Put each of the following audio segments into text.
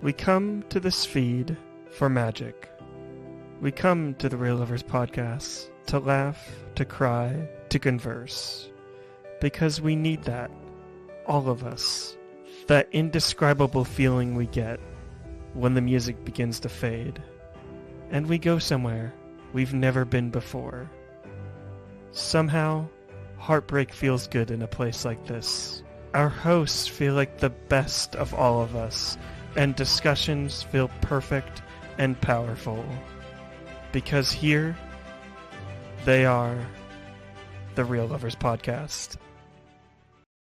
We come to this feed for magic. We come to the Real Lovers podcast to laugh, to cry, to converse. Because we need that. All of us. That indescribable feeling we get when the music begins to fade. And we go somewhere we've never been before. Somehow, heartbreak feels good in a place like this. Our hosts feel like the best of all of us, and discussions feel perfect and powerful. Because here, they are the Real Lovers Podcast.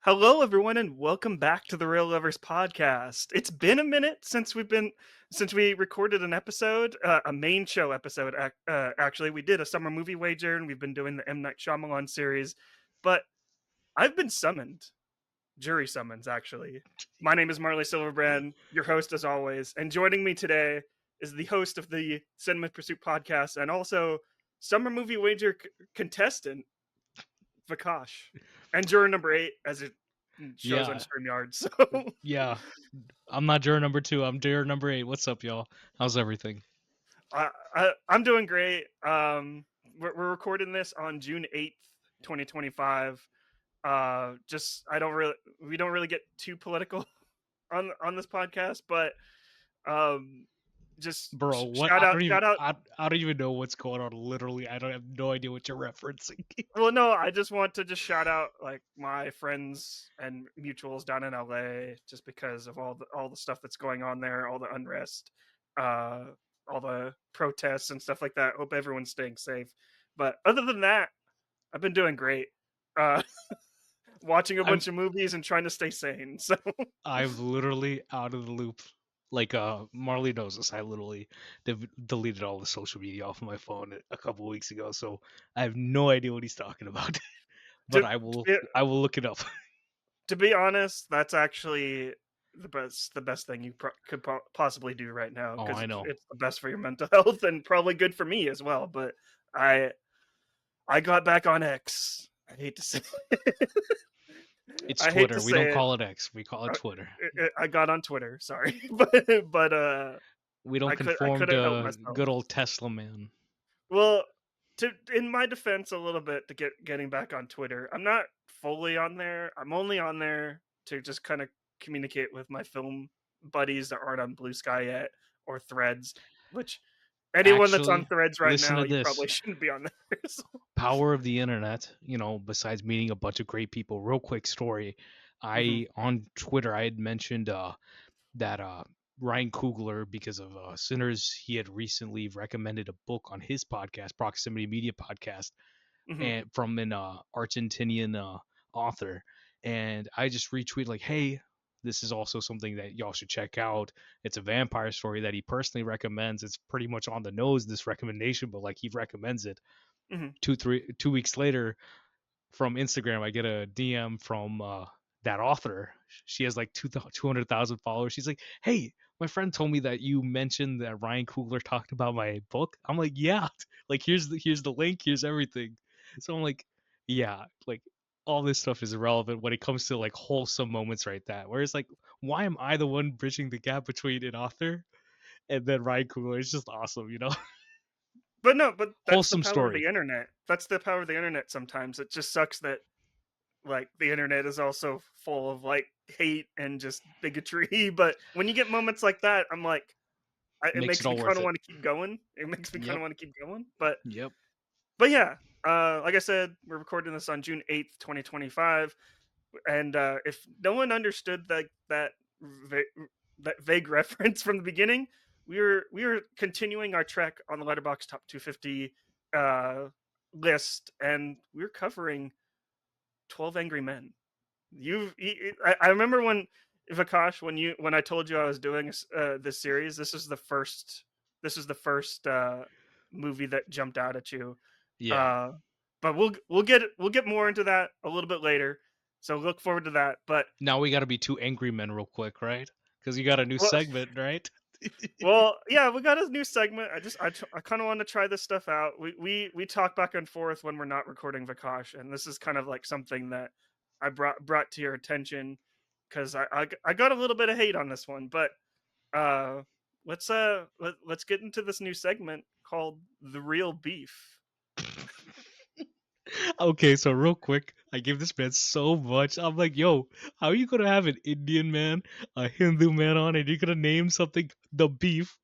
Hello, everyone, and welcome back to the Real Lovers Podcast. It's been a minute since we recorded an episode, a main show episode. Actually, we did a summer movie wager, and we've been doing the M. Night Shyamalan series. But I've been summoned. Jury summons, actually. My name is Marley Silverbrand, your host as always, and joining me today is the host of the Cinema Pursuit podcast and also summer movie wager contestant, Vikash, and juror number 8, as it shows on StreamYard. So yeah, I'm not juror number 2. I'm juror number 8. What's up, y'all? How's everything? I'm doing great. We're recording this on June 8th, 2025. We don't really get too political on this podcast, but just bro, what? shout out. I don't even know what's going on. Literally, I don't have no idea what you're referencing. Well, no, I just want to just shout out like my friends and mutuals down in LA, just because of all the stuff that's going on there, all the unrest, all the protests and stuff like that. Hope everyone's staying safe. But other than that, I've been doing great. Watching a bunch of movies and trying to stay sane. So I'm literally out of the loop. Like Marley knows this. I literally deleted all the social media off of my phone a couple of weeks ago, so I have no idea what he's talking about. But I will look it up. To be honest, that's actually the best thing you could possibly do right now. Oh, I know. It's the best for your mental health and probably good for me as well. But I got back on X. I hate to say it. It's Twitter. We don't call it X. We call it Twitter. I got on Twitter. Sorry, but we don't conform to good old Tesla man. Well, in my defense, a little bit to getting back on Twitter. I'm not fully on there. I'm only on there to just kind of communicate with my film buddies that aren't on Blue Sky yet or Threads, which. Anyone that's on Threads right now, you probably shouldn't be on there. So. Power of the internet, besides meeting a bunch of great people. Real quick story. On Twitter, I had mentioned that Ryan Coogler, because of Sinners, he had recently recommended a book on his podcast, Proximity Media Podcast, and from an Argentinian author. And I just retweeted like, hey, this is also something that y'all should check out. It's a vampire story that he personally recommends. It's pretty much on the nose, this recommendation, but like he recommends it. 2 weeks later from Instagram, I get a DM from that author. She has like 200,000 followers. She's like, hey, my friend told me that you mentioned that Ryan Coogler talked about my book. I'm like, yeah, like here's the link, here's everything. So I'm like, yeah, like all this stuff is irrelevant when it comes to like wholesome moments right that. Whereas like, why am I the one bridging the gap between an author and then Ryan Coogler? It's just awesome, But that's wholesome the power story of the internet. That's the power of the internet sometimes. It just sucks that like the internet is also full of like hate and just bigotry. But when you get moments like that, I'm like, it makes me kind of want to keep going. It makes me kind of want to keep going. But yeah, like I said, we're recording this on June 8th, 2025. And if no one understood that vague reference from the beginning, we were continuing our trek on the Letterboxd Top 250 list, and we're covering 12 Angry Men. I remember when Vikash, when I told you I was doing this series, this is the first movie that jumped out at you. Yeah. But we'll get more into that a little bit later. So look forward to that. But now we got to be 2 angry men real quick, right? Because you got a new segment, right? Well, yeah, we got a new segment. I kind of want to try this stuff out. We talk back and forth when we're not recording Vikash, and this is kind of like something that I brought to your attention because I got a little bit of hate on this one, but Uh, let's get into this new segment called the real beef. Okay, so real quick, I give this man so much. I'm like, yo, how are you gonna have an Indian man, a Hindu man on, and you're gonna name something the beef?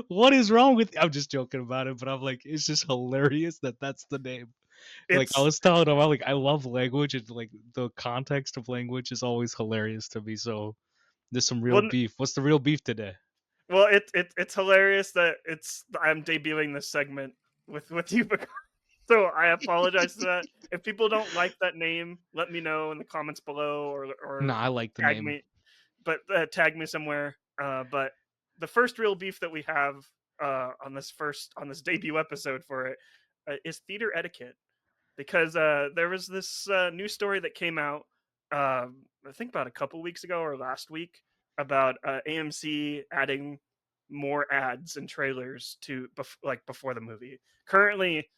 What is wrong with? I'm just joking about it, but I'm like, it's just hilarious that that's the name. Like I It's was telling him, I like I love language and like the context of language is always hilarious to me. So there's some real well, beef. What's the real beef today? it's hilarious that I'm debuting this segment with you. So I apologize for that. If people don't like that name, let me know in the comments below, Nah, or I like the tag name. me. But tag me somewhere. But the first real beef that we have on this debut episode for it is theater etiquette, because there was this new story that came out, I think about a couple weeks ago or last week, about AMC adding more ads and trailers to before the movie. Currently,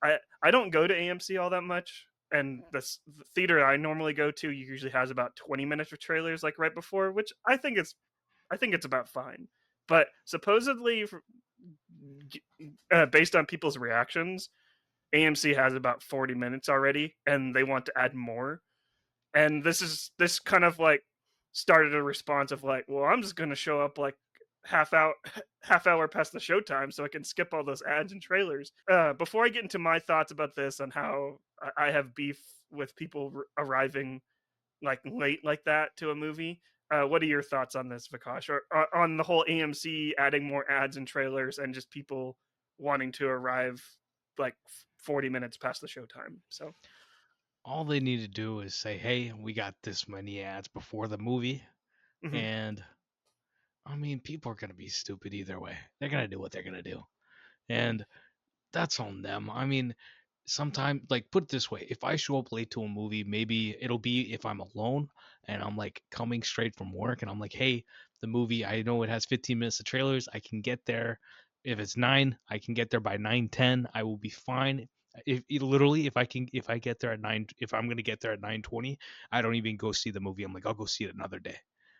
I don't go to AMC all that much, and the theater I normally go to usually has about 20 minutes of trailers like right before, which I think it's about fine. But supposedly, based on people's reactions, AMC has about 40 minutes already, and they want to add more. And this kind of like started a response of like, well, I'm just gonna show up like half out half hour past the showtime so I can skip all those ads and trailers. Before I get into my thoughts about this and how I have beef with people arriving like late like that to a movie. What are your thoughts on this, Vikash, or on the whole AMC adding more ads and trailers and just people wanting to arrive like 40 minutes past the showtime? So, All they need to do is say, "Hey, we got this many ads before the movie," mhm. and I mean, people are gonna be stupid either way. They're gonna do what they're gonna do, and that's on them. I mean, sometimes, like, put it this way: if I show up late to a movie, maybe it'll be if I'm alone and I'm like coming straight from work, and I'm like, "Hey, the movie, I know it has 15 minutes of trailers. I can get there. If it's 9, I can get there by 9:10. I will be fine." Literally, if I get there at 9, if I'm gonna get there at 9:20, I don't even go see the movie. I'm like, I'll go see it another day.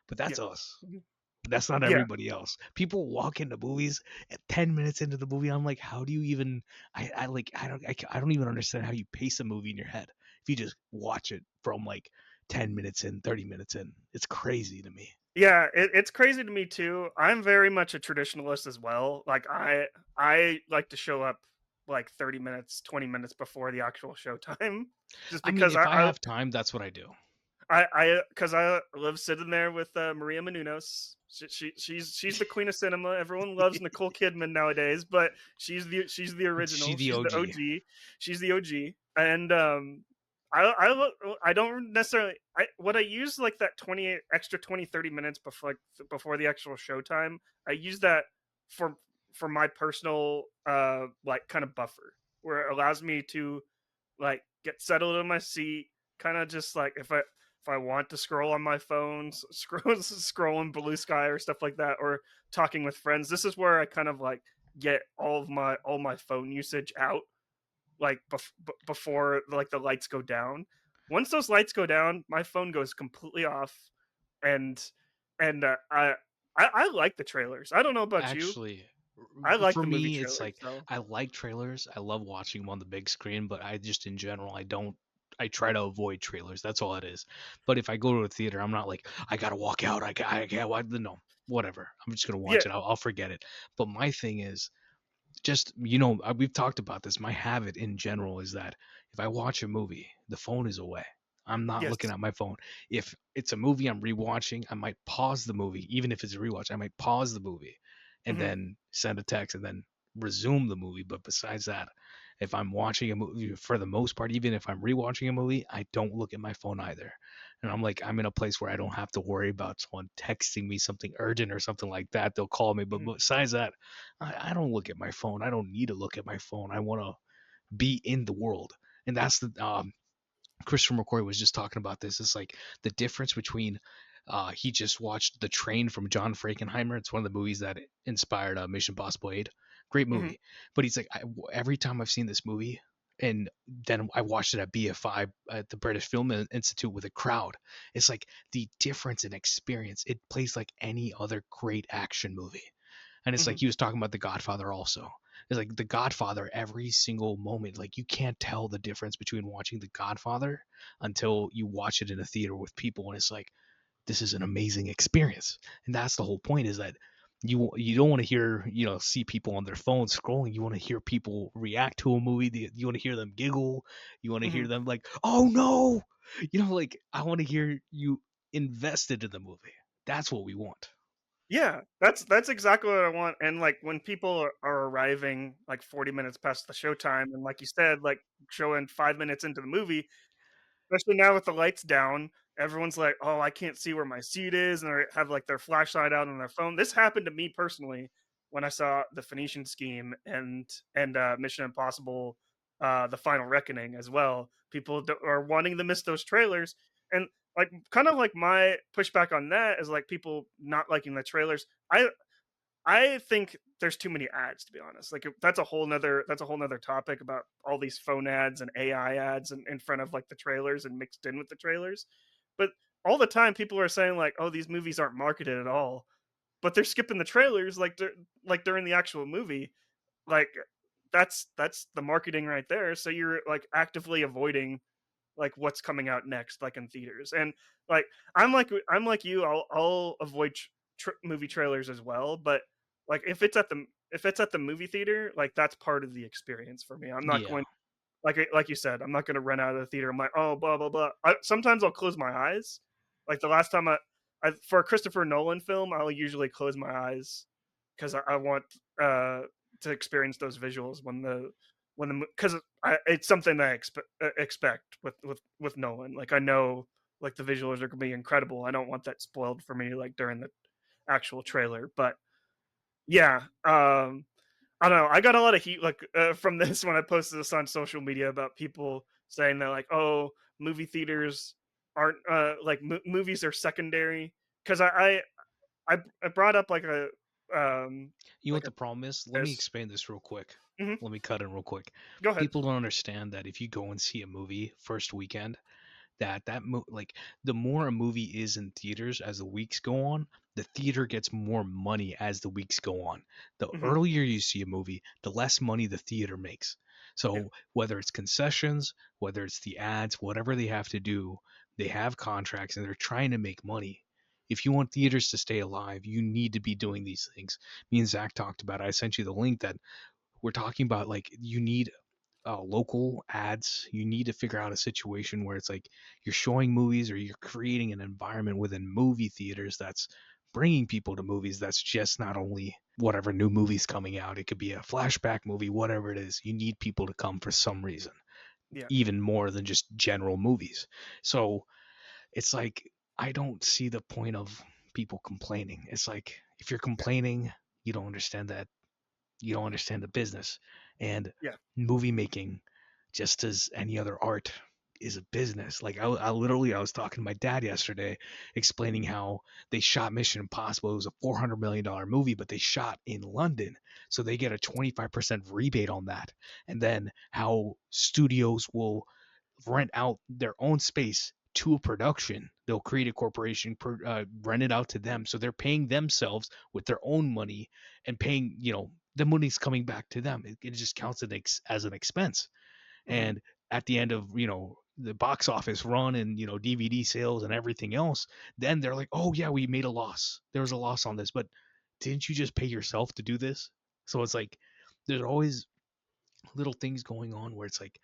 But Yeah, that's us. mhm. That's not Yeah, everybody else. People walk into movies at 10 minutes into the movie. I'm like, how do you even? I like I don't even understand how you pace a movie in your head if you just watch it from like 10 minutes in, 30 minutes in. It's crazy to me. yeah. It's crazy to me too. I'm very much a traditionalist as well. Like I like to show up like 30 minutes, 20 minutes before the actual showtime, just I mean, because if I have time, that's what I do. because I love sitting there with Maria Menounos. She's the queen of cinema. Everyone loves Nicole Kidman nowadays, but she's the She original. the She's the OG. OG. She's the OG. And I don't necessarily what I use like that 20 extra 20 30 minutes before the actual showtime. I use that for my personal like kind of buffer, where it allows me to like get settled in my seat, kind of just like if I want to scroll on my phone, scrolling Blue Sky or stuff like that, or talking with friends. This is where I kind of like get all my phone usage out, like before like the lights go down. Once those lights go down, my phone goes completely off, and I like the trailers. I don't know about you. Actually, I like for the movie me, it's trailers, like so I like trailers. I love watching them on the big screen, but I just in general, I don't. I try to avoid trailers. That's all it is. But if I go to a theater, I'm not like I gotta walk out. I can't. No, whatever. I'm just gonna yeah. watch it. I'll forget it. But my thing is just we've talked about this. My habit in general is that if I watch a movie, the phone is away. I'm not looking Yes. at my phone. If it's a movie I'm rewatching, I might pause the movie. Even if it's a rewatch, I might pause the movie and Hmm. then send a text and then resume the movie. But besides that, if I'm watching a movie, for the most part, even if I'm rewatching a movie, I don't look at my phone either. And I'm like, I'm in a place where I don't have to worry about someone texting me something urgent or something like that. They'll call me. But Hmm. besides that, I don't look at my phone. I don't need to look at my phone. I want to be in the world. And that's the Christopher McCoy was just talking about this. It's like the difference between he just watched The Train from John Frankenheimer. It's one of the movies that inspired Mission Impossible 8. Great Hmm. movie. But he's like, every time I've seen this movie, and then I watched it at BFI at the British Film Institute with a crowd. It's like the difference in experience. It plays like any other great action movie. And it's like Mhm. he was talking about The Godfather also. It's like The Godfather, every single moment, like you can't tell the difference between watching The Godfather until you watch it in a theater with people, and it's like this is an amazing experience. And that's the whole point, is that you don't want to hear, see people on their phones scrolling. You want to hear people react to a movie. You want to hear them giggle. You want to hear Mhm. them like, oh no, like I want to hear you invested in the movie. That's what we want. Yeah, that's exactly what I want, and, like, when people are arriving, like, 40 minutes past the showtime, and like you said, like, showing 5 minutes into the movie, especially now with the lights down, everyone's like, "Oh, I can't see where my seat is," and they have, like, their flashlight out on their phone. This happened to me personally when I saw The Phoenician Scheme and Mission Impossible, The Final Reckoning as well. People are wanting to miss those trailers, and, like, kind of like my pushback on that is, like, people not liking the trailers. I think there's too many ads, to be honest. Like that's a whole nother topic about all these phone ads and AI ads in front of like the trailers and mixed in with the trailers. But all the time people are saying like, "Oh, these movies aren't marketed at all," but they're skipping the trailers like during the actual movie. Like that's the marketing right there. So you're like actively avoiding like what's coming out next, like in theaters. And like I'm like you, I'll avoid movie trailers as well. But like if it's at the movie theater, like that's part of the experience for me. I'm not Yeah. going like you said, I'm not going to run out of the theater. I'm like, oh, blah blah blah. Sometimes I'll close my eyes. Like the last time for a Christopher Nolan film, I'll usually close my eyes because I want to experience those visuals when the because it's something that expect with Nolan. Like I know like the visuals are gonna be incredible. I don't want that spoiled for me like during the actual trailer. But yeah, I don't know. I got a lot of heat like from this when I posted this on social media about people saying that like, oh, movie theaters aren't like movies are secondary because I brought up You know like what a the problem is? Let me this. explain this real quick. Mhm. Let me cut in real quick. Go ahead. People don't understand that if you go and see a movie first weekend, like the more a movie is in theaters as the weeks go on, the theater gets more money as the weeks go on. The Mhm. earlier you see a movie, the less money the theater makes. Yeah. So whether it's concessions, whether it's the ads, whatever they have to do, they have contracts and they're trying to make money. If you want theaters to stay alive, you need to be doing these things. Me and Zach talked about it. I sent you the link that we're talking about. Like, you need local ads. You need to figure out a situation where it's like you're showing movies or you're creating an environment within movie theaters that's bringing people to movies. That's just not only whatever new movies coming out. It could be a flashback movie, whatever it is. You need people to come for some reason, Yeah. even more than just general movies. So it's like I don't see the point of people complaining. It's like if you're Yeah. complaining, you don't understand that you don't understand the business. And Yeah. movie making, just as any other art, is a business. Like I was talking to my dad yesterday, explaining how they shot Mission Impossible. It was a $400 million movie, but they shot in London, so they get a 25% rebate on that. And then how studios will rent out their own space to a production. They'll create a corporation, rent it out to them. So they're paying themselves with their own money and paying, the money's coming back to them. It just counts as an expense. Mhm. And at the end of, the box office run and, DVD sales and everything else, then they're like, oh, yeah, we made a loss. There was a loss on this. But didn't you just pay yourself to do this? So it's like there's always little things going on where it's like,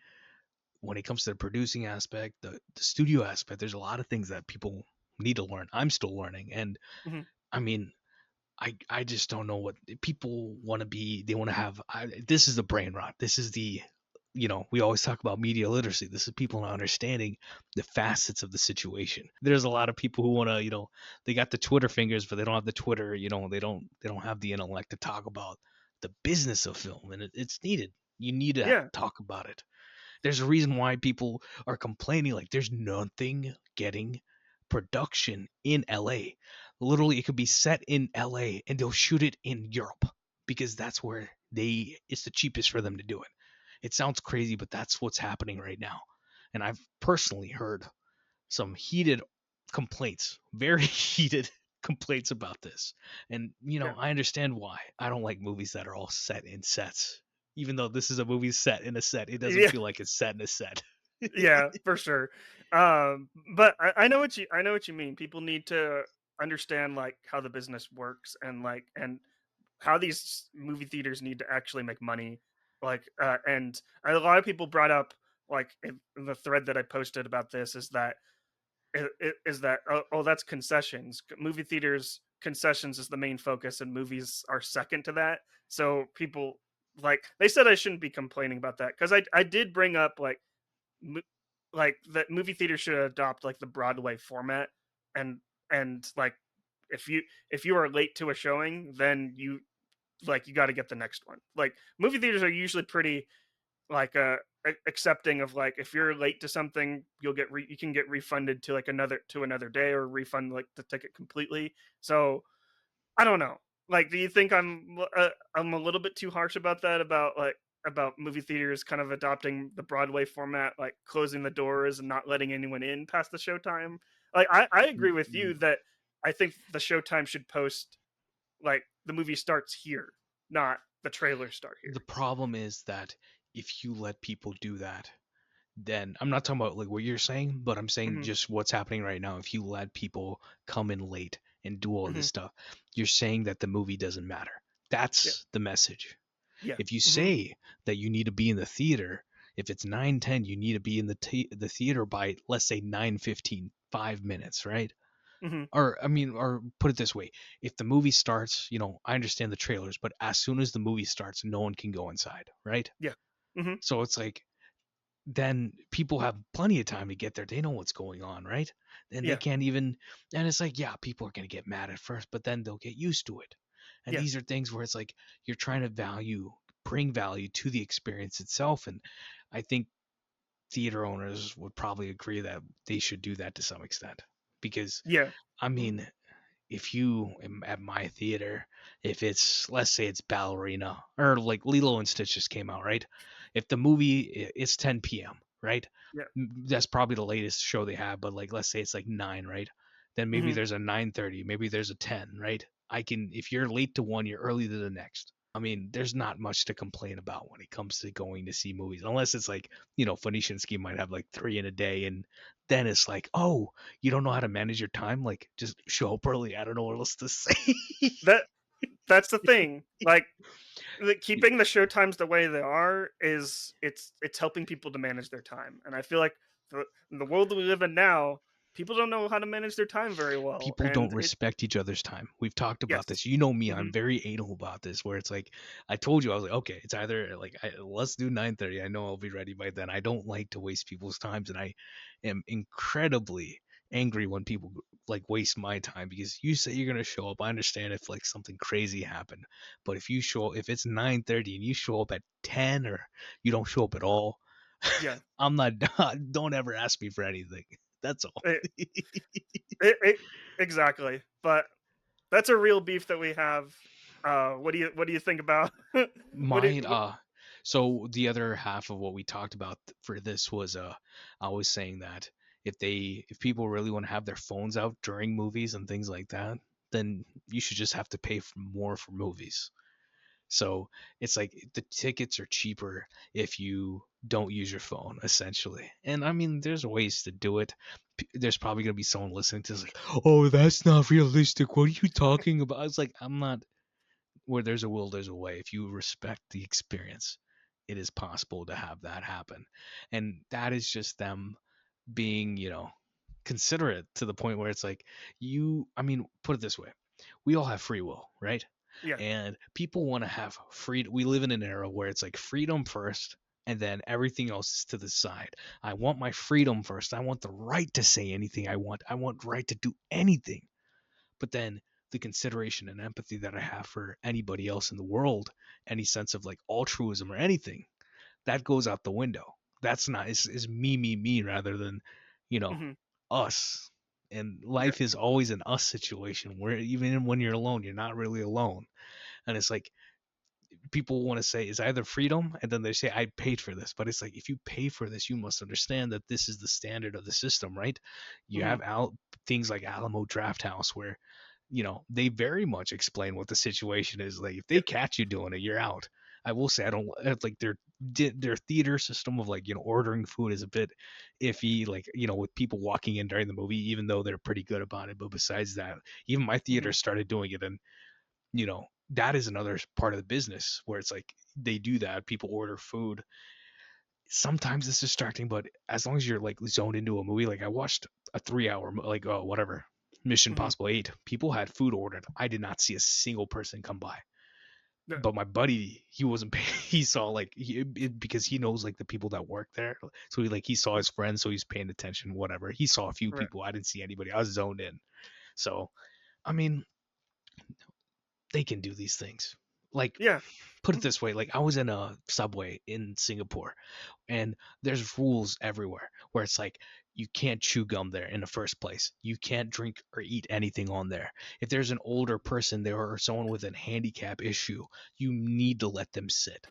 when it comes to the producing aspect, the studio aspect, there's a lot of things that people need to learn. I'm still learning. And Mhm. I mean, I just don't know what people want to be. They want to have, this is the brain rot. This is we always talk about media literacy. This is people not understanding the facets of the situation. There's a lot of people who want to, they got the Twitter fingers, but they don't have the Twitter, they don't have the intellect to talk about the business of film. And it's needed. You need to Yeah. talk about it. There's a reason why people are complaining like there's nothing getting production in LA. Literally, it could be set in LA and they'll shoot it in Europe because that's where it's the cheapest for them to do it. It sounds crazy, but that's what's happening right now. And I've personally heard some heated complaints, very heated complaints about this. And, Yeah. I understand why. I don't like movies that are all set in sets. Even though this is a movie set in a set, it doesn't Yeah. feel like it's set in a set. Yeah, for sure. But I know I know what you mean. People need to understand like how the business works and and how these movie theaters need to actually make money. And a lot of people brought up in the thread that I posted about this is that oh, that's concessions. Movie theaters concessions is the main focus, and movies are second to that. So people they said I shouldn't be complaining about that because I did bring up mo- that movie theaters should adopt like the Broadway format, and like if you are late to a showing, then you got to get the next one. Like movie theaters are usually pretty accepting of if you're late to something, you can get refunded to another day or refund the ticket completely. So I don't know. Like, do you think I'm a little bit too harsh about that? About movie theaters kind of adopting the Broadway format, like closing the doors and not letting anyone in past the showtime. Like, I agree with you that I think the showtime should post the movie starts here, not the trailer start The here. problem is that if you let people do that, then I'm not talking about like what you're saying, but I'm saying Hmm. just what's happening right now. If you let people come in late and do all this Hmm. stuff, you're saying that the movie doesn't matter. Yeah. That's the message. Yeah. If you Hmm. say that you need to be in the theater, if it's 9:10, you need to be in the theater by, let's say, 9:15, 5 minutes, right? Hmm. Or I mean, or put it this way, if the movie starts, I understand the trailers, but as soon as the movie starts, no one can go inside, right? Yeah. Hmm. So it's like then people have plenty of time to get there. They know what's going on, right? And they Yeah. can't even, and it's like, yeah, people are going to get mad at first, but then they'll get used to it. And Yeah. these are things where it's like you're trying to bring value to the experience itself. And I think theater owners would probably agree that they should do that to some extent. Because, Yeah. I Mhm. mean, if you at my theater, if it's, let's say it's Ballerina or like Lilo and Stitch just came out, right? If the movie it's 10 p.m., right? Yeah. That's probably the latest show they have, but like let's say it's like 9, right? Then maybe Mhm. there's a 9:30, maybe there's a 10, right? I can if you're late to one, you're early to the next. I mean, there's not much to complain about when it comes to going to see movies, unless it's like, Phoenician Scheme might have like 3 in a day, and then it's like, oh, you don't know how to manage your time? Like, just show up early. I don't know what else to say. That that's the thing. Keeping the show times the way they are is it's helping people to manage their time. And I feel like in the world that we live in now, people don't know how to manage their time very well. People don't And it respect each other's time. We've talked about yes. this. You know me, I'm Mhm. very anal about this. Where it's like, I told you, I was like, okay, it's either like, let's do 9:30. I know I'll be ready by then. I don't like to waste people's times, and I am incredibly angry when people like waste my time because you say you're gonna show up. I understand if like something crazy happened, but if it's 9:30 and you show up at 10 or you don't show up at all, Yeah. I'm not. Don't ever ask me for anything. That's all. It, it exactly. But that's a real beef that we have. What do you think about Mine, so the other half of what we talked about for this was, I was saying that if people really want to have their phones out during movies and things like that, then you should just have to pay for more for movies. So it's like the tickets are cheaper if you don't use your phone, essentially. And I mean, there's ways to do it. There's probably gonna be someone listening to this like, oh, that's not realistic. What are you talking about? It's like I'm not where there's a will, there's a way. If you respect the experience, it is possible to have that happen. And that is just them being, considerate to the point where it's like, I mean, put it this way, we all have free will, right? yeah. And people want to have freedom. We live in an era where it's like freedom first and then everything else is to the side. I want my freedom first. I want the right to say anything I want. I want right to do anything. But then the consideration and empathy that I have for anybody else in the world, any sense of like altruism or anything, that goes out the window. That's not is me rather than, you know, Mhm. us. And Yeah. life is always an us situation where even when you're alone, you're not really alone. And it's like people want to say is either freedom, and then they say I paid for this, but it's like if you pay for this, you must understand that this is the standard of the system, right? You Hmm. have things like Alamo Draft House where they very much explain what the situation is. Like if they Yeah. catch you doing it, you're out. I will say I don't like their theater system of like ordering food is a bit iffy, like with people walking in during the movie, even though they're pretty good about it. But besides that, even my Hmm. theater started doing it, and that is another part of the business where it's like they do that. People order food. Sometimes it's distracting, but as long as you're like zoned into a movie, like I watched a 3 hour, like whatever, Mission Hmm. Impossible 8. People had food ordered. I did not see a single person come by. Yeah. But my buddy, he wasn't paying. He saw like because he knows like the people that work there, so he saw his friends, so he's paying attention. Whatever, he saw a few Right. people. I didn't see anybody. I was zoned in. So I mean, they can do these things. Like, Yeah. put it this way, like I was in a subway in Singapore, and there's rules everywhere where it's like you can't chew gum there in the first place. You can't drink or eat anything on there. If there's an older person there or someone with a handicap issue, you need to let them sit.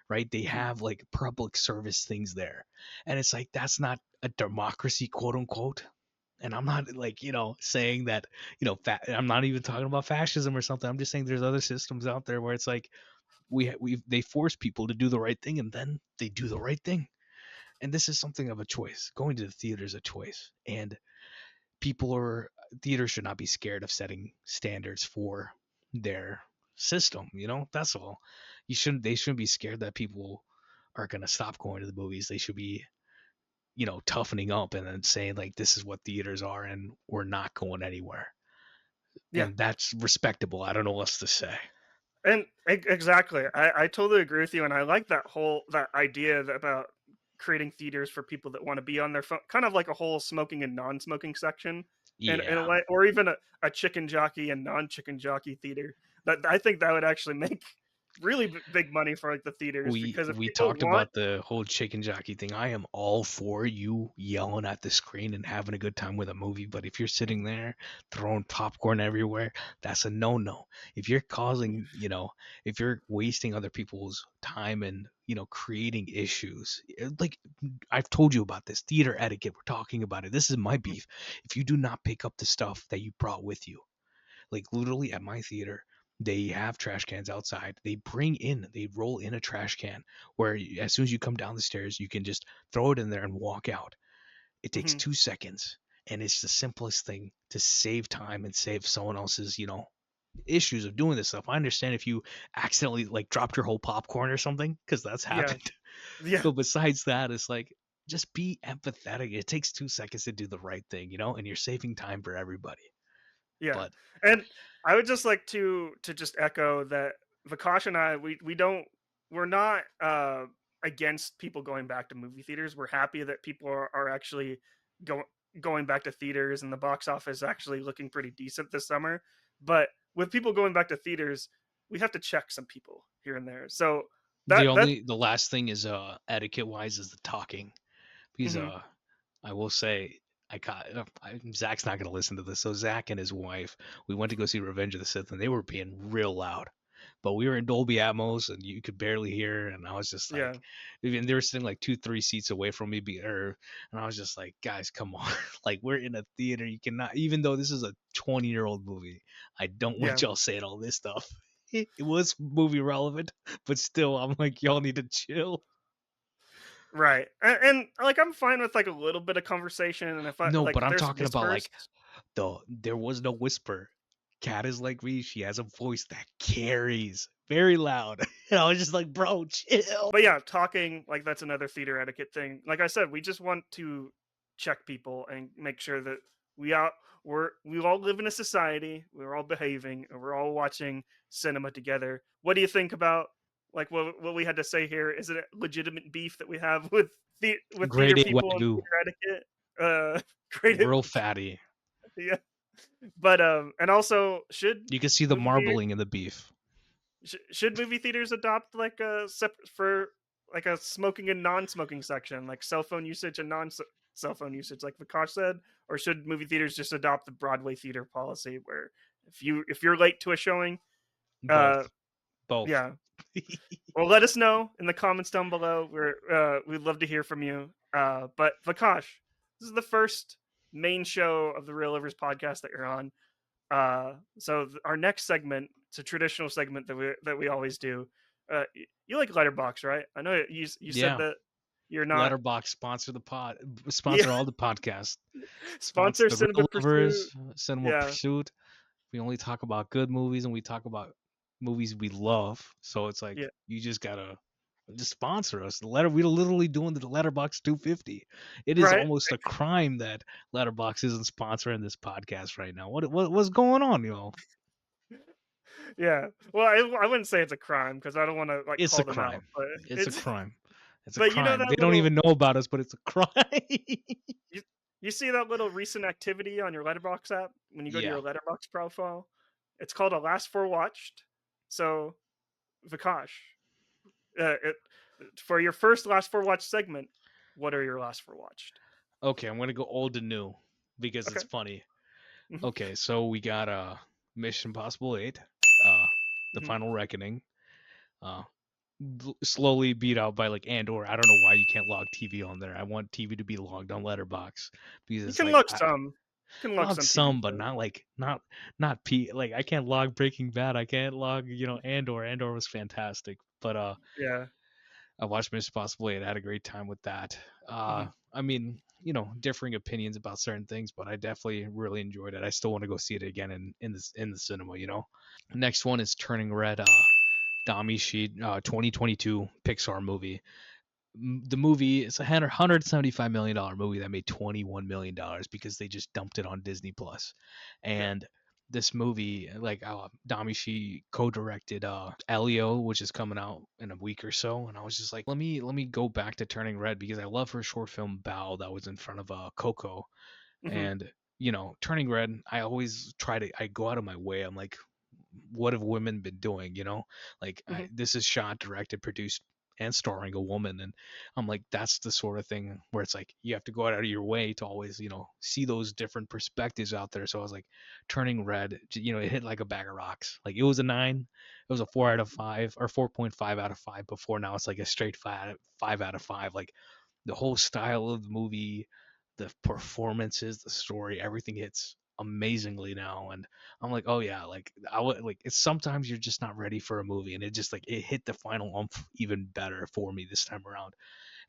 Right? They Hmm. have like public service things there. And it's like that's not a democracy, quote unquote. And I'm not like, saying that, I'm not even talking about fascism or something. I'm just saying there's other systems out there where it's like they force people to do the right thing, and then they do the right thing. And this is something of a choice. Going to the theater is a choice, and theaters should not be scared of setting standards for their system. That's all. They shouldn't be scared that people are going to stop going to the movies. They should be toughening up and then saying like this is what theaters are and we're not going anywhere, Yeah. and that's respectable. I don't know what else to say. And exactly, I totally agree with you, and I like that idea about creating theaters for people that want to be on their phone, kind of like a whole smoking and non-smoking section, in a Yeah, way, or even a chicken jockey and non-chicken jockey theater. That I think that would actually make really big money for like the theaters, we because if we people talked want, about the whole chicken jockey thing. I am all for you yelling at the screen and having a good time with a movie, but if you're sitting there throwing popcorn everywhere, that's a no-no. If you're causing, if you're wasting other people's time and creating issues, like I've told you about this theater etiquette, we're talking about it. This is my beef. If you do not pick up the stuff that you brought with you, like literally at my theater, they have trash cans outside. They roll in a trash can where as soon as you come down the stairs, you can just throw it in there and walk out. It takes Mhm. 2 seconds, and it's the simplest thing to save time and save someone else's, issues of doing this stuff. I understand if you accidentally like dropped your whole popcorn or something, because that's Yeah, happened. yeah, But besides that, it's like just be empathetic. It takes 2 seconds to do the right thing, and you're saving time for everybody. yeah. But And I would just like to just echo that Vikash and I, we're not against people going back to movie theaters. We're happy that people are actually going going back to theaters, and the box office actually looking pretty decent this summer. But with people going back to theaters, we have to check some people here and there. So that the last thing is etiquette wise is the talking. Because mhm, I will say Zach's not going to listen to this. So Zach and his wife, we went to go see Revenge of the Sith, and they were being real loud. But we were in Dolby Atmos, and you could barely hear. And I was just yeah, like, even they were sitting like 2, 3 seats away from me, and I was just like, guys, come on, like we're in a theater. You cannot, even though this is a 20-year-old movie, I don't want yeah. y'all saying all this stuff. It was movie relevant, but still, I'm like, y'all need to chill. Right. And like I'm fine with like a little bit of conversation, and if I No, like but if I'm there's talking about whispers. like there was no whisper. Cat is like me. She has a voice that carries very loud. And I was just like, bro, chill. But yeah, talking, like, that's another theater etiquette thing. Like I said, we just want to check people and make sure that we all we all live in a society, we're all behaving, and we're all watching cinema together. What do you think about like what we had to say here? Is it a legitimate beef that we have with Grade theater A people and wagyu, theater etiquette? Creative, real fatty. yeah. But and also, You can see the movie theater marbling in the beef. should movie theaters adopt like a separate for like a smoking and non-smoking section, like cell phone usage and non-cell phone usage, like Vikash said, or should movie theaters just adopt the Broadway theater policy where if you're late to a showing, uh, Both, both. yeah, Well, let us know in the comments down below. We'd love to hear from you. But Vikash, this is the first main show of the Real Livers podcast that you're on. So our next segment, it's a traditional segment that we always do. You like Letterbox, right? I know you said Yeah. that you're not. Letterbox sponsor the pod, Yeah, sponsor all the podcasts, sponsor sponsor the Cinema Real Pursuit. Lovers, Cinema Yeah, Pursuit. We only talk about good movies and we talk about movies we love. So it's like yeah, you just gotta just sponsor us. We're literally doing the Letterbox 250. It is right. almost a crime that Letterbox isn't sponsoring this podcast right now. What's going on, y'all? Yeah. Well, I wouldn't say it's a crime because I don't want to like It's a call them out, crime. but It's a it's crime. It's a but you know crime. They that don't little even know about us, but it's a crime. you, you see that little recent activity on your Letterbox app when you go to Yeah. your Letterbox profile. It's called a last four watched. So Vikash, it, for your first last four watched segment, what are your last four watched? Okay, I'm gonna go old to new because it's Okay. funny. Hmm. Okay, so we got Mission Impossible 8, The Hmm. Final Reckoning, uh slowly beat out by like Andor. I don't know why you can't log TV on there. I want TV to be logged on Letterbox because You it's can like log I some. You can log log some TV some, but shows. not like not P like I can't log Breaking Bad. I can't log, Andor. Andor was fantastic. But Yeah. I watched Mission Impossible 8. I had a great time with that. Hmm. I mean, differing opinions about certain things, but I definitely really enjoyed it. I still want to go see it again in the cinema. Next one is Turning Red, Dami Sheet, 2022 Pixar movie. The movie is a $175 million movie that made $21 million because they just dumped it on Disney Plus. Yeah. And this movie, like Damishi co-directed Elio, which is coming out in a week or so, and I was just like, let me go back to Turning Red because I love her short film Bow that was in front of Coco. Hmm. And Turning Red, I go out of my way. I'm like, what have women been doing? Like Hmm. this is shot, directed, produced, and starring a woman, and I'm like, that's the sort of thing where it's like you have to go out of your way to always see those different perspectives out there. So I was like, Turning Red, it hit like a bag of rocks. Like it was a 9, it was a 4 out of 5 or 4.5 out of 5 before. Now it's like a straight 5 out of 5. Like the whole style of the movie, the performances, the story, everything hits amazingly now. And I'm like, oh yeah, like I would like it's sometimes you're just not ready for a movie, and it just like it hit the final oomph even better for me this time around.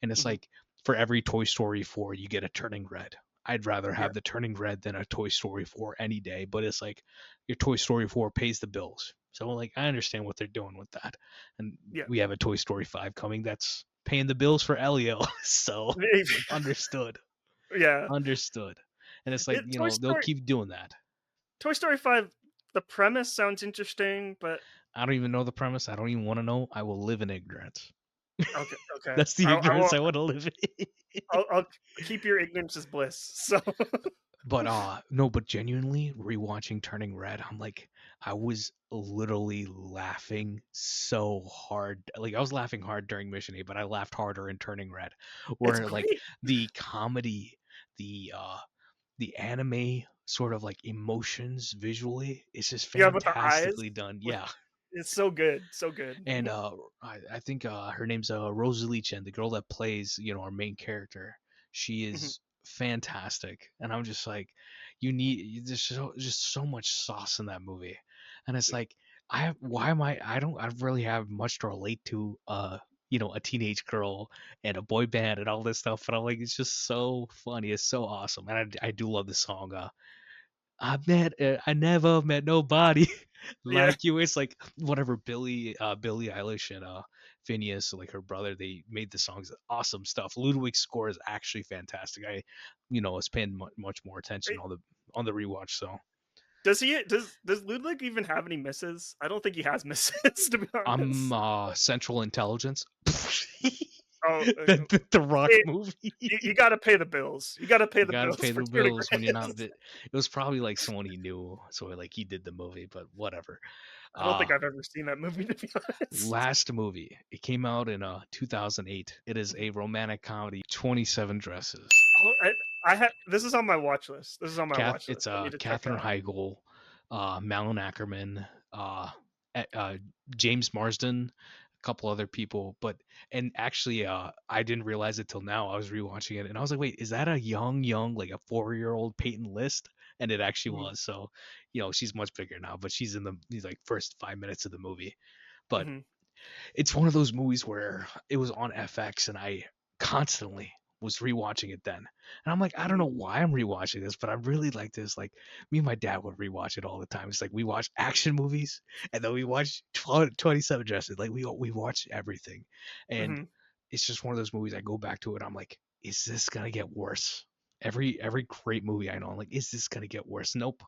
And it's Hmm. like for every Toy Story 4 you get a Turning Red. I'd rather Yeah. have the Turning Red than a Toy Story 4 any day, but it's like your Toy Story 4 pays the bills. So like I understand what they're doing with that. And Yeah. we have a Toy Story 5 coming that's paying the bills for Elio. So understood. Yeah. Understood. And it's like, Toy they'll Story keep doing that. Toy Story 5, the premise sounds interesting, but I don't even know the premise. I don't even want to know. I will live in ignorance. okay, okay. That's the I ignorance won't. I want to live in. I'll keep your ignorance as bliss. So But no, but genuinely rewatching Turning Red, I'm like, I was literally laughing so hard. Like I was laughing hard during Mission 8, but I laughed harder in Turning Red. it's Where like great. the comedy, the anime sort of like emotions visually is just Yeah, with the eyes, fantastically done. with Yeah. it's so good, so good. And I think her name's Rosalie Chen, the girl that plays our main character. She Mhm. is fantastic, and I'm just like, there's just so much sauce in that movie, and it's like I don't really have much to relate to a teenage girl and a boy band and all this stuff, but I'm like, it's just so funny, it's so awesome, and I do love the song. I never met nobody Yeah, like you. It's like whatever Billie Eilish and Phineas, like her brother, they made the songs awesome stuff. Ludwig's score is actually fantastic. I was paying much more attention Wait, on the rewatch. So does Ludwig even have any misses? I don't think he has misses, to be I'm honest. Central Intelligence. Oh, The Rock see, you movie. gotta pay the bills. You gotta pay You the gotta bills pay for the turning bills when you're red. not. It was probably like someone he knew, so like he did the movie, but whatever. I don't Uh think I've ever seen that movie, to be honest. Last movie. It came out in 2008. It is a romantic comedy, 27 Dresses. Oh, I have this is on my watch list. This is on my watch It's list. I need to check Katherine out. Heigl, Malin Ackerman, uh, James Marsden, couple other people, and actually I didn't realize it till now. I was rewatching it and I was like, wait, is that a young like a 4-year-old Peyton List? And it actually Mhm. was. So, she's much bigger now, but she's in these like first 5 minutes of the movie. But Mhm. it's one of those movies where it was on FX and I constantly was rewatching it then. And I'm like, I don't Mhm. know why I'm rewatching this, but I really like this. Like me and my dad would rewatch it all the time. It's like we watch action movies and then we watch 27 Dresses. Like we watch everything. And Mhm. it's just one of those movies I go back to it. I'm like, is this gonna get worse? Every great movie I know, I'm like, is this gonna get worse? Nope.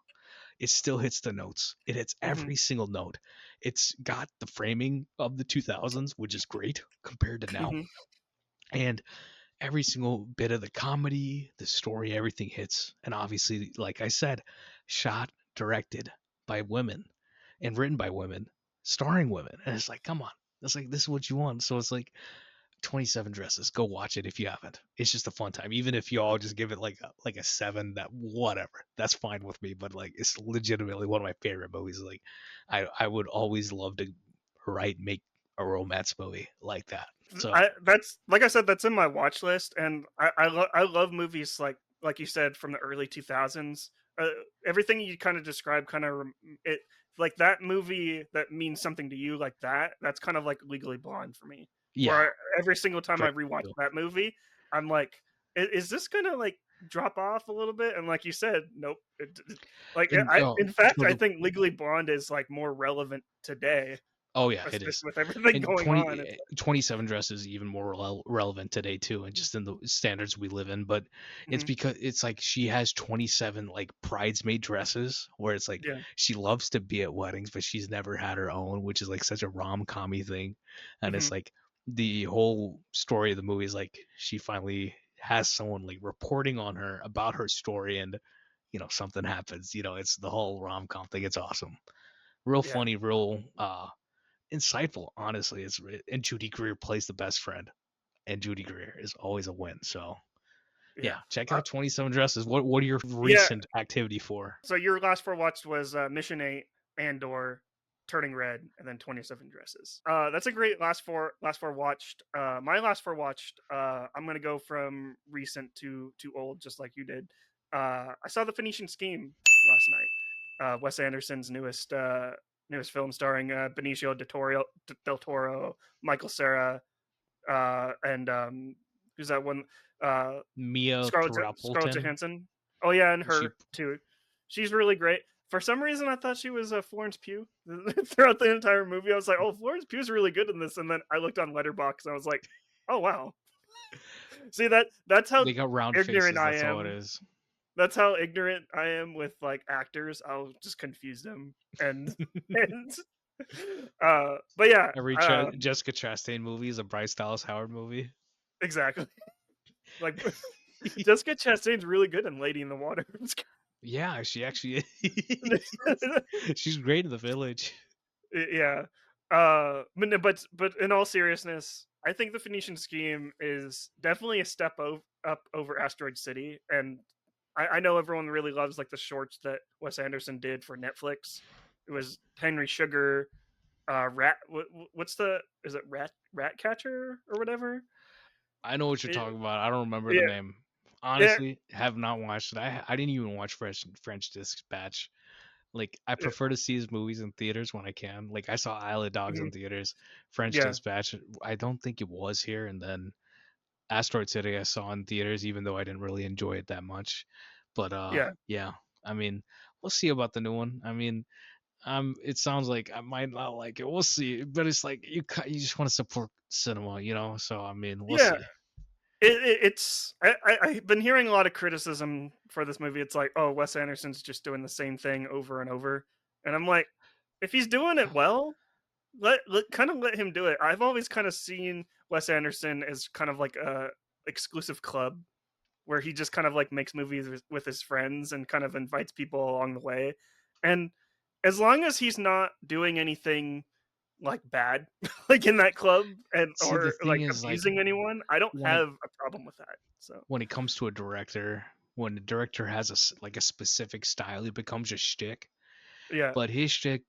It still hits the notes. It hits Mhm. every single note. It's got the framing of the 2000s, which is great compared to now. Mhm. And every single bit of the comedy, the story, everything hits. And obviously, like I said, shot, directed by women and written by women, starring women. And it's like, come on. It's like, this is what you want. So it's like, 27 Dresses. Go watch it if you haven't. It's just a fun time. Even if you all just give it like a 7, that whatever. That's fine with me, but like it's legitimately one of my favorite movies. Like I would always love to make a romance movie like that. So, That's like I said, that's in my watch list, and I love movies like you said from the early 2000s. Uh, Everything you kind of described, kind of it like that movie that means something to you, like that. That's kind of like Legally Blonde for me. yeah, Where every single time very I rewatch cool. that movie, I'm like, is this gonna like drop off a little bit? And like you said, nope. Like And in fact, so I the think Legally Blonde is like more relevant today, Oh yeah, it especially is. with everything And going on. It's 27 Dresses is even more relevant today too, and just in the standards we live in. But it's mhm, because it's like she has 27 like bridesmaid dresses, where it's like yeah. she loves to be at weddings, but she's never had her own, which is like such a rom-commy thing. And it's Mhm. like the whole story of the movie is like she finally has someone like reporting on her about her story, and something happens. It's the whole rom-com thing. It's awesome, real Yeah, funny, real insightful. Honestly, and Judy Greer plays the best friend, and Judy Greer is always a win. So yeah. yeah, check out 27 Dresses. What are your Yeah, recent activity for? so your last 4 watched was, Mission 8, Andor, Turning Red, and then 27 Dresses. That's a great last 4 watched. My last 4 watched, I'm gonna go from recent to old just like you did. I saw The Phoenician Scheme last night. Wes Anderson's newest film starring, Benicio del Toro, Michael Cera, and, who's that one? Uh Mia Scarlett Throppleton. Johansson. Oh yeah, and She her too. She's really great. For some reason, I thought she was Florence Pugh throughout the entire movie. I was like, "Oh, Florence Pugh's really good in this." And then I looked on Letterboxd and I was like, "Oh wow." See that's how They got round ignorant faces. I That's all it am. is. That's how ignorant I am with like actors. I'll just confuse them and and but yeah, Jessica Chastain movie is a Bryce Dallas Howard movie. exactly. Like Jessica Chastain's really good in Lady in the Water. Yeah, she actually is. She's great in The Village. Yeah. But but in all seriousness, I think the Phoenician Scheme is definitely a step up over Asteroid City, and I know everyone really loves like the shorts that Wes Anderson did for Netflix. It was Henry Sugar, Rat. What's the is it Rat Catcher or whatever? I know what you're It- talking about. I don't remember the yeah, name. yeah, Honestly, have not watched it. I didn't even watch French Dispatch. Like I yeah, prefer to see his movies in theaters when I can. Like I saw Isle of Dogs mhm, in theaters. French yeah, Dispatch, I don't think it was here. And then Asteroid City I saw in theaters, even though I didn't really enjoy it that much. But yeah, yeah. I mean, we'll see about the new one. I mean, it sounds like I might not like it. We'll see. But it's like you just want to support cinema, So I mean, we'll yeah. see. It's I've been hearing a lot of criticism for this movie. It's like, oh, Wes Anderson's just doing the same thing over and over, and I'm like, if he's doing it well, let him do it. I've always kind of seen Wes Anderson as kind of like a exclusive club where he just kind of like makes movies with his friends and kind of invites people along the way, and as long as he's not doing anything like bad like in that club and See, the or thing like is, like, abusing anyone, I don't when it have a problem with that. So when it comes to a director, when the director has like a specific style, it becomes a shtick. yeah, But his shtick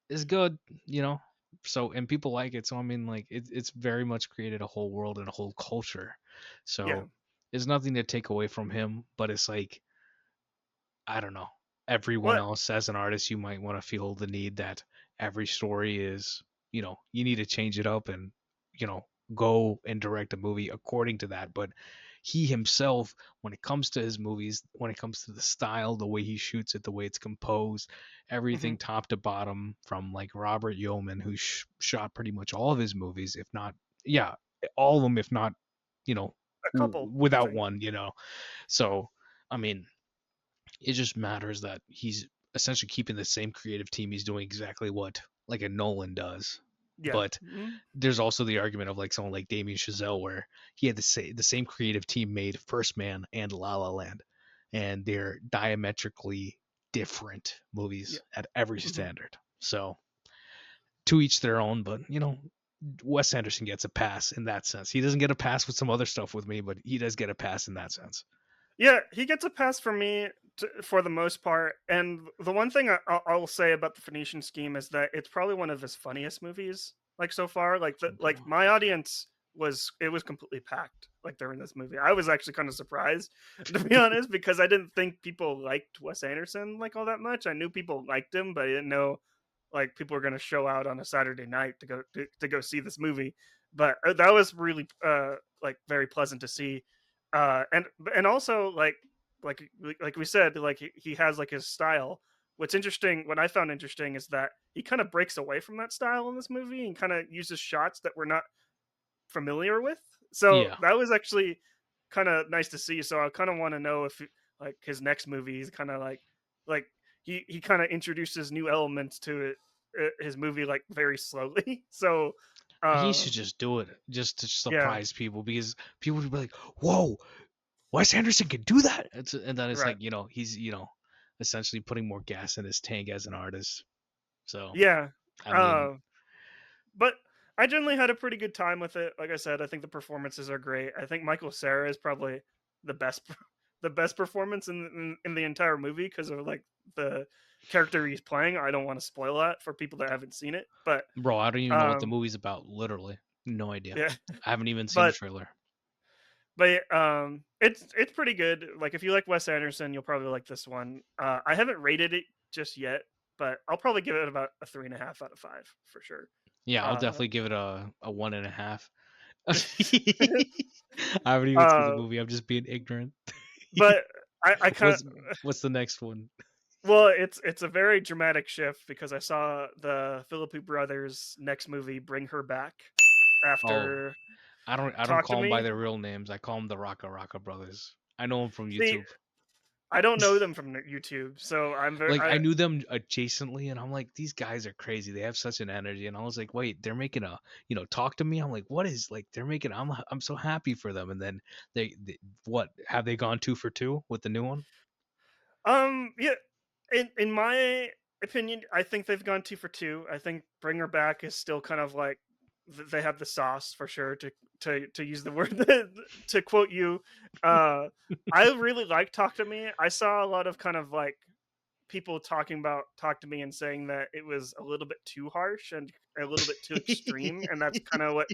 is good, you know. So and people like it. So I mean, like it's very much created a whole world and a whole culture. Yeah. So there's nothing to take away from him, but it's like I don't know. Everyone What? else as an artist, you might want to feel the need that every story is, you need to change it up and, go and direct a movie according to that. But he himself, when it comes to his movies, when it comes to the style, the way he shoots it, the way it's composed, Hmm. everything top to bottom, from like Robert Yeoman, who shot pretty much all of his movies, if not, yeah, all of them, if not, you know, A couple, I without think. one. So, I mean, it just matters that he's essentially keeping the same creative team. He's doing exactly what like a Nolan does. Yeah. But Mhm. there's also the argument of like someone like Damien Chazelle, where he had the same creative team made First Man and La La Land, and they're diametrically different Yeah. movies at every Hmm. standard. So to each their own, but Wes Anderson gets a pass in that sense. He doesn't get a pass with some other stuff with me, but he does get a pass in that sense. Yeah, he gets a pass from me for the most part. And the one thing I'll say about the Phoenician Scheme is that it's probably one of his funniest movies, like so far. Like my audience was completely packed like during this movie. I was actually kind of surprised to be honest because I didn't think people liked Wes Anderson like all that much. I knew people liked him, but I didn't know like people were going to show out on a Saturday night to go see this movie. But that was really like very pleasant to see, and also like we said, like he has like his style. What's interesting, what I found interesting, is that he kind of breaks away from that style in this movie and kind of uses shots that we're not familiar with. So Yeah, that was actually kind of nice to see. So I kind of want to know if like his next movie is kind of like he kind of introduces new elements to it, his movie like very slowly. So he uh should just do it just to yeah, surprise people, because people would be like, "Whoa, Wes Anderson can do that!" And then it's right. like, he's essentially putting more gas in his tank as an artist. So Yeah. I mean, Uh but I generally had a pretty good time with it. Like I said, I think the performances are great. I think Michael Cera is probably the best the best performance in the entire movie because of like the character he's playing. I don't want to spoil that for people that haven't seen it, but bro, I don't even know what the um movie's about. Literally, no idea. yeah, I haven't even seen the but trailer. it's pretty good. Like if you like Wes Anderson, you'll probably like this one. I haven't rated it just yet, but I'll probably give it about a 3.5 out of 5 for sure. Yeah, I'll Uh, definitely give it a 1.5. I haven't even seen the uh, movie. I'm just being ignorant. but I kind of what's what's the next one? well, it's a very dramatic shift because I saw the Philippi brothers' next movie, Bring Her Back, Oh, after I don't Talk to call them by Me. their real names. I call them the Raka Raka brothers. I know them from See, YouTube. I don't know them from YouTube, so I'm very Like I knew them adjacently, and I'm like, these guys are crazy. They have such an energy, and I was like, wait, they're making Talk to Me. I'm like, what is like they're making? I'm so happy for them. And then they what have they gone 2 for 2 with the new one? yeah. In my opinion, I think they've gone 2 for 2. I think Bring Her Back is still kind of like they have the sauce for sure to use the word to quote you. Uh, I really like Talk to Me. I saw a lot of kind of like people talking about Talk to Me and saying that it was a little bit too harsh and a little bit too extreme, and that's kind of what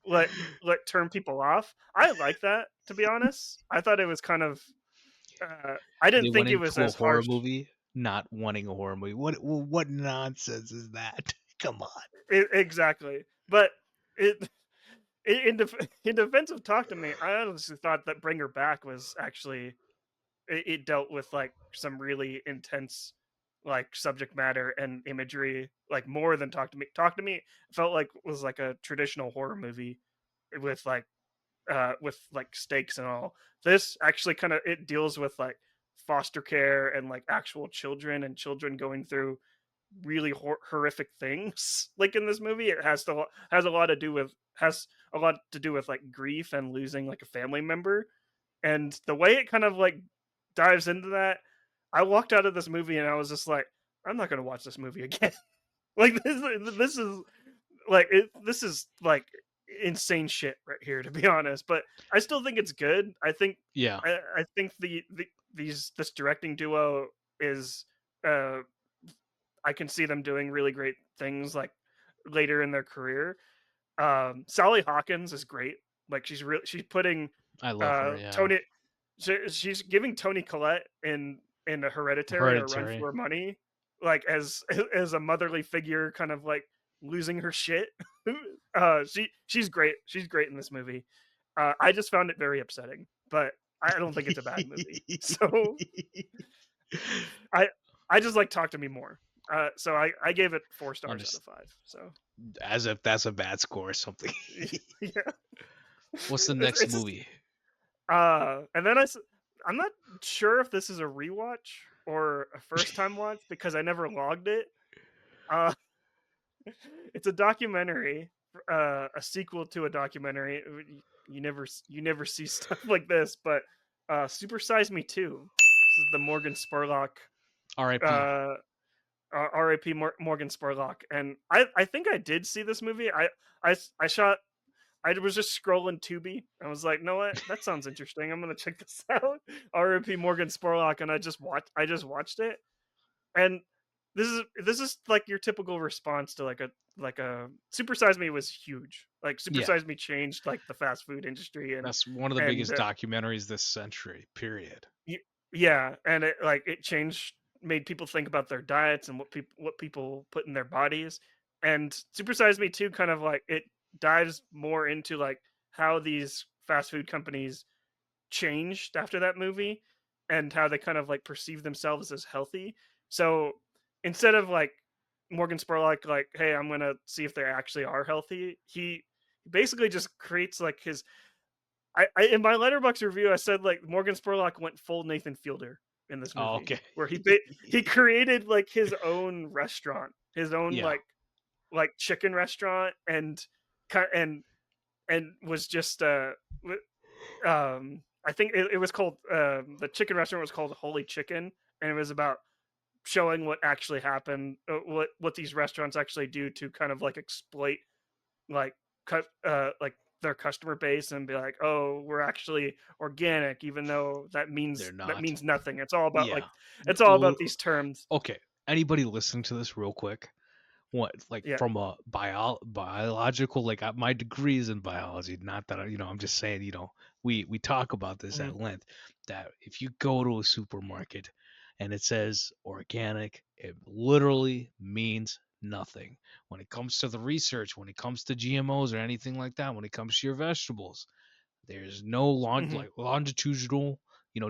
what turned people off. I like that, to be honest. I thought it was kind of I They didn't went think it was into a as horror harsh. movie, not wanting a horror movie. What nonsense is that? Come on. Exactly. But it in defense of Talk to Me, I honestly thought that Bring Her Back was actually it dealt with like some really intense like subject matter and imagery like more than Talk to Me. Talk to Me felt like was like a traditional horror movie with like stakes and all. This actually kind of it deals with like foster care and like actual children and children going through really horrific things. Like in this movie, it has a lot to do with like grief and losing like a family member, and the way it kind of like dives into that. I walked out of this movie and I was just like, I'm not gonna watch this movie again. Like this is this is like insane shit right here, to be honest. But I still think it's good. Yeah. I think this directing duo is uh I can see them doing really great things. Like later in their career. Sally Hawkins is great. Like she's putting I love her. Yeah, Tony. She's giving Tony Collette in a Hereditary or Run for Hereditary. Her Money, like as as a motherly figure, kind of like losing her shit. She's great. She's great in this movie. I just found it very upsetting, but I don't think it's a bad movie. So I I just like Talk to Me More. So I gave it 4 stars out Unders- of 5. So As if that's a bad score or something. yeah, What's the next it's just movie? and then I'm not sure if this is a rewatch or a first time watch because I never logged it. Uh, it's a documentary, a sequel to a documentary. You never see stuff like this, but Super Size Me 2. This is the Morgan Spurlock, R.I.P. uh, R.I.P. Morgan Spurlock, and I think I did see this movie. I shot. I was just scrolling Tubi. I was like, "No, what? That sounds interesting. I'm gonna check this out." R.I.P. Morgan Spurlock, and I just watched it, and this is like your typical response to like a Super Size Me was huge. Like Super Yeah, Size Me changed like the fast food industry that's one of the and biggest documentaries this century. Period. y- yeah, and it changed, made people think about their diets and what people put in their bodies. And Super Size Me too kind of like it dives more into like how these fast food companies changed after that movie and how they kind of like perceive themselves as healthy. So instead of like Morgan Spurlock like, hey, I'm gonna see if they actually are healthy, he basically just creates like his I in my Letterboxd review I said like Morgan Spurlock went full Nathan Fielder in this Oh, movie okay. where he created like his own restaurant, his own Yeah. like chicken restaurant and was just I think it was called the chicken restaurant was called Holy Chicken, and it was about showing what actually happened, what these restaurants actually do to kind of like exploit like like their customer base and be like, oh, we're actually organic, even though They're that not. means nothing. It's all about like Yeah. it's all about these terms. Okay. Anybody listening to this real quick? What, like, Yeah. from a biological, like, my degree is in biology, not that I'm just saying, we talk about this Hmm. at length, that if you go to a supermarket and it says organic, it literally means nothing. When it comes to the research, when it comes to GMOs or anything like that, when it comes to your vegetables, there's no Hmm. like longitudinal,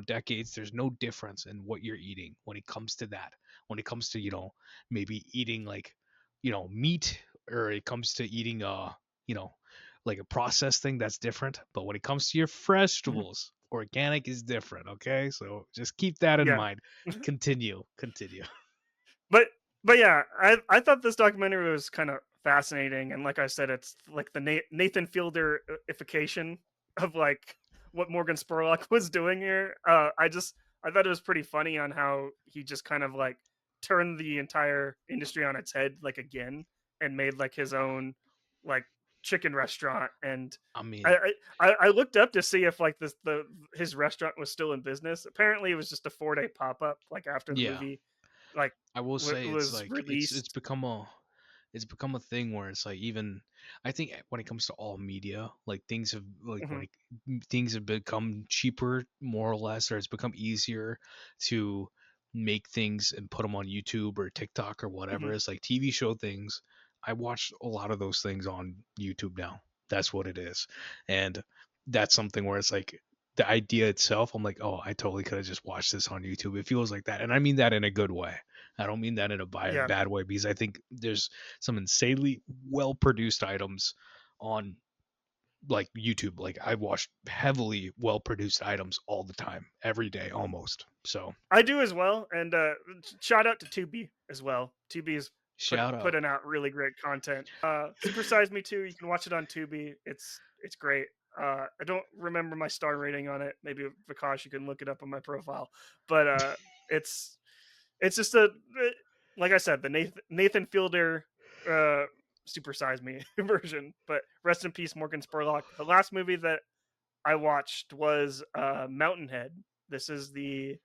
decades. There's no difference in what you're eating when it comes to that. When it comes to, maybe eating like, meat, or it comes to eating you know, like a processed thing, that's different. But when it comes to your Hmm. vegetables, organic is different. Okay, so just keep that in Yeah. mind. Continue, continue. But but yeah, I thought this documentary was kind of fascinating, and like I said, it's like the Nathan Fielder ification of like what Morgan Spurlock was doing here. I thought it was pretty funny on how he just kind of like turned the entire industry on its head like again and made like his own like chicken restaurant. And I mean, I looked up to see if like the his restaurant was still in business. Apparently, it was just a 4-day pop up like after the yeah, movie like I will say it's was like it's released. become a thing where it's like, even I think when it comes to all media, like things have, like Mhm, things have become cheaper, more or less, or it's become easier to make things and put them on YouTube or TikTok or whatever. mhm. It's like TV show things. I watch a lot of those things on YouTube now. That's what it is. And that's something where it's like, the idea itself, I'm like, oh, I totally could have just watched this on YouTube. It feels like that. And I mean that in a good way. I don't mean that in a Yeah, bad way, because I think there's some insanely well produced items on, like, YouTube. Like, I watch heavily well produced items all the time, every day almost. So I do as well. And shout out to Tubi as well. Tubi is shout out. putting out really great content. Super Size Me Too. You can watch it on Tubi. It's great. I don't remember my star rating on it. Maybe Vikash, you can look it up on my profile. But it's it's just like I said, the Nathan Fielder uh, Super Size Me version. But rest in peace, Morgan Spurlock. The last movie that I watched was Mountainhead. This is the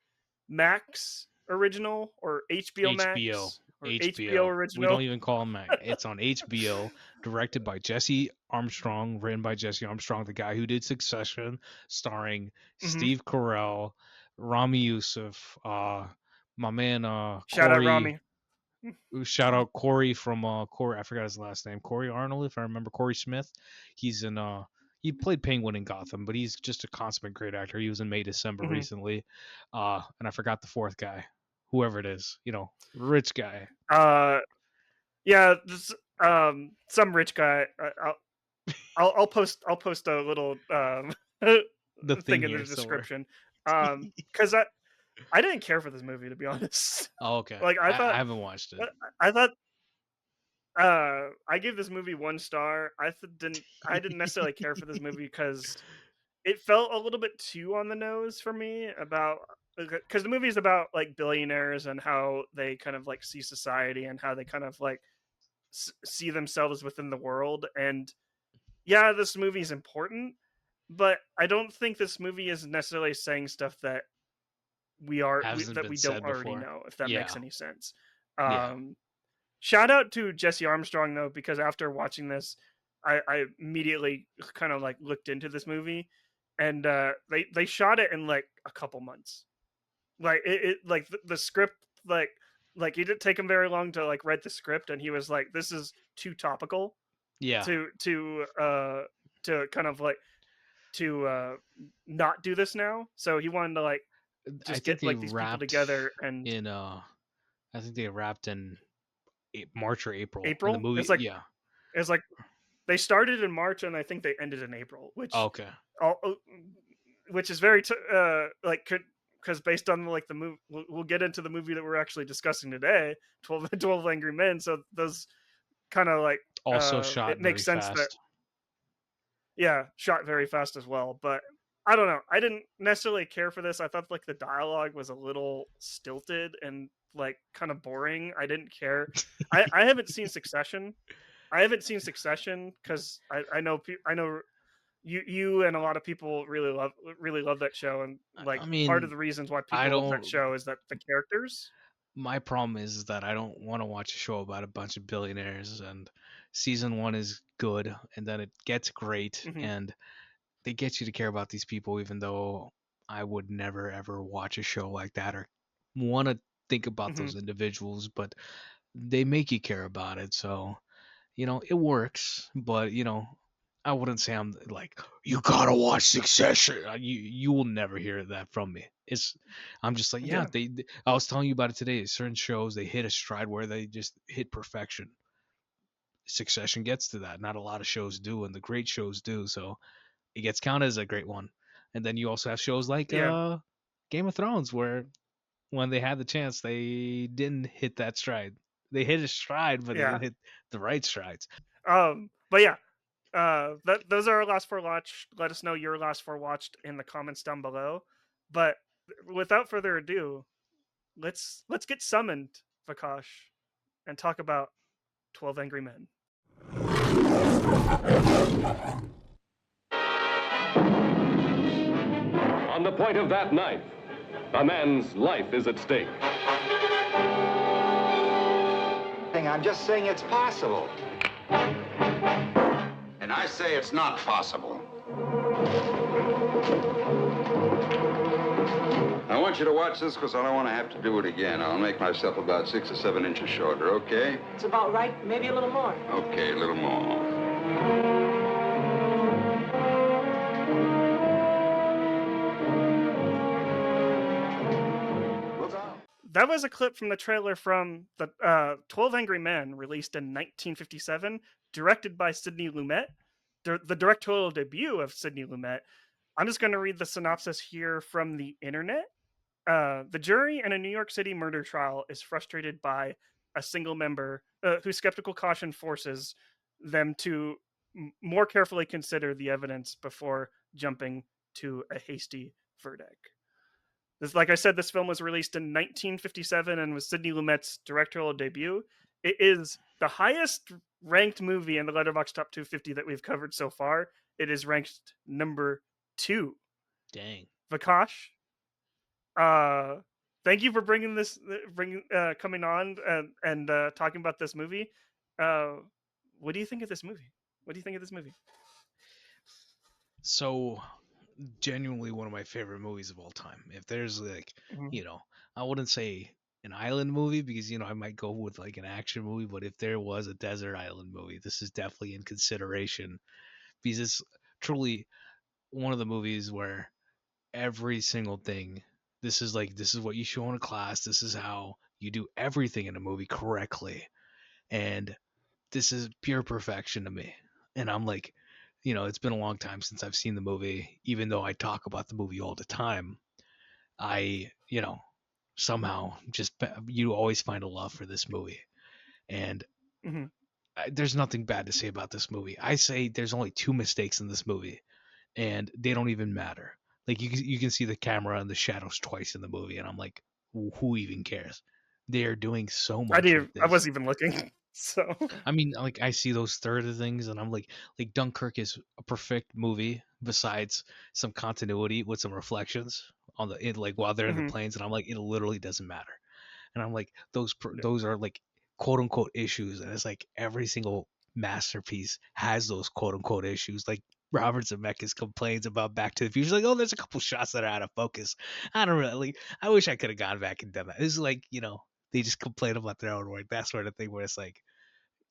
Max original or HBO HBO. Max. or HBO HBO. We original. don't even call him. It's on HBO, directed by Jesse Armstrong, written by Jesse Armstrong, the guy who did Succession, starring Hmm. Steve Carell, Rami Youssef, my man Shout out Corey. Rami. Shout out Corey from Corey. I forgot his last name. Corey Arnold, if I remember. Corey Smith. He's in he played Penguin in Gotham, but he's just a consummate great actor. He was in May December Hmm. recently, and I forgot the fourth guy, whoever it is. Rich guy. Yeah, this, some rich guy. I'll post a little The thing thing in the here somewhere. description. Because I didn't care for this movie, to be honest. Oh, okay. Like I haven't watched it. I thought I gave this movie 1 star. I didn't necessarily care for this movie because it felt a little bit too on the nose for me about because the movie is about like billionaires and how they kind of like see society and how they kind of like see themselves within the world. And yeah, this movie is important, but I don't think this movie is necessarily saying stuff that Hasn't that been we don't said already before. know, if that makes Yeah. any sense. Yeah. um Shout out to Jesse Armstrong though, because after watching this, I immediately kind of like looked into this movie, and they shot it in like a couple months. Like it like the script like it didn't take him very long to like write the script, and he was like, this is too topical Yeah. to kind of like to not do this now. So he wanted to like I just think get they like these people wrapped together. And in I think they wrapped in March or April. And the April, movie, yeah. it's like they started in March and I think they ended in April, which Okay. all, which is very like could because based on like the movie, we'll get into the movie that we're actually discussing today, 12 Angry Men. So those kind of like Also shot it makes very sense that fast. yeah, shot very fast as well. But I don't know, I didn't necessarily care for this. I thought like the dialogue was a little stilted and like kind of boring. I didn't care. I haven't seen Succession. Because I know I know you and a lot of people really love that show, and like I part of mean, the reasons why I people love that don't. show is that the characters. My problem is that I don't want to watch a show about a bunch of billionaires. And season one is good, and then it gets great, Hmm. and they get you to care about these people, even though I would never ever watch a show like that or want to think about Hmm. those individuals, but they make you care about it. So, it works, but I wouldn't say I'm like, you gotta watch Succession. You will never hear that from me. I'm just like, yeah, Yeah, I was telling you about it today. Certain shows, they hit a stride where they just hit perfection. Succession gets to that. Not a lot of shows do, and the great shows do. So it gets counted as a great one. And then you also have shows like yeah, Game of Thrones, where when they had the chance, they didn't hit that stride. They hit a stride, but they yeah. didn't hit the right strides. But yeah, those are our last four watched. Let us know your last four watched in the comments down below. But without further ado, let's get summoned, Vakash, and talk about 12 Angry Men. On the point of that knife, a man's life is at stake. I'm just saying it's possible. And I say it's not possible. I want you to watch this because I don't want to have to do it again. I'll make myself about 6 or 7 inches shorter, okay? It's about right, maybe a little more. Okay, a little more. That was a clip from the trailer from the 12 Angry Men, released in 1957, directed by Sidney Lumet, the directorial debut of Sidney Lumet. I'm just going to read the synopsis here from the internet. The jury in a New York City murder trial is frustrated by a single member whose skeptical caution forces them to more carefully consider the evidence before jumping to a hasty verdict. Like I said, this film was released in 1957 and was Sidney Lumet's directorial debut. It is the highest ranked movie in the Letterboxd Top 250 that we've covered so far. It is ranked number 2. Dang. Vakash, thank you for coming on and talking about this movie. Uh, what do you think of this movie? What do you think of this movie? So, genuinely one of my favorite movies of all time. If there's like, Mhm. you know, I wouldn't say an island movie because I might go with like an action movie, but if there was a desert island movie, this is definitely in consideration because it's truly one of the movies where every single thing, this is what you show in a class, this is how you do everything in a movie correctly. And this is pure perfection to me. And I'm like, it's been a long time since I've seen the movie, even though I talk about the movie all the time. I, somehow just you always find a love for this movie. And Mhm. there's nothing bad to say about this movie. I say there's only two mistakes in this movie, and they don't even matter. Like you can see the camera and the shadows twice in the movie, and I'm like, who even cares? They are doing so much with I this. wasn't even looking. So. I mean, like I see those third of things, and I'm like Dunkirk is a perfect movie. Besides some continuity with some reflections on like while they're in the Mhm. planes, and I'm like, it literally doesn't matter. And I'm like, Yeah. those are like quote unquote issues, and it's like every single masterpiece has those quote unquote issues. Like Robert Zemeckis complains about Back to the Future, like, oh, there's a couple shots that are out of focus. I don't really. I wish I could have gone back and done that. It's like they just complain about their own work. That sort of thing, where it's like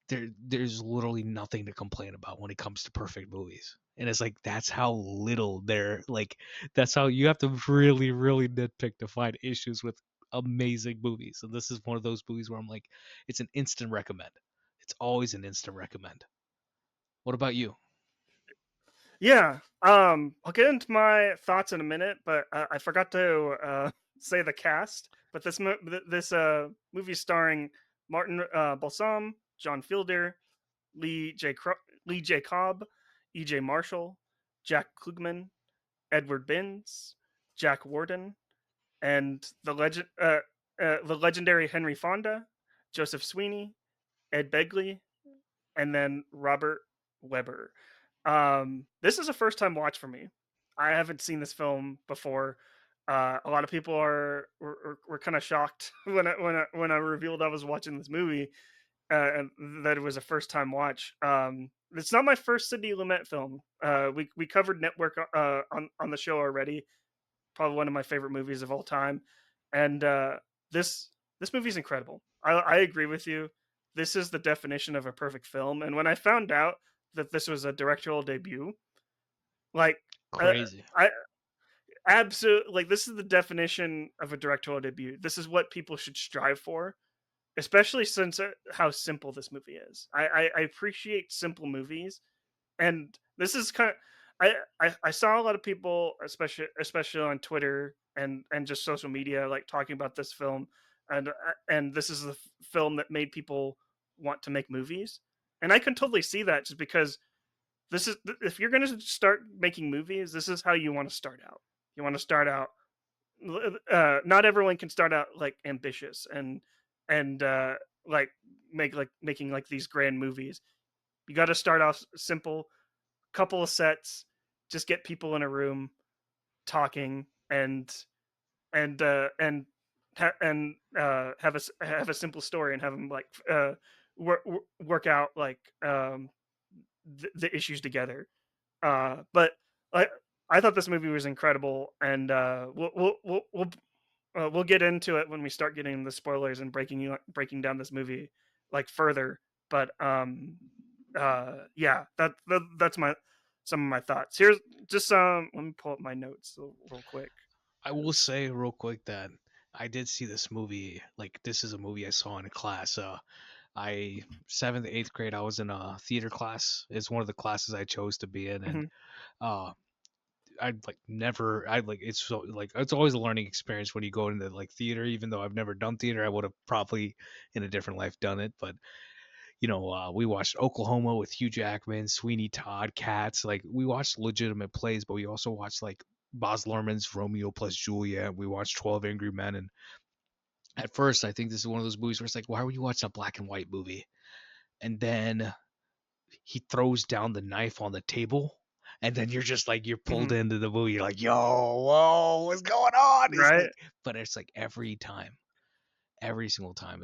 there's literally nothing to complain about when it comes to perfect movies. And it's like that's how little they're like that's how you have to really, really nitpick to find issues with amazing movies. And this is one of those movies where I'm like, it's an instant recommend. It's always an instant recommend. What about you? Yeah. I'll get into my thoughts in a minute, but I forgot to say the cast. But this movie starring Martin Balsam, John Fielder, Lee J. Cobb, E.J. Marshall, Jack Klugman, Edward Binns, Jack Warden, and the legendary Henry Fonda, Joseph Sweeney, Ed Begley, and then Robert Weber. This is a first time watch for me. I haven't seen this film before. A lot of people were kind of shocked when I revealed I was watching this movie and that it was a first time watch. It's not my first Sidney Lumet film. We covered Network on the show already. Probably one of my favorite movies of all time, and this this movie is incredible. I agree with you. This is the definition of a perfect film. And when I found out that this was a directorial debut, like uh, Crazy. I absolutely like this is the definition of a directorial debut. This is what people should strive for, especially since how simple this movie is. I appreciate simple movies, and this is kind of I saw a lot of people, especially on Twitter and just social media, like talking about this film, and this is the film that made people want to make movies, and I can totally see that just because this is if you're going to start making movies, this is how you want to start out. You want to start out. Not everyone can start out like ambitious and like making like these grand movies. You got to start off simple, couple of sets, just get people in a room talking and have a simple story and have them like work out like the issues together. But I I thought this movie was incredible, and we'll get into it when we start getting the spoilers and breaking down this movie like further. But yeah, that's my some of my thoughts. Here's just let me pull up my notes real quick. I will say real quick that I did see this movie. Like this is a movie I saw in a class. I seventh, eighth grade, I was in a theater class. It's one of the classes I chose to be in, and Hmm. uh, I like it's so like it's always a learning experience when you go into like theater. Even though I've never done theater, I would have probably in a different life done it. But we watched Oklahoma with Hugh Jackman, Sweeney Todd, Cats. Like we watched legitimate plays, but we also watched like Baz Luhrmann's Romeo plus Juliet. We watched 12 Angry Men, and at first, I think this is one of those movies where it's like, why would you watch a black and white movie? And then he throws down the knife on the table, and then you're just like you're pulled Mhm. into the movie. You're like, yo, whoa, what's going on? It's Right? like, but it's like every single time,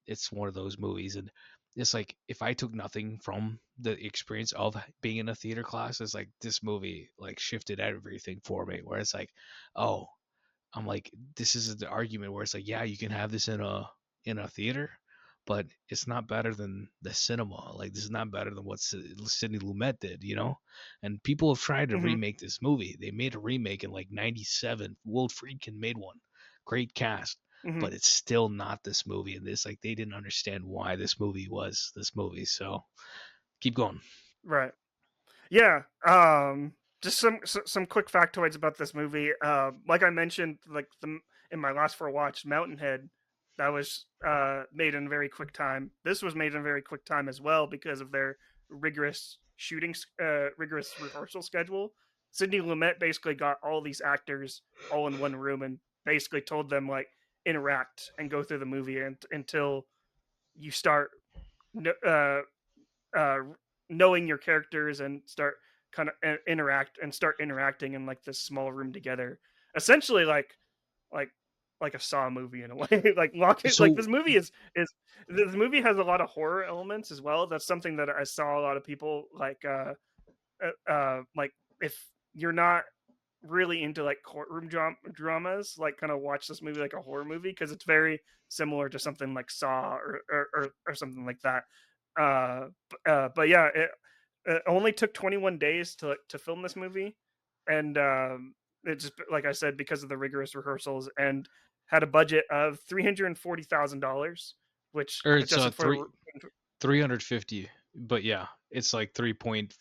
it's one of those movies, and it's like if I took nothing from the experience of being in a theater class, it's like this movie like shifted everything for me. Where it's like, oh, I'm like, this is the argument where it's like, yeah, you can have this in a theater, but it's not better than the cinema. Like, this is not better than what Sidney Lumet did, you know. And people have tried to Mhm. remake this movie. They made a remake in like '97. Will Friedkin made one, great cast, Mhm. but it's still not this movie. And this like they didn't understand why this movie was this movie. So keep going. Right. Yeah. Just some quick factoids about this movie. Like I mentioned, like in my last four watch, Mountainhead, that was made in a very quick time. This was made in a very quick time as well because of their rigorous rehearsal schedule. Sidney Lumet basically got all these actors all in one room and basically told them like interact and go through the movie until you start uh, uh, knowing your characters and start kind of start interacting in like this small room together. Essentially, like like a Saw movie in a way. Like lock it. Like So this movie has a lot of horror elements as well. That's something that I saw a lot of people like if you're not really into like courtroom dramas, like kind of watch this movie like a horror movie because it's very similar to something like Saw or something like that. But yeah, it only took 21 days to film this movie, and it just like I said because of the rigorous rehearsals and had a budget of $340,000, which or it's adjusted for 350, but yeah, it's like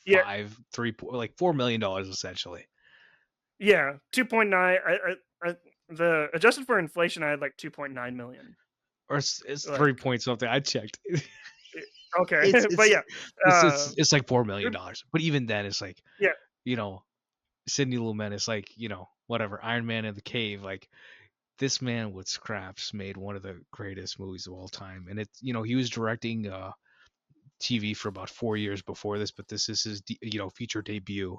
yeah 3.5 like $4 million essentially. yeah 2.9. The adjusted for inflation, I had like 2.9 million. Or it's Like 3 point something. I checked. okay, it's but it's yeah, it's uh, it's it's like $4 million. But even then, it's like, yeah, you know, Sidney Lumet is like, whatever, Iron Man in the cave. Like, this man with scraps made one of the greatest movies of all time. And it's, he was directing TV for about 4 years before this, but this is his feature debut.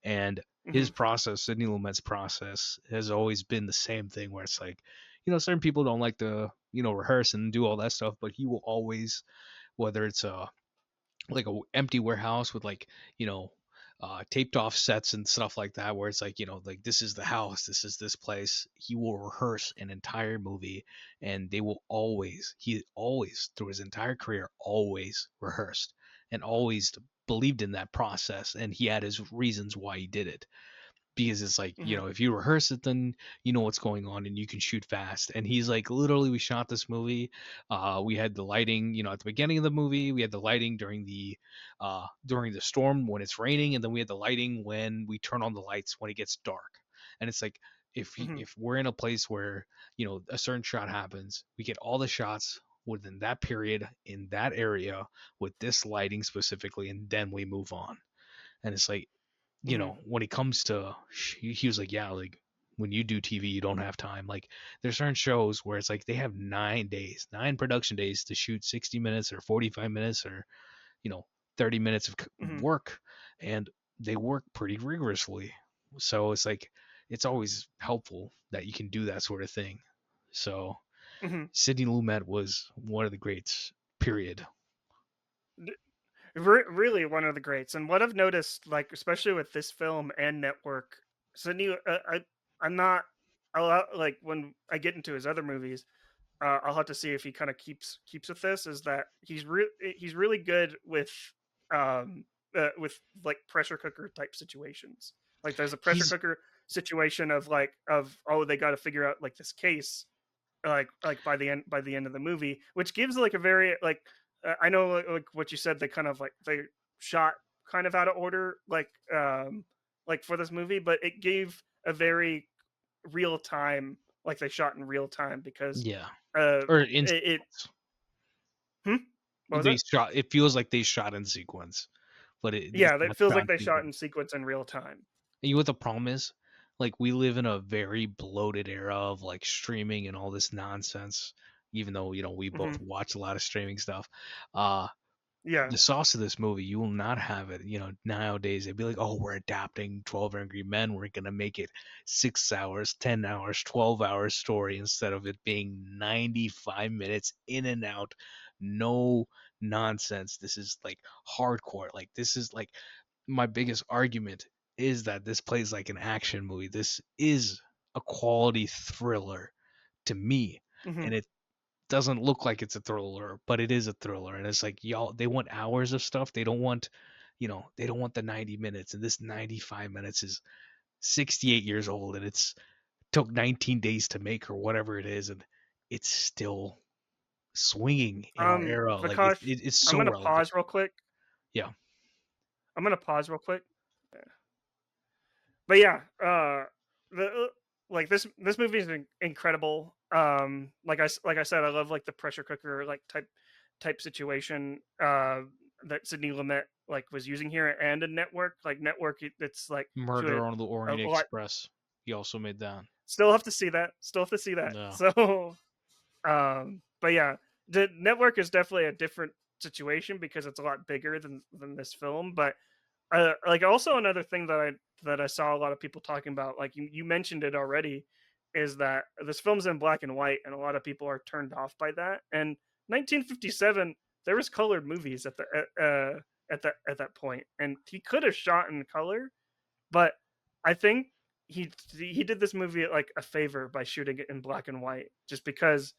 And hmm his process, Sidney Lumet's process, has always been the same thing where it's like, certain people don't like to rehearse and do all that stuff, but he will always, whether it's like a empty warehouse with like you know taped off sets and stuff like that, where it's like, like, this is the house, this is this place, he will rehearse an entire movie. And he always through his entire career always rehearsed and always believed in that process, and he had his reasons why he did it. Because it's like, hmm if you rehearse it, then you know what's going on and you can shoot fast. And he's like, literally, we shot this movie, we had the lighting, at the beginning of the movie, we had the lighting during the storm when it's raining, and then we had the lighting when we turn on the lights when it gets dark. And it's like, hmm if we're in a place where a certain shot happens, we get all the shots within that period in that area with this lighting specifically, and then we move on. And it's like, hmm when it comes to, he was like, yeah, like, when you do TV, you don't have time. Like, there's certain shows where it's like they have 9 days, 9 production days to shoot 60 minutes or 45 minutes or, you know, 30 minutes of hmm work, and they work pretty rigorously. So it's like, it's always helpful that you can do that sort of thing. So hmm Sidney Lumet was one of the greats, period. Really one of the greats. And what I've noticed, like especially with this film and Network, Sidney, I'm not. Like when I get into his other movies, I'll have to see if he kind of keeps with this. Is that he's really good with like pressure cooker type situations. Like there's a pressure He's cooker situation of like of oh they got to figure out like this case like by the end of the movie, which gives like a very like I know like what you said they kind of like they shot kind of out of order like for this movie, but it gave a very real time like they shot in real time because Yeah, uh or in it sequence. hmm? What was They it? shot. It feels like they shot in sequence, but it's Yeah, not it feels shot like in they shot sequence. in sequence in real time. And you know what the problem is? Like, we live in a very bloated era of like streaming and all this nonsense. Even though we both hmm watch a lot of streaming stuff, uh, Yeah. the sauce of this movie, you will not have it. Nowadays they'd be like, "Oh, we're adapting 12 Angry Men. We're gonna make it 6 hours, 10 hours, 12 hours story instead of it being 95 minutes in and out, no nonsense. This is like hardcore. Like this is like my biggest argument is that this plays like an action movie. This is a quality thriller to me, Hmm. and it doesn't look like it's a thriller, but it is a thriller. And it's like y'all, they want hours of stuff. They don't want, they don't want the 90 minutes. And this 95 minutes is 68 years old, and it's took 19 days to make or whatever it is, and it's still swinging in our era. Like Vikash, it's I'm so gonna relevant. pause real quick. Yeah. I'm gonna pause real quick. But yeah, the like this movie is incredible. Like I said, I love like the pressure cooker like type situation that Sidney Lumet like was using here, and a network like network. It's like to Murder on the a Orient lot. Express. He also made that. Still have to see that. Still have to see that. Yeah. So, but yeah, the network is definitely a different situation because it's a lot bigger than this film. But like also another thing that I saw a lot of people talking about, like you mentioned it already, is that this film's in black and white, and a lot of people are turned off by that. And 1957, there was colored movies at that point, and he could have shot in color, but I think he did this movie like a favor by shooting it in black and white, just because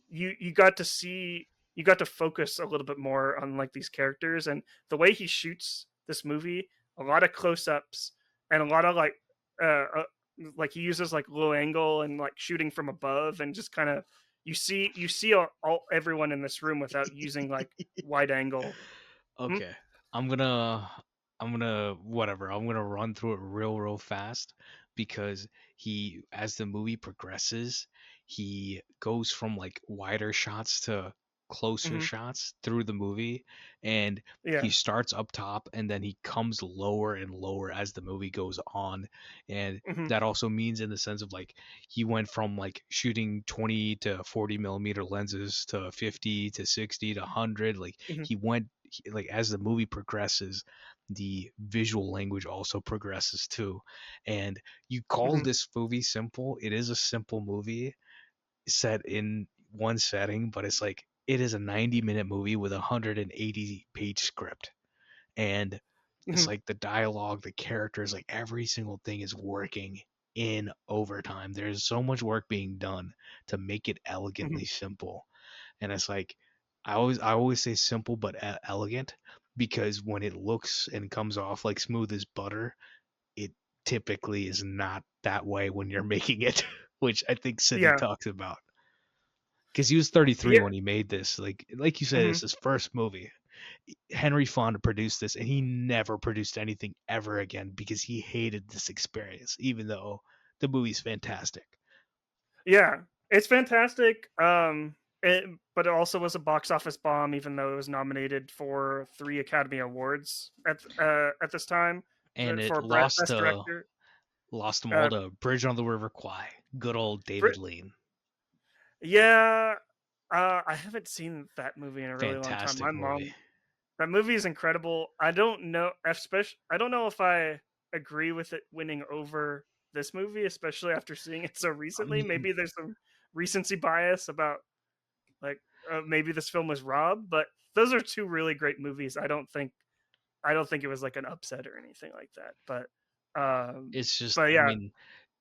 you got to see, you got to focus a little bit more on like these characters, and the way he shoots this movie, a lot of close-ups and a lot of like he uses like low angle and like shooting from above, and just kind of you see all everyone in this room without using like wide angle. Hmm? Okay. I'm gonna whatever. I'm gonna run through it real fast because as the movie progresses, he goes from like wider shots to closer Hmm. shots through the movie, and he Yeah. starts up top and then he comes lower and lower as the movie goes on. And Hmm. that also means in the sense of like he went from like shooting 20 to 40 millimeter lenses to 50 to 60 to 100. Like Hmm. like as the movie progresses, the visual language also progresses too. And you call Hmm. this movie simple, it is a simple movie set in one setting, but it's like it is a 90-minute movie with a 180-page script. And it's Hmm. like the dialogue, the characters, like every single thing is working in overtime. There's so much work being done to make it Hmm. elegantly simple. And it's like I always say simple but elegant, because when it looks and comes off like smooth as butter, it typically is not that way when you're making it, which I think Sidney Yeah. talks about. Because he was 33 Yeah. when he made this. Like you said, Hmm. it's his first movie. Henry Fonda produced this, and he never produced anything ever again because he hated this experience, even though the movie's fantastic. Yeah, it's fantastic. But it also was a box office bomb, even though it was nominated for 3 Academy Awards at this time And it for best director. lost them all Uh, to Bridge on the River Kwai. Good old Brit- David Lean. yeah, I haven't seen that movie in a really long time. Fantastic My movie. mom, that movie is incredible. I don't know, especially I don't know if I agree with it winning over this movie, especially after seeing it so I recently. mean, Maybe there's some recency bias about like maybe this film was robbed, but those are two really great movies. I don't think it was like an upset or anything like that. Um, it's just, but I yeah, mean,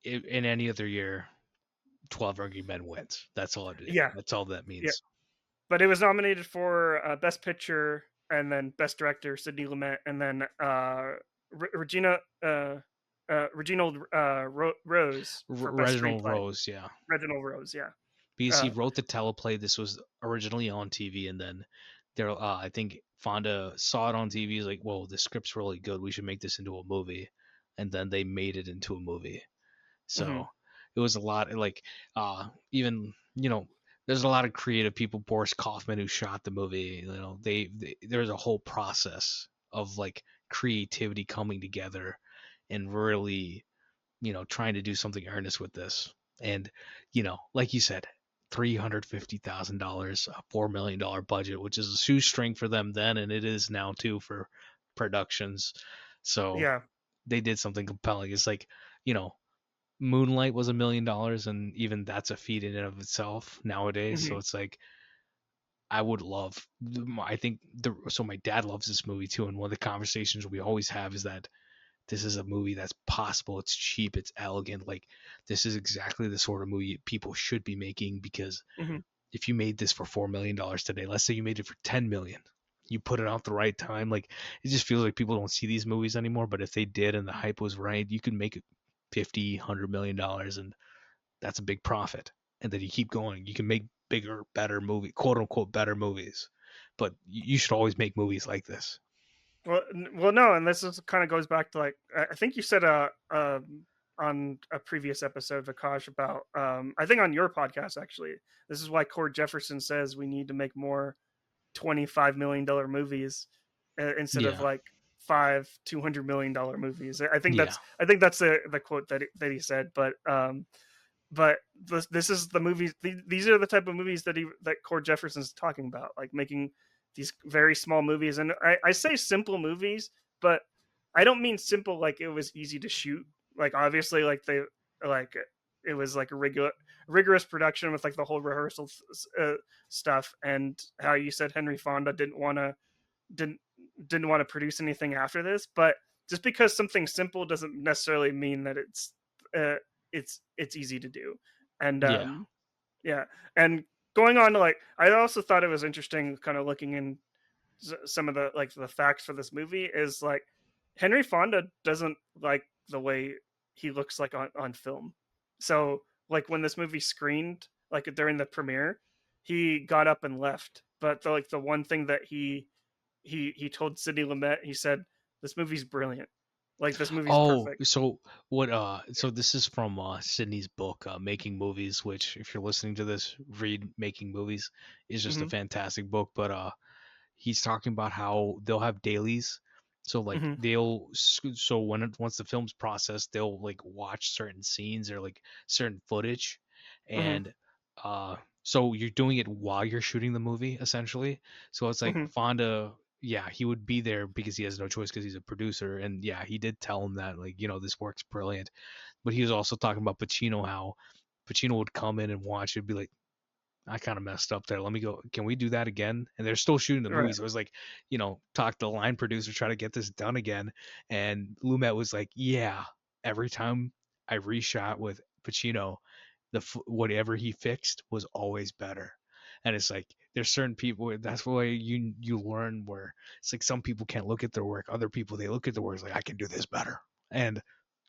in any other year, 12 Angry Men wins. That's all it is. yeah, That's all that yeah. means. But it was nominated for Best Picture and then Best Director, Sidney Lumet, and then Regina Reginald Rose for Best Reginald Screenplay. Rose, yeah. Reginald Rose, yeah. Because he Uh, wrote the teleplay. This was originally on TV, and then I think Fonda saw it on TV. He's like, "Whoa, the script's really good. We should make this into a movie," and then they made it into a movie. mhm, So it was a lot. Like, even there's a lot of creative people. Boris Kaufman, who shot the movie, there's a whole process of like creativity coming together, and really trying to do something earnest with this. And like you said, $350,000, a $4 million budget, which is a shoestring for them then, and it is now too for productions. So Yeah. they did something compelling. It's like, you know, Moonlight was $1 million, and even that's a feat in and of itself nowadays. Hmm. So it's like, I would love. I think so. My dad loves this movie too, and one of the conversations we always have is that this is a movie that's possible. It's cheap. It's elegant. Like, this is exactly the sort of movie people should be making, because Hmm. if you made this for $4 million today, let's say you made it for 10 million, you put it out at the right time. Like, it just feels like people don't see these movies anymore. But if they did and the hype was right, you could make it 50, $100 million, and that's a big profit. And then you keep going. You can make bigger, better movie, quote unquote, better movies. But you should always make movies like this. Well, no, and this is kind of goes back to, like, I think you said on a previous episode, Vikash, about I think on your podcast actually. This is why Cord Jefferson says we need to make more $25 million movies instead of Yeah. like $200 million movies. Yeah. I think that's the quote that he said. But this is the movies. These are the type of movies that Cord Jefferson's talking about, like making these very small movies. And I say simple movies, but I don't mean simple like it was easy to shoot. Like, obviously, like it was like a rigorous production with like the whole rehearsal stuff, and how you said Henry Fonda didn't didn't want to produce anything after this. But just because something's simple doesn't necessarily mean that uh, it's easy to do. And Yeah. yeah, and going on to, like, I also thought it was interesting kind of looking in some of the facts for this movie is, like, Henry Fonda doesn't like the way he looks like on film. So, like, when this movie screened, like during the premiere, he got up and left. But the one thing that he told Sidney Lumet, he said, "This movie's brilliant. Like, this movie's Oh, perfect." so what? So this is from Sydney's book, Making Movies. Which, if you're listening to this, read Making Movies. Is just a Hmm. fantastic book. But he's talking about how they'll have dailies. So like Hmm. so once the film's processed, they'll like watch certain scenes or like certain footage, Hmm. and uh, so you're doing it while you're shooting the movie essentially. So it's like Hmm. Fonda, yeah, he would be there because he has no choice because he's a producer, and yeah, he did tell him that, like, this works brilliant. But he was also talking about Pacino, how Pacino would come in and watch it, and be like, I kind of messed up there. Let me go. Can we do that again? And they're still shooting the Right. movie. So it was like, talk to the line producer, try to get this done again. And Lumet was like, yeah, every time I reshot with Pacino, whatever he fixed was always better. And it's like, there's certain people, that's why you learn, where it's like some people can't look at their work. Other people, they look at their work like, I can do this better. And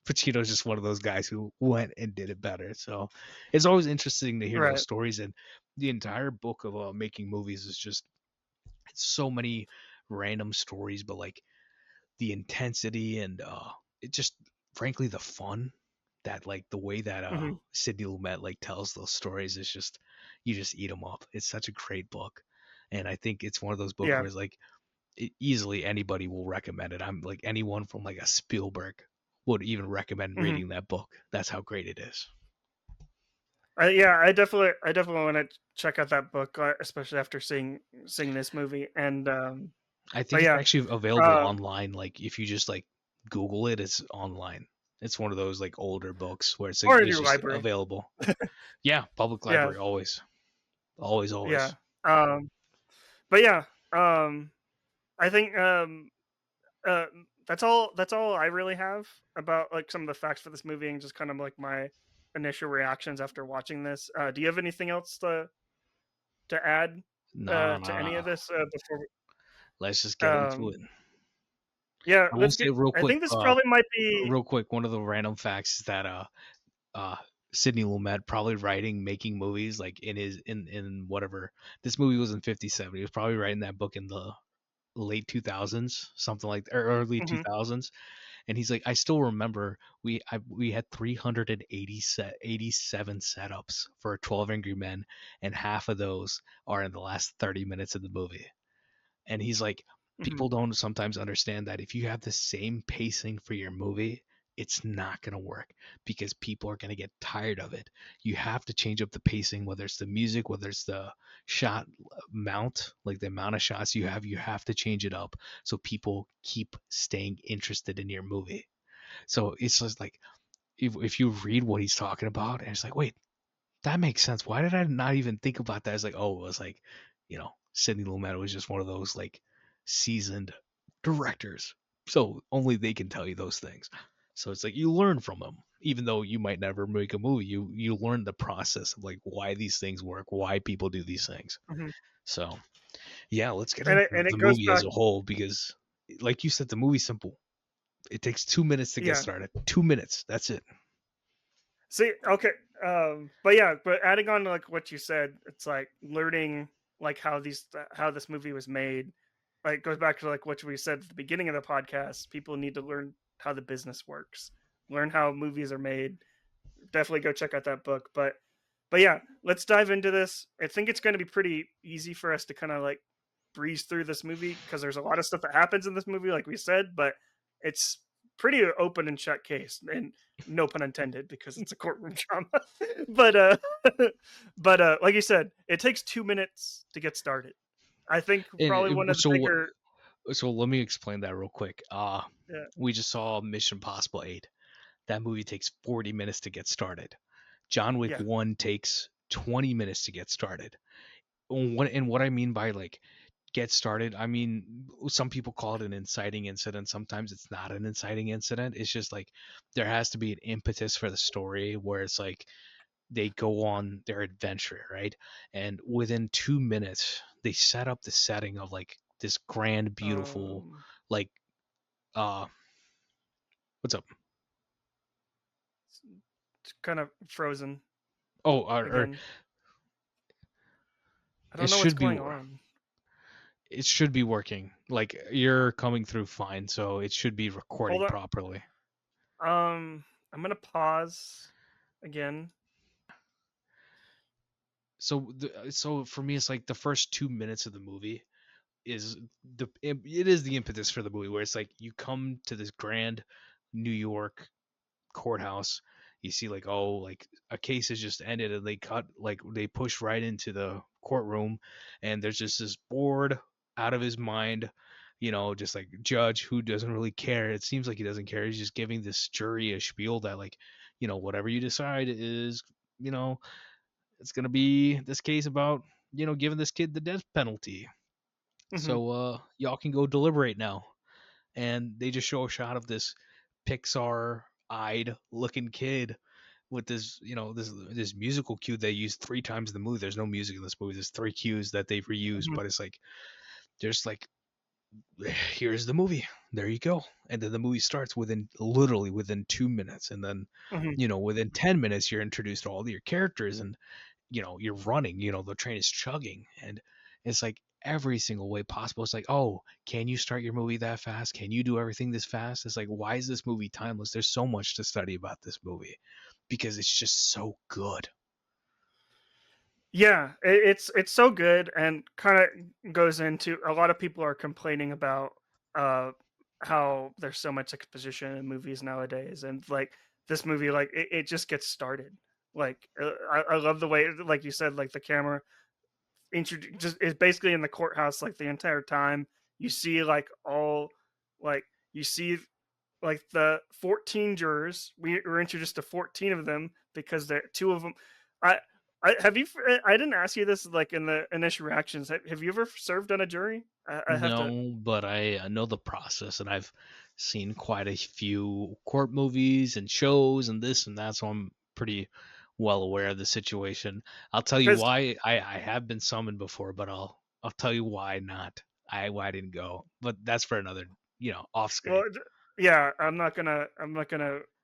Pacino's just one of those guys who went and did it better. So it's always interesting to hear those Right. stories. And the entire book of Making Movies is just, it's so many random stories, but like the intensity and it just, frankly, the fun, that like the way that Hmm. Sidney Lumet like tells those stories is just, you just eat them up. It's such a great book. And I think it's one of those books Yeah. where it's like, easily anybody will recommend it. I'm like, anyone from like a Spielberg would even recommend Hmm. reading that book. That's how great it is. Yeah, I definitely want to check out that book, especially after seeing this movie. And I but think it's yeah, actually available uh, online. Like, if you just like Google it, it's online. It's one of those like older books where it's like or in it's your just library. available. Yeah, public Yeah, library always, always, yeah. always. Um, but yeah, um, I think uh, that's all I really have about, like, some of the facts for this movie, and just kind of like my initial reactions after watching this. Do you have anything else to add No, to no, any no. of this before? Let's just get into it. Um, yeah, I will let's say get. real I quick, think this probably might be. one of the random facts is that uh Sidney Lumet probably writing Making Movies like in whatever, this movie was in 57. He was probably writing that book in the late 2000s, something like, or early Mhm, 2000s. And he's like, I still remember we had 87 setups for 12 Angry Men, and half of those are in the last 30 minutes of the movie. And he's like, mhm, people don't sometimes understand that if you have the same pacing for your movie it's not going to work because people are going to get tired of it. You have to change up the pacing, whether it's the music, whether it's the shot mount, like the amount of shots you have to change it up so people keep staying interested in your movie. So it's just like, if you read what he's talking about, and it's like, wait, that makes sense. Why did I not even think about that? It's like, oh, it was like, Sidney Lumet was just one of those like seasoned directors. So only they can tell you those things. So it's like you learn from them, even though you might never make a movie. You learn the process of like why these things work, why people do these things. Mhm. So yeah, let's get And into it the goes movie as back. a whole because, like you said, the movie's simple. It takes 2 minutes to get Yeah. started. 2 minutes. That's it. See, okay, but adding on to like what you said, it's like learning like how this movie was made. Like goes back to like what we said at the beginning of the podcast. People need to learn how the business works, learn how movies are made. Definitely go check out that book. But yeah, let's dive into this. I think it's going to be pretty easy for us to kind of like breeze through this movie because there's a lot of stuff that happens in this movie, like we said, but it's pretty open and shut case, and no pun intended because it's a courtroom drama. but like you said, it takes 2 minutes to get started. I think probably one of the bigger. So let me explain that real quick. Yeah, We just saw Mission Impossible 8. That movie takes 40 minutes to get started. John Wick yeah. 1 takes 20 minutes to get started. What I mean by like get started, I mean some people call it an inciting incident. Sometimes it's not an inciting incident. It's just like there has to be an impetus for the story where it's like they go on their adventure, right? And within 2 minutes, they set up the setting of like this grand, beautiful, Um, like, uh, what's up? it's kind of frozen Oh, again. I it don't know what's should be, going on. it should be working. Like you're coming through fine, so it should be Hold recording on. properly. I'm gonna pause again. So for me, it's like the first 2 minutes of the movie is it is the impetus for the movie where it's like you come to this grand New York courthouse. You see like, oh, like a case has just ended and they push right into the courtroom, and there's just this bored out of his mind, just like judge who doesn't really care. It seems like he doesn't care. He's just giving this jury a spiel that like, whatever you decide is, you know it's gonna be this case about, giving this kid the death penalty. Hmm. So y'all can go deliberate now. And they just show a shot of this Pixar eyed looking kid with this, this musical cue they use 3 times in the movie. There's no music in this movie. There's 3 cues that they've reused, Hmm. but it's like there's like, here's the movie. There you go. And then the movie starts literally within 2 minutes. And then, Hmm. within 10 minutes, you're introduced to all your characters, and you're running, the train is chugging, and it's like every single way possible. It's like, oh, can you start your movie that fast? Can you do everything this fast? It's like, why is this movie timeless? There's so much to study about this movie because it's just so good. Yeah, it's so good, and kind of goes into a lot of people are complaining about uh how there's so much exposition in movies nowadays, and like this movie, like it just gets started. Like I love the way, like you said, like the camera just is basically in the courthouse like the entire time. You see like all like you see like the 14 jurors. We were introduced to 14 of them because there two of them. I have you. I didn't ask you this like in the initial reactions. Have you ever served on a jury? I have to. No, but I know the process, and I've seen quite a few court movies and shows and this and that, so I'm pretty well aware of the situation. I'll tell you Because why I have been summoned before, but I'll tell you why not. Why I didn't go. But that's for another, off well, screen. yeah, I'm not gonna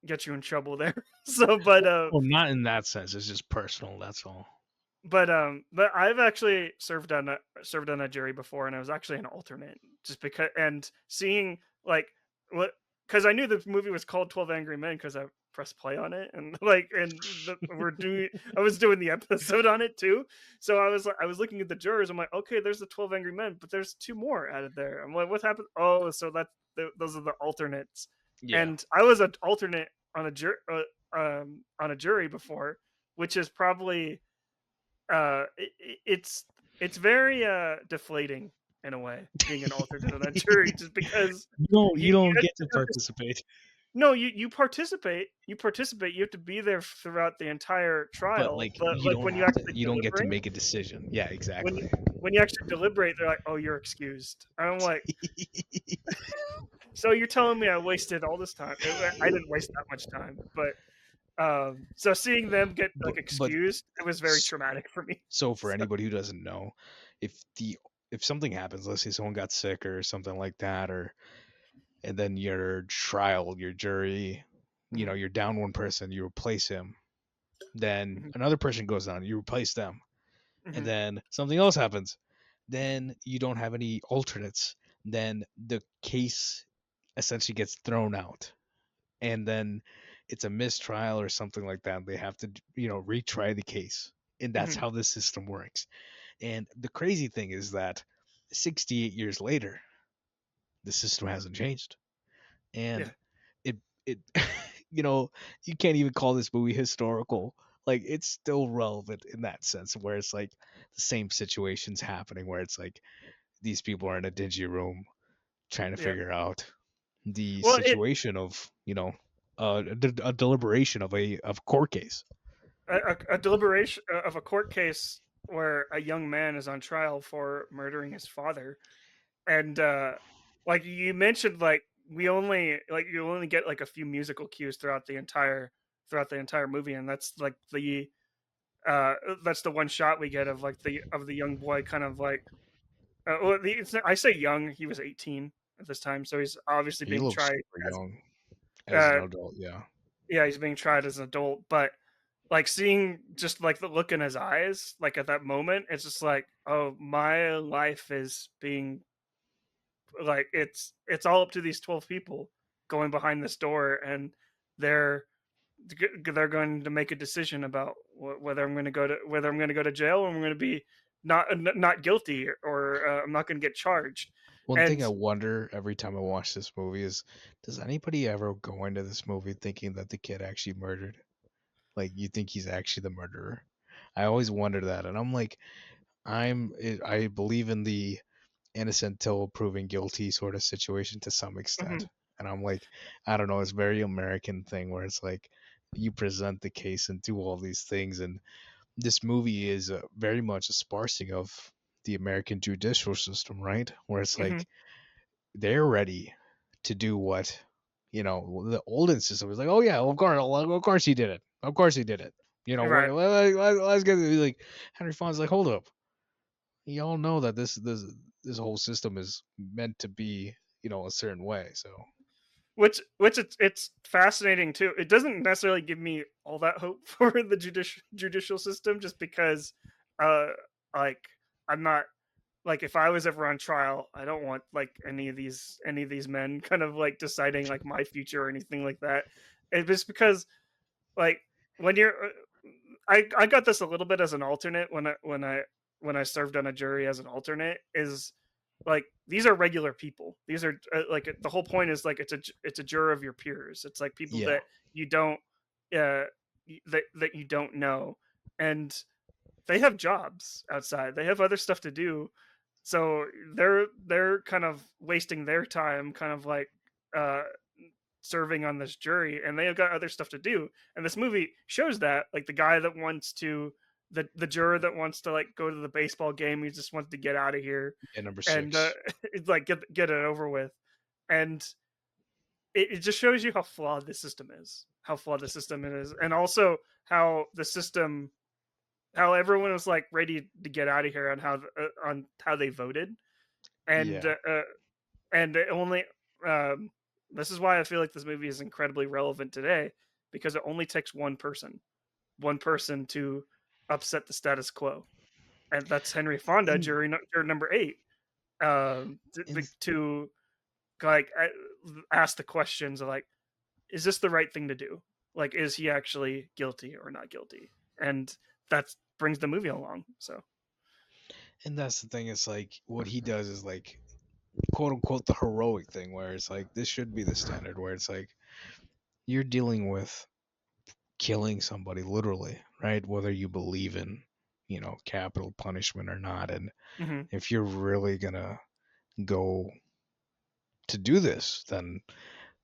get you in trouble there. So, Well, not in that sense. It's just personal. That's all. but I've actually served on a jury before, and I was actually an alternate, just because, and seeing like what, because I knew the movie was called 12 Angry Men because I pressed play on it, and like I was doing the episode on it too. So I was looking at the jurors. I'm like, okay, there's the 12 Angry Men, but there's two more added there. I'm like, what happened? Oh, so those are the alternates. Yeah. And I was an alternate on a jury before, which is probably it's very deflating in a way being an alternate on a jury, just because You you don't get to have to participate, no, you participate. You participate. You have to be there throughout the entire but trial. like But you like don't when you have to. actually You don't get to deliberate, make a decision. Yeah, when exactly. you when you actually deliberate, they're like, "Oh, you're excused." And I'm like, "So you're telling me I wasted all this time? I didn't waste that much time." But so seeing them get like But excused, it was very traumatic for me. so for So, anybody who doesn't know, if the if something happens, let's say someone got sick or something like that, or and then your trial, your jury, mhm, you're down one person, you replace him, then mhm, another person goes down, you replace them, and mhm, then something else happens, then you don't have any alternates, then the case essentially gets thrown out, and then it's a mistrial or something like that. They have to, retry the case, and that's mhm. how this system works. And the crazy thing is that 68 years later, the system hasn't changed. Yeah. And it you can't even call this movie historical. Like it's still relevant in that sense, where it's like the same situations happening, where it's like these people are in a dingy room trying to Yeah. figure out the Well, situation of a deliberation of a court case. a deliberation of a court case where a young man is on trial for murdering his father, and like you mentioned, like you only get like a few musical cues throughout the entire movie, and uh that's the one shot we get of like the young boy kind of like I say young, he was 18 at this time, so he's obviously He being looks tried super as young as an uh adult. Yeah, yeah, he's being tried as an adult, but like seeing just like the look in his eyes, like at that moment, it's just like, oh, my life is being like it's all up to these 12 people going behind this door, and they're they're going to make a decision about whether I'm going to go to jail, or I'm going to be not guilty, or I'm not going to get charged. one thing And I wonder every time I watch this movie is, does anybody ever go into this movie thinking that the kid actually murdered? Like, you think he's actually the murderer? I always wonder that, and I'm like, I believe in the innocent till proven guilty sort of situation to some extent, mhm, and I'm like, I don't know, it's very American thing where it's like you present the case and do all these things, and this movie is very much a sparsing of the American judicial system, right? Where it's mhm, like they're ready to do what the olden system was like. Oh yeah, of course he did it. Of course he did it. right. Let's get like Henry Fonda's like, hold up, y'all know that this whole system is meant to be a certain way. So Which it's fascinating too. It doesn't necessarily give me all that hope for the judicial system, just because uh like I'm not like, if I was ever on trial, I don't want like any of these men kind of like deciding like my future or anything like that. It's just because like when you're I got this a little bit as an alternate when I served on a jury as an alternate, is like these are regular people. These are like the whole point is like it's a juror of your peers. It's like people yeah, that you don't uh that you don't know, and they have jobs outside. They have other stuff to do, so they're kind of wasting their time, kind of like uh serving on this jury, and they have got other stuff to do. And this movie shows that, like the guy that wants to the juror that wants to like go to the baseball game, he just wants to get out of here, yeah, number and six. it's like get it over with. And it just shows you how flawed the system is, and also how the system, how everyone was like ready to get out of here on how they voted, and Yeah, it only um, this is why I feel like this movie is incredibly relevant today, because it only takes one person to upset the status quo, and that's Henry Fonda, and juror number 8, and to like ask the questions of like, is this the right thing to do? Like, is he actually guilty or not guilty? And that brings the movie along. So and that's the thing. It's like what he does is like quote unquote the heroic thing where it's like this should be the standard, where it's like you're dealing with killing somebody literally, right? Whether you believe in, capital punishment or not. And Mm-hmm. if you're really gonna go to do this, then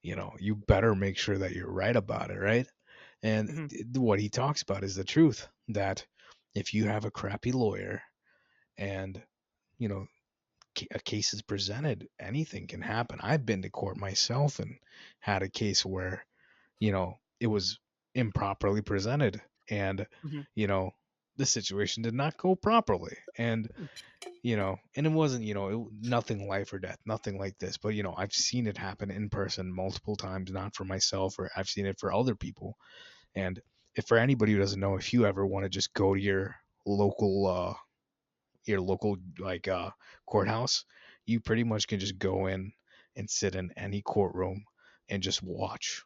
you better make sure that you're right about it, right? And Mm-hmm. what he talks about is the truth, that if you have a crappy lawyer and you know a case is presented, anything can happen. I've been to court myself and had a case where it was improperly presented, and Mm-hmm. you know the situation did not go properly, and it wasn't nothing life or death, nothing like this, but I've seen it happen in person multiple times, not for myself, or I've seen it for other people. And if for anybody who doesn't know, if you ever want to just go to your local like courthouse, you pretty much can just go in and sit in any courtroom and just watch.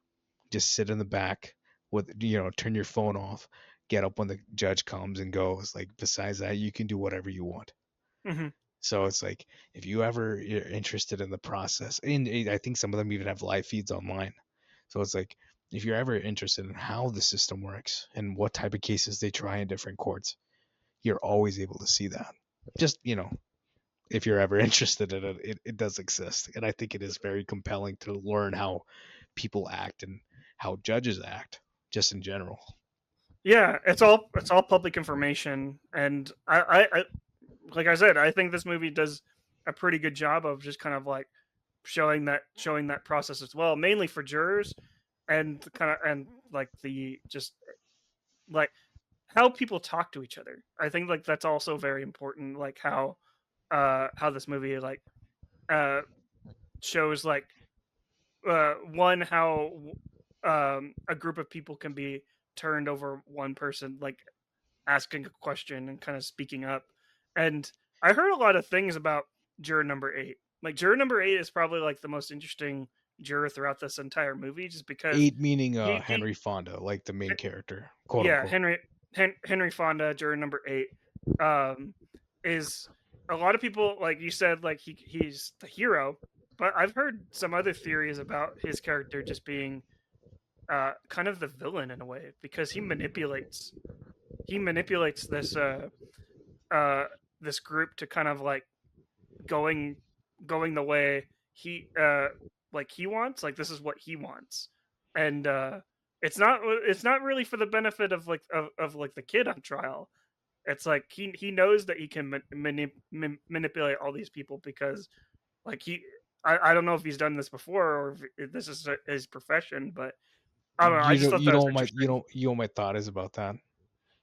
Just sit in the back with turn your phone off, get up when the judge comes and goes. Like besides that, you can do whatever you want. Mm-hmm. So it's like if you ever are interested in the process, and I think some of them even have live feeds online. So it's like if you're ever interested in how the system works and what type of cases they try in different courts, you're always able to see that. Just if you're ever interested in it, it does exist, and I think it is very compelling to learn how people act and how judges act, just in general. Yeah, it's all public information, and I like I said, I think this movie does a pretty good job of just kind of like showing that process as well, mainly for jurors, and kind of and like the just like how people talk to each other. I think like that's also very important. Like how this movie like uh shows like one how a group of people can be turned over one person like asking a question and kind of speaking up. And I heard a lot of things about juror number 8. Like juror number 8 is probably like the most interesting juror throughout this entire movie, just because Eight meaning he Henry Fonda, like the main character, quote yeah, unquote. Henry Fonda, juror number 8, um, is a lot of people like you said like he's the hero, but I've heard some other theories about his character just being kind of the villain in a way, because he manipulates uh this group to kind of like going going the way he wants. Like this is what he wants, and it's not really for the benefit of of like the kid on trial. It's like he knows that he can manipulate all these people, because like I don't know if he's done this before or if this is his profession, but I don't know, I You just know, thought you that was know my, interesting. my thought is about that.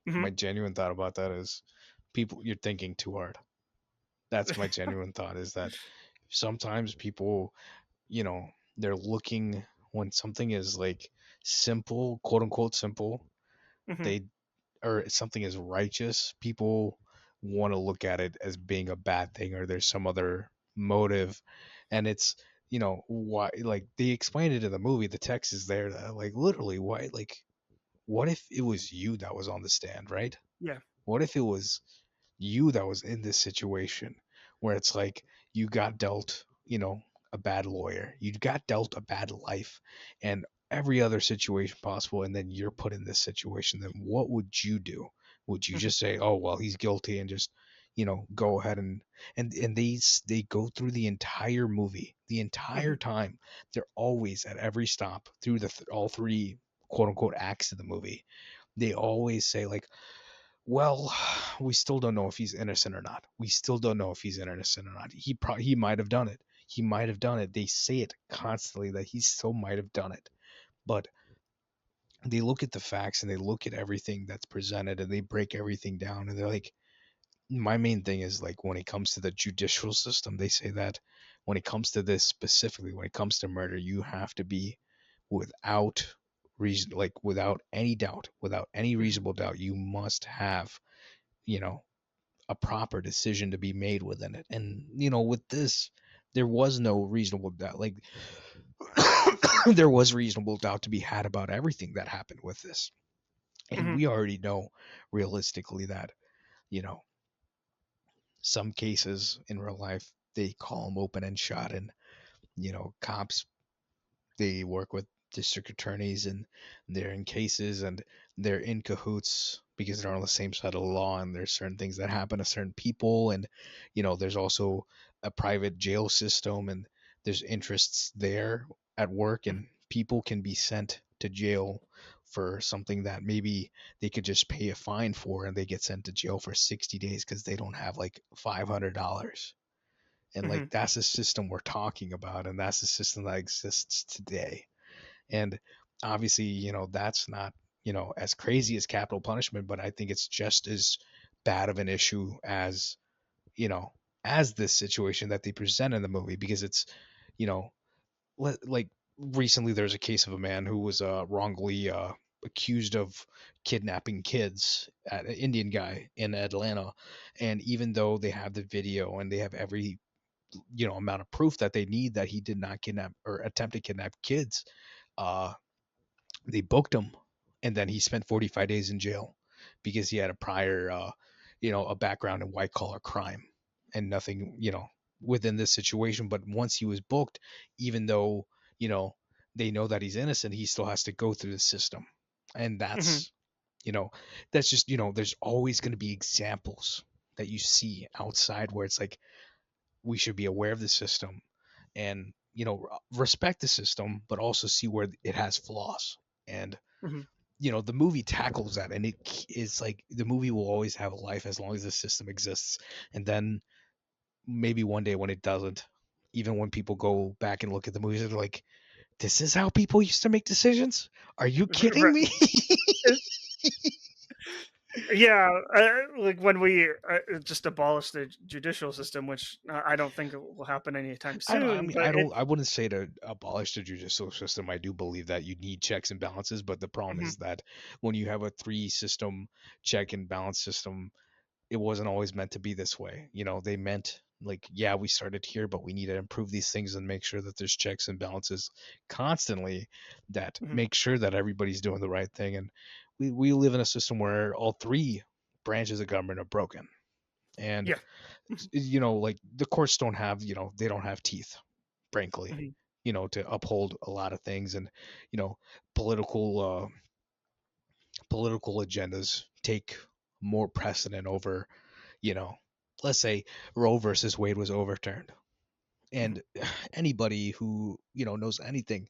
Hmm. My genuine thought about that is, people, you're thinking too hard. That's my genuine thought, is that sometimes people, you know, they're looking, when something is like simple, quote unquote simple, Hmm. they or something is righteous, people want to look at it as being a bad thing, or there's some other motive. And it's, why, like they explained it in the movie, the text is there, that like literally, why, like, what if it was you that was on the stand, right? Yeah. What if it was you that was in this situation, where it's like you got dealt, a bad lawyer, you got dealt a bad life, and every other situation possible, and then you're put in this situation, then what would you do? Would you Hmm. just say, oh well, he's guilty, and just go ahead and they go through the entire movie, the Hmm. entire time, they're always at every stop through the all three quote unquote acts of the movie, they always say like, well, we still don't know if he's innocent or not. We still don't know if he's innocent or not. He might have done it. He might have done it. They say it constantly that he still might have done it. But they look at the facts and they look at everything that's presented and they break everything down, and they're like, my main thing is like, when it comes to the judicial system, they say that when it comes to this specifically, when it comes to murder, you have to be without reason, like without any doubt, without any Hmm. reasonable doubt, you must have, you know, a proper decision to be made within it. And with this, there was no reasonable doubt. Like there was reasonable doubt to be had about everything that happened with this. And Hmm. we already know realistically that, you know, some cases in real life, they call them open and shut, and cops, they work with district attorneys, and they're in cases, and they're in cahoots because they're on the same side of the law, and there's certain things that happen to certain people, and there's also a private jail system, and there's interests there at work, and people can be sent to jail for something that maybe they could just pay a fine for, and they get sent to jail for 60 days because they don't have like $500. And like, Hmm. that's the system we're talking about, and that's the system that exists today. And obviously, that's not, as crazy as capital punishment, but I think it's just as bad of an issue as, you know, as this situation that they present in the movie, because it's, you know, like recently there's a case of a man who was wrongly accused of kidnapping kids, at an Indian guy in Atlanta. And even though they have the video and they have every amount of proof that they need that he did not kidnap or attempt to kidnap kids, uh they booked him, and then he spent 45 days in jail because he had a prior a background in white collar crime, and nothing within this situation. But once he was booked, even though you know they know that he's innocent, he still has to go through the system. And Hmm. you know that's just there's always going to be examples that you see outside where it's like, we should be aware of the system, and respect the system, but also see where it has flaws. And Hmm. the movie tackles that, and it is like, the movie will always have a life as long as the system exists. And then maybe one day when it doesn't, even when people go back and look at the movies, they're like, this is how people used to make decisions? Are you kidding me? Yeah, like when we just abolish the judicial system, which I don't think it will happen anytime I don't. I soon. mean, But I wouldn't say to abolish the judicial system. I do believe that you need checks and balances, but the problem Mhm. is that when you have a three system check and balance system, it wasn't always meant to be this way. They meant like, yeah, we started here, but we need to improve these things and make sure that there's checks and balances constantly that Mhm. make sure that everybody's doing the right thing. And we live in a system where all three branches of government are broken. And Yeah. Mhm. like, the courts don't have, they don't have teeth, frankly, Mhm. to uphold a lot of things. And you know political political agendas take more precedent over, you know let's say Roe versus Wade was overturned. Mhm. And anybody who knows anything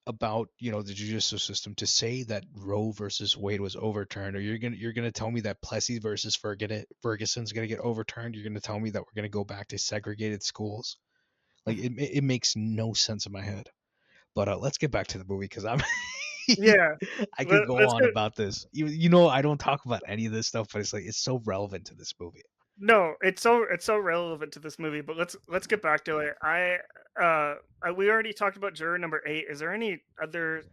about the judicial system, to say that Roe versus Wade was overturned, or you're gonna tell me that Plessy versus Ferguson's gonna get overturned, you're gonna tell me that we're gonna go back to segregated schools. Like, Mhm. it makes no sense in my head. But let's get back to the movie, because I'm Yeah. I could go Let's on go. about this. I don't talk about any of this stuff, but it's like, it's so relevant to this movie. No, it's so relevant to this movie. But let's get back to it. We already talked about juror number 8. Is there any other?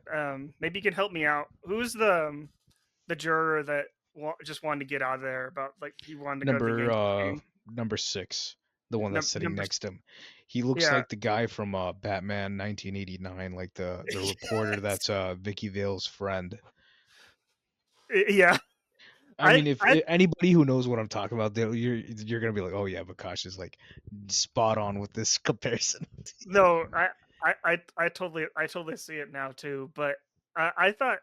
Maybe you can help me out. Who's the juror that just wanted to get out of there? About like he wanted to go to the Number Yankee game. number 6, the one that's sitting Number. next to him. He looks Yeah. like the guy from Batman 1989, like the reporter Yes. that's Vicky Vale's friend. Yeah. I I mean, if I anybody who knows what I'm talking about, you're gonna be like, oh yeah, Vikash is like spot on with this comparison. No, I totally see it now too. But I thought,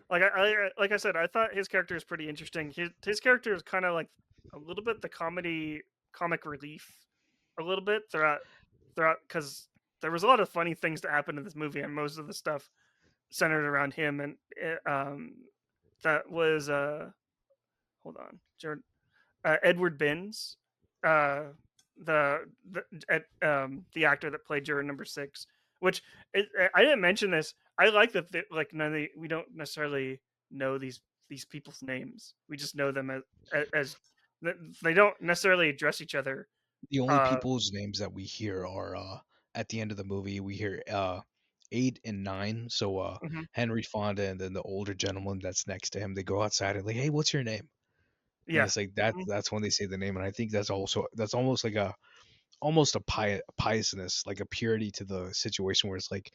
like I said, I thought his character is pretty interesting. His character is kind of like a little bit the comic relief, a little bit throughout because there was a lot of funny things to happen in this movie, and most of the stuff centered around him. And that was hold on, Edward Binns, uh, the actor that played juror number 6. Which I didn't mention this. I like that like we don't necessarily know these people's names. We just know them as they don't necessarily address each other. The only Uh, people's names that we hear are at the end of the movie. We hear 8 and 9. So mhm, Henry Fonda, and then the older gentleman that's next to him. They go outside and like, hey, what's your name? And yeah, it's like mhm, that's when they say the name. And I think that's almost like a piousness, like a purity to the situation where it's like,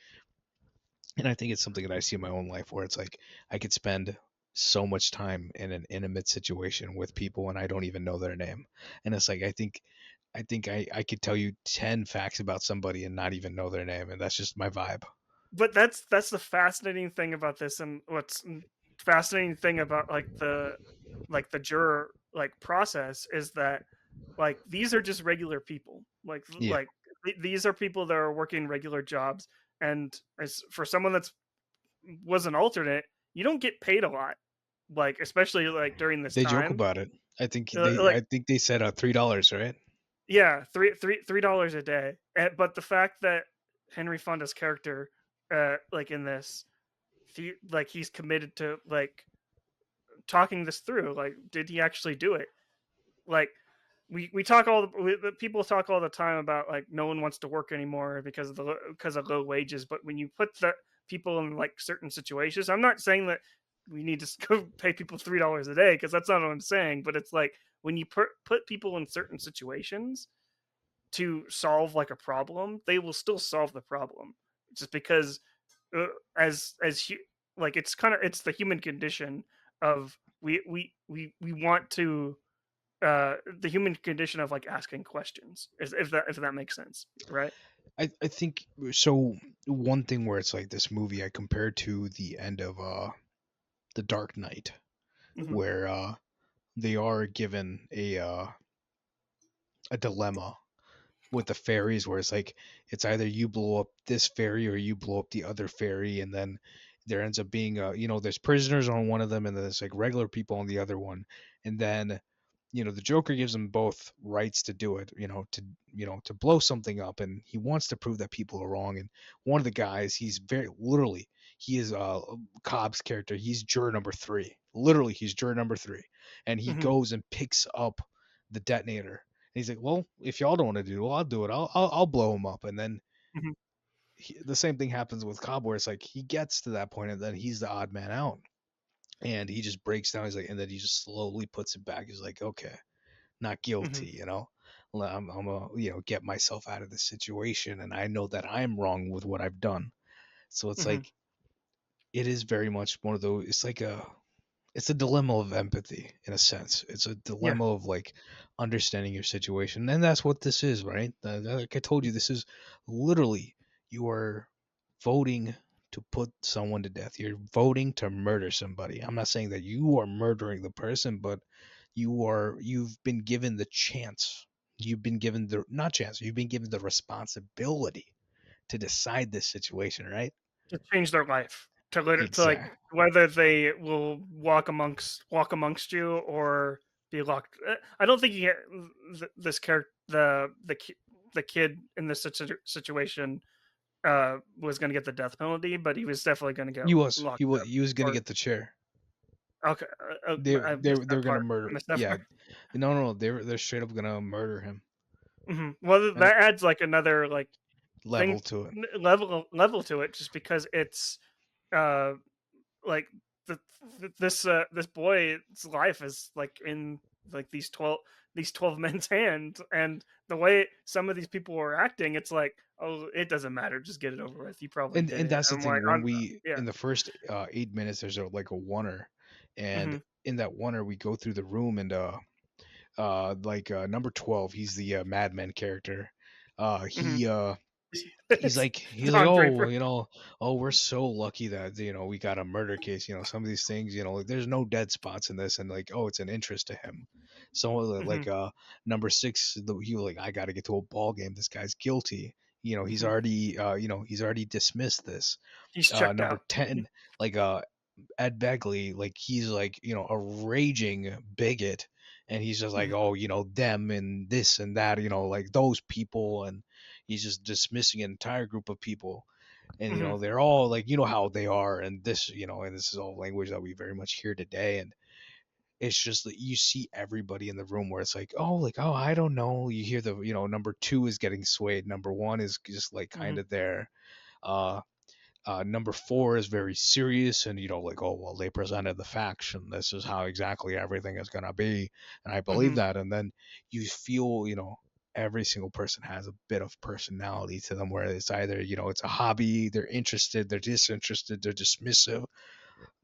and I think it's something that I see in my own life where it's like, I could spend so much time in an intimate situation with people and I don't even know their name. And it's like, I think I think I could tell you 10 facts about somebody and not even know their name, and that's just my vibe. But that's the fascinating thing about this, and what's fascinating thing about like the juror like process is that like these are just regular people. Yeah. These are people that are working regular jobs, and as for someone that's was an alternate, you don't get paid a lot. Like especially like during this They joke time, about it. I like think they said $3, right? yeah, $3 a day. But the fact that Henry Fonda's character, like in this, like he's committed to like talking this through. Like, did he actually do it? Like, we talk people talk all the time about like no one wants to work anymore because of low wages. But when you put the people in like certain situations, I'm not saying that we need to go pay people $3 a day because that's not what I'm saying. But it's like when you put people in certain situations to solve like a problem, they will still solve the problem. Just because, uh, like it's the human condition of we want to the human condition of like asking questions. If that makes sense, right? I think so. One thing where it's like this movie I compared to the end of The Dark Knight, Hmm. where they are given a dilemma with the ferries, where it's like it's either you blow up this ferry or you blow up the other ferry, and then there ends up being there's prisoners on one of them and then there's like regular people on the other one, and then the Joker gives them both rights to do it, to blow something up, and he wants to prove that people are wrong. And one of the guys, he's very literally, he is Cobb's character, he's juror number 3, literally he's juror number 3, and he Hmm. goes and picks up the detonator. And he's like, well, if y'all don't want to do it, well, I'll do it. I'll blow him up. And then Hmm. the same thing happens with Cobb, where it's like he gets to that point and then he's the odd man out, and he just breaks down. He's like, and then he just slowly puts it back. He's like, okay, not Hmm. guilty, I'm gonna get myself out of this situation, and I know that I'm wrong with what I've done. So it's Hmm. like it is very much one of those. It's a dilemma of empathy in a sense. It's a Yeah. dilemma of like understanding your situation, and that's what this is, right? Like I told you, this is literally you are voting to put someone to death. You're voting to murder somebody. I'm not saying that you are murdering the person, but you've been given the chance. You've been given the not chance. You've been given the responsibility to decide this situation, right? To change their life, to like Exact. whether they will walk amongst you or be locked. I don't think this character the kid in this situation was going to get the death penalty, but he was definitely going to get He was. locked He was. up. He was gonna Or get the chair. okay, They I they missed they're that gonna part. I murder. missed that Yeah, part. no, they're straight up gonna murder him. Well, And that adds like another like level thing to it. level to it, just because it's uh like the, this boy's life is like in like these 12 men's hands, and the way some of these people were acting, it's like, oh, it doesn't matter, just get it over with, you probably And did and it. that's the I'm like, thing. When we yeah. in the first 8 minutes, there's like a oneer, and Hmm. in that oneer, we go through the room, and number 12, he's the madman character. Uh, Hmm. he uh, It's he's like, Don oh, Draper. oh, we're so lucky that we got a murder case. Some of these things, like, there's no dead spots in this, and like, oh, it's an interest to him. So Hmm. number 6, he was like, I got to get to a ball game. This guy's guilty. He's Hmm. already he's already dismissed this. He's checked Number out. 10, like Ed Begley, like he's like, a raging bigot, and he's just like, Hmm. oh, them and this and that, like those people, and he's just dismissing an entire group of people, and Hmm. they're all like, how they are, and this, and this is all language that we very much hear today, and it's just that you see everybody in the room where it's like, oh, like, oh, I don't know. You hear the, number 2 is getting swayed, number 1 is just like Hmm. kind of there. uh Number 4 is very serious, and like, oh well, they presented the facts, and this is how exactly everything is gonna be, and I believe Hmm. that. And then you feel, every single person has a bit of personality to them, where it's either, it's a hobby, they're interested, they're disinterested, they're dismissive,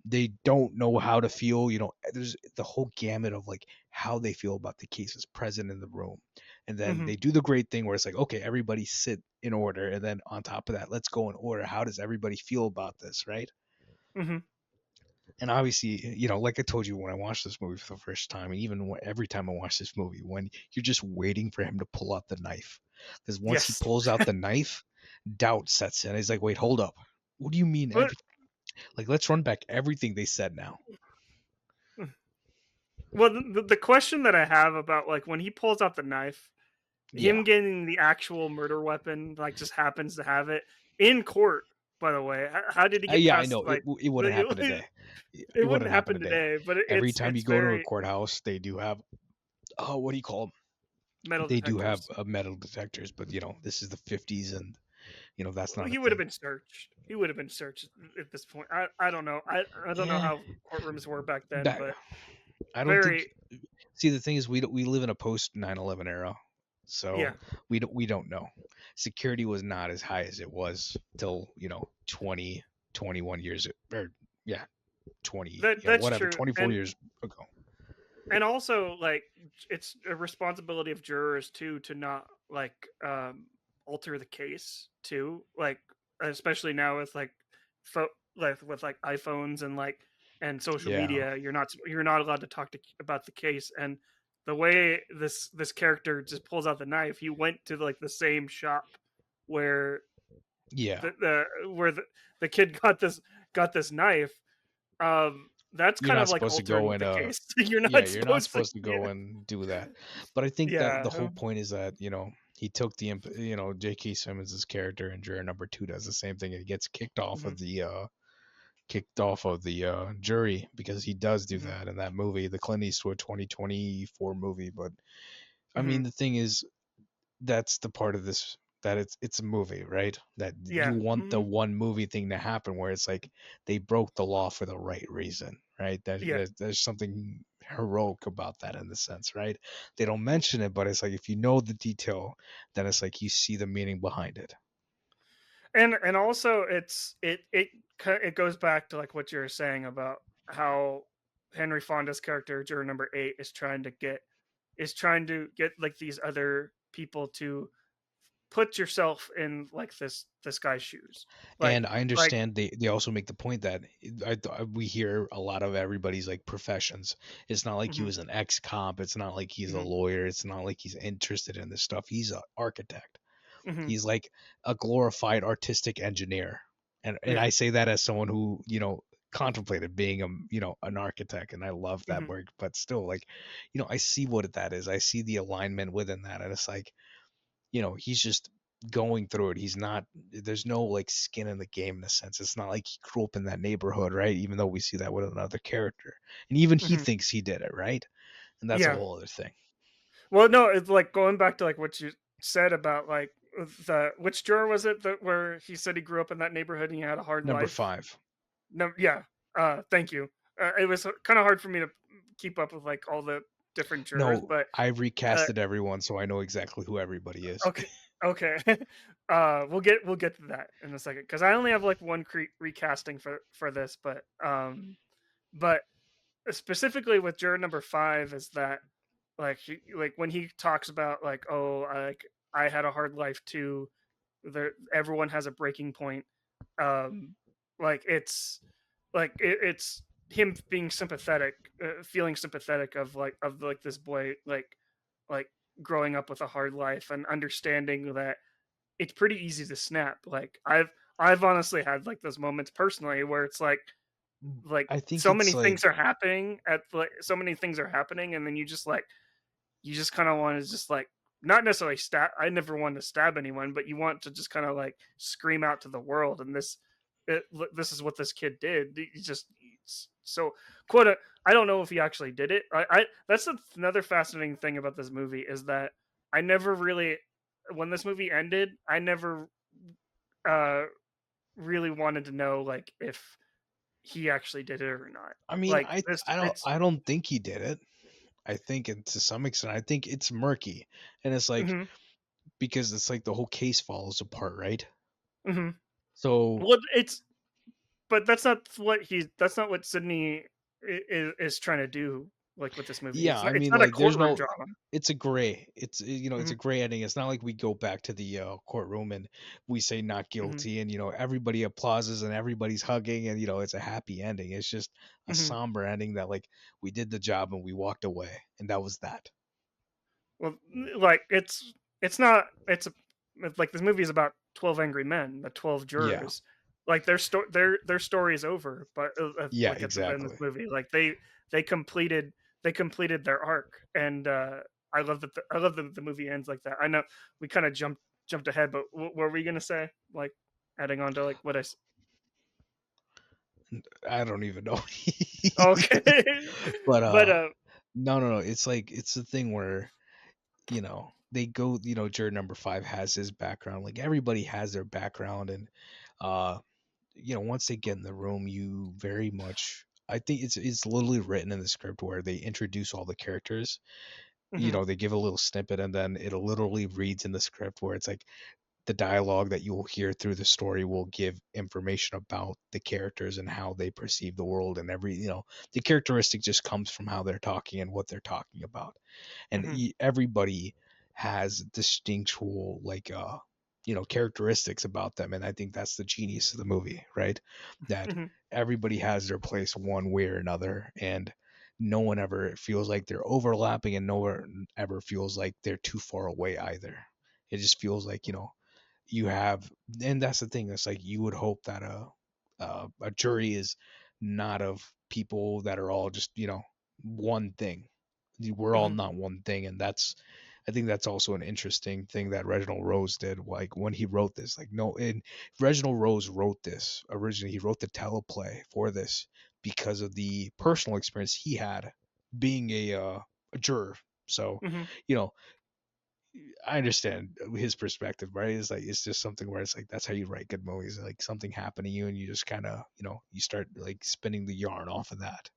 they don't know how to feel. There's the whole gamut of like how they feel about the cases present in the room, And then Mhm. they do the great thing where it's like, okay, everybody sit in order, and then on top of that, let's go in order. How does everybody feel about this, right? Mhm. And obviously, like I told you when I watched this movie for the first time, and even every time I watch this movie, when you're just waiting for him to pull out the knife, because once he Yes. pulls out the knife, doubt sets in. He's like, wait, hold up. What do you mean? But Like, let's run back everything they said now. well, the question that I have about like when he pulls out the knife, Yeah. him getting the actual murder weapon, like just happens to have it in court. By the way, how did he get Yeah, I past know. like It wouldn't happen today. it It wouldn't wouldn't happen happen today. today, but Every time you it's go to a very courthouse, they do have, what do you call them? metal They do have detectors. metal detectors, but this is the 50s, and that's not a He would have thing. been searched. He would have been searched at this point. I don't know. I don't know Eh, how courtrooms were back then, back, but I don't think. very See, the thing is, we live in a post 9/11 era, yeah. so we don't know. Security was not as high as it was till 20, 21 years, or yeah, 20, That's whatever, true. 24 years ago. And also like it's a responsibility of jurors too to not like alter the case too, like especially now with like with like iPhones and like and social Yeah, media, you're not allowed to talk about the case. And the way this character just pulls out the knife, he went to like the same shop where yeah. the kid got this knife. That's You're kind not of like supposed to altering go and the case. You're yeah, not you're not supposed to. supposed to Yeah. go and do that. But I think that the Yeah. whole point is that, he took J.K. Simmons' character, and juror number 2 does the same thing, and he gets Mhm, kicked off of the jury because he does do mhm, that in that movie, the Clint Eastwood 2024 movie. But I mean, mhm. the thing is, that's the part of this, that it's a movie, right? That you Yeah. want the Mhm. one movie thing to happen where it's like they broke the law for the right reason, right? Yeah. There's something heroic about that in the sense, right? They don't mention it, but it's like if you know the detail, then it's like you see the meaning behind it. And also it goes back to like what you were saying about how Henry Fonda's character, juror number 8, is trying to get like these other people to put yourself in like this guy's shoes. And Like I like understand they also make the point that we hear a lot of everybody's like professions. It's not like he mhm, was an ex-cop. It's not like he's a mhm, lawyer. It's not like he's interested in this stuff. He's an architect. mhm, He's like a glorified artistic engineer. And yeah. I say that as someone who, contemplated being an architect, and I love that Mhm, work, but still, like, I see what that is. I see the alignment within that, and it's like, he's just going through it. He's not, there's no like skin in the game in a sense. It's not like he grew up in that neighborhood, right? Even though we see that with another character. And even he mhm. thinks he did it, right? And that's a Yeah. whole other thing. Well, no, it's like going back to like what you said about like the which juror was it that where he said he grew up in that neighborhood and he had a hard Number life? 5. No, yeah. Thank you. It was kind of hard for me to keep up with like all the different jurors, No, but I uh, recasted everyone, so I know exactly who everybody is. okay, okay. We'll get to that in a second because I only have like one recasting for this, but specifically with juror number 5 is that like like when he talks about like oh I had a hard life too, there everyone has a breaking point, um like it's him being sympathetic, feeling sympathetic of like this boy like growing up with a hard life and understanding that it's pretty easy to snap. Like I've honestly had like those moments personally where it's like I think so it's many like things are happening at like so many things are happening and then you just kind of want to just like not necessarily stab. I never wanted to stab anyone, but you want to just kind of like scream out to the world. And this is what this kid did. He just so quote. I don't know if he actually did it. That's another fascinating thing about this movie is that I never really, when this movie ended, I never uh really wanted to know like if he actually did it or not. I mean, Like this, it's I don't think he did it. I think it, to some extent, I think it's murky. And it's like hmm because it's like the whole case falls apart, right? hmm So well, it's but that's not what Sidney is trying to do like with this movie. Yeah, I It's mean, not a like, there's courtroom no. drama. It's a gray. It's Hmm. a gray ending. It's not like we go back to the courtroom and we say not Hmm. guilty, and everybody applauses and everybody's hugging, and it's a happy ending. It's just a Hmm. somber ending that like we did the job and we walked away, and that was that. Well, like it's not it's like this movie is about 12 angry men, the 12 Yeah, jurors. Like their story is over, but yeah, like at the end of exactly. this movie, like they completed they completed their arc, and I love that I love that the movie ends like that. I know we kind of jumped ahead, but what were we gonna say? Like adding on to like what I don't even know. okay, But but no, no, no. It's like it's the thing where they go. Juror number 5 has his background. Like everybody has their background, and uh, once they get in the room, you very much. I think it's literally written in the script where they introduce all the characters. mhm, They give a little snippet, and then it literally reads in the script where it's like the dialogue that you will hear through the story will give information about the characters and how they perceive the world, and the characteristic just comes from how they're talking and what they're talking about. And mhm, everybody has distinctual like characteristics about them, and I think that's the genius of the movie, right? That mhm, everybody has their place one way or another, and no one ever feels like they're overlapping, and no one ever feels like they're too far away either. It just feels like you have, and that's the thing. It's like you would hope that a jury is not of people that are all just one thing. We're all mhm, not one thing, and I think that's also an interesting thing that Reginald Rose did. Like when he wrote this, like no, and Reginald Rose wrote this originally. He wrote the teleplay for this because of the personal experience he had being a juror. So, mhm. you know, I understand his perspective, right? It's like it's just something where it's like that's how you write good movies. Like something happened to you, and you just kind of you start like spinning the yarn off of that.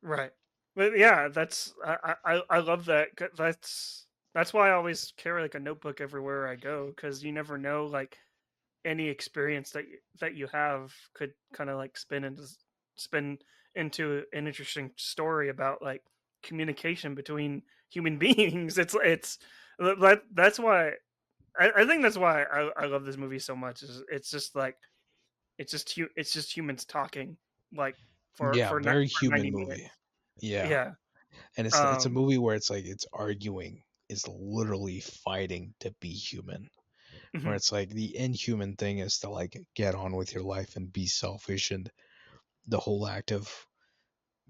Right. But yeah, that's I love that. That's why I always carry like a notebook everywhere I go, because you never know, like any experience that you have could kind of like spin into an interesting story about like communication between human beings. It's that's why I think that's why I love this movie so much. Is it's just like it's just humans talking like Yeah, very for human 90 minutes. movie. Yeah, Yeah. and it's a Um. movie where it's like it's arguing, it's literally fighting to be human. Where Mhm, it's like the inhuman thing is to like get on with your life and be selfish, and the whole act of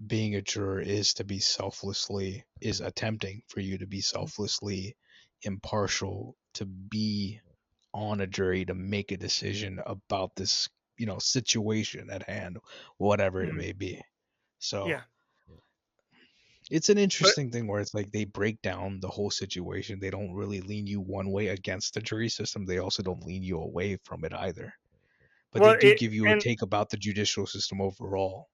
being a juror is to be selflessly is attempting for you to be selflessly impartial, to be on a jury to make a decision about this situation at hand, whatever it mhm. may be. So Yeah. it's an But interesting thing where it's like they break down the whole situation. They don't really lean you one way against the jury system, they also don't lean you away from it either, but they well, do it give you a take about the judicial system overall.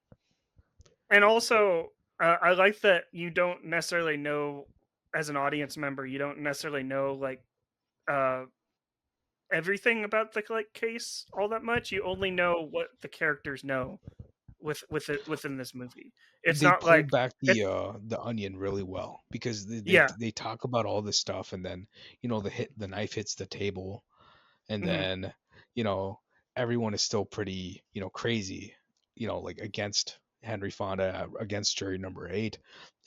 and also I like that you don't necessarily know, as an audience member, you don't necessarily know like uh everything about the like case all that much. You only know what the characters know with it within this movie. It's They not pull like back it's the onion really well because they yeah. they talk about all this stuff, and then the knife hits the table, and Mhm, then you know everyone is still pretty crazy, like against Henry Fonda, against jury number 8,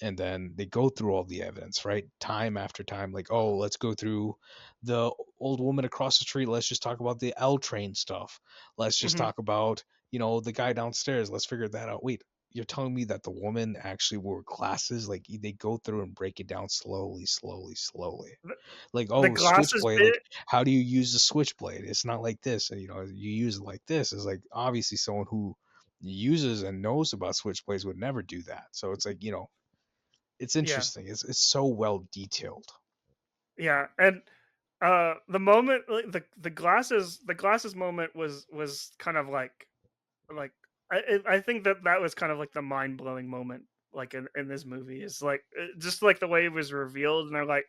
and then they go through all the evidence, right, time after time, like, oh, let's go through the old woman across the street, let's just talk about the L train stuff, let's just mhm, talk about the guy downstairs, let's figure that out. Wait, you're telling me that the woman actually wore glasses? Like they go through and break it down slowly, slowly, slowly. the, Like, the oh, glasses switchblade, like bit. how do you use the switchblade? It's not like this, and you use it like this. It's like obviously someone who uses and knows about switchblades would never do that. So it's like it's Yeah. interesting. It's so well detailed. Yeah. And the moment like, the glasses moment was kind of like I think that was kind of like the mind blowing moment, like in this movie, is like just like the way it was revealed, and they're like,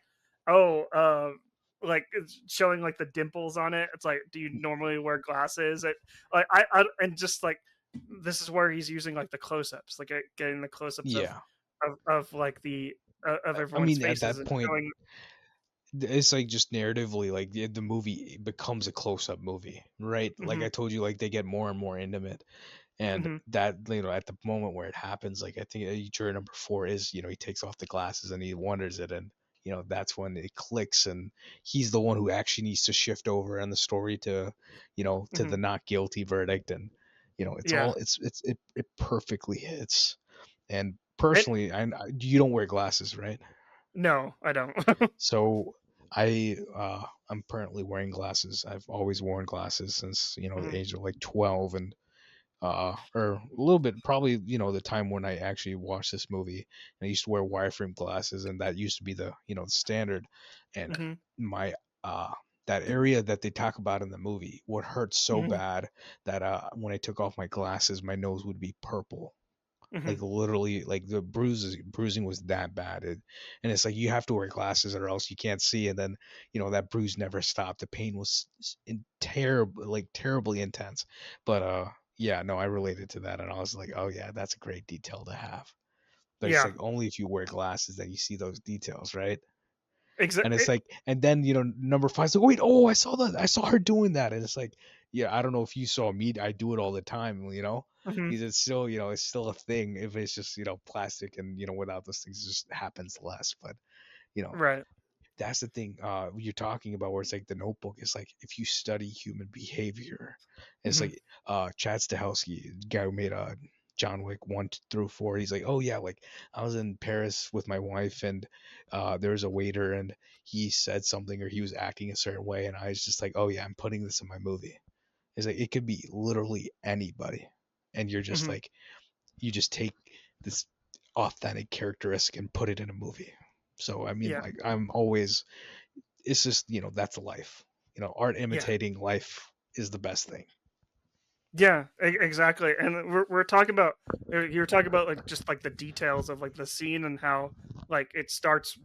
oh, like it's showing like the dimples on it. It's like, do you normally wear glasses? Like I and just like this is where he's using like the close ups, like getting the close ups of Yeah. of like the of I everyone's mean, at faces that and point, showing. it's like just narratively, like the movie becomes a close-up movie, right? Like Hmm. I told you, like they get more and more intimate, and Hmm. that at the moment where it happens, like I think juror number 4 is he takes off the glasses and he wonders it, and that's when it clicks, and he's the one who actually needs to shift over in the story to to Hmm. the not guilty verdict, and it's Yeah. all it perfectly hits. And And personally, you don't wear glasses, right? no, I don't. So I'm currently wearing glasses. I've always worn glasses since the Mhm. age of like 12, and or a little bit probably the time when I actually watched this movie. And I used to wear wireframe glasses, and that used to be the the standard. And Mhm. my that area that they talk about in the movie would hurt so Mhm. bad that when I took off my glasses, my nose would be purple, Mhm. like literally, like the bruising was that bad. And it's like you have to wear glasses or else you can't see. And then that bruise never stopped. The pain was terrible, like terribly intense. But yeah, no, I related to that, and I was like, oh yeah, that's a great detail to have. But it's Yeah. like only if you wear glasses that you see those details, right? And it's Exactly. like, and then number 5's like, wait, oh, I saw that, I saw her doing that, and it's like, yeah, I don't know if you saw me, I do it all the time, Mhm. because it's still, it's still a thing. If it's just plastic, and without those things, it just happens less. But you know, Right. that's the thing you're talking about, where it's like the Notebook is like, if you study human behavior, and it's Mhm. like Chad Stahelski, the guy who made John Wick 1 through 4, he's like, oh yeah, like I was in Paris with my wife, and there was a waiter, and he said something, or he was acting a certain way, and I was just like, oh yeah, I'm putting this in my movie. It's like it could be literally anybody, and you're just Mhm. like, you just take this authentic characteristic and put it in a movie. So I mean, Yeah. like I'm always, it's just that's life. Art Yeah. imitating life is the best thing. Yeah, exactly. And we're talking about you're talking about like just like the details of like the scene and how like it starts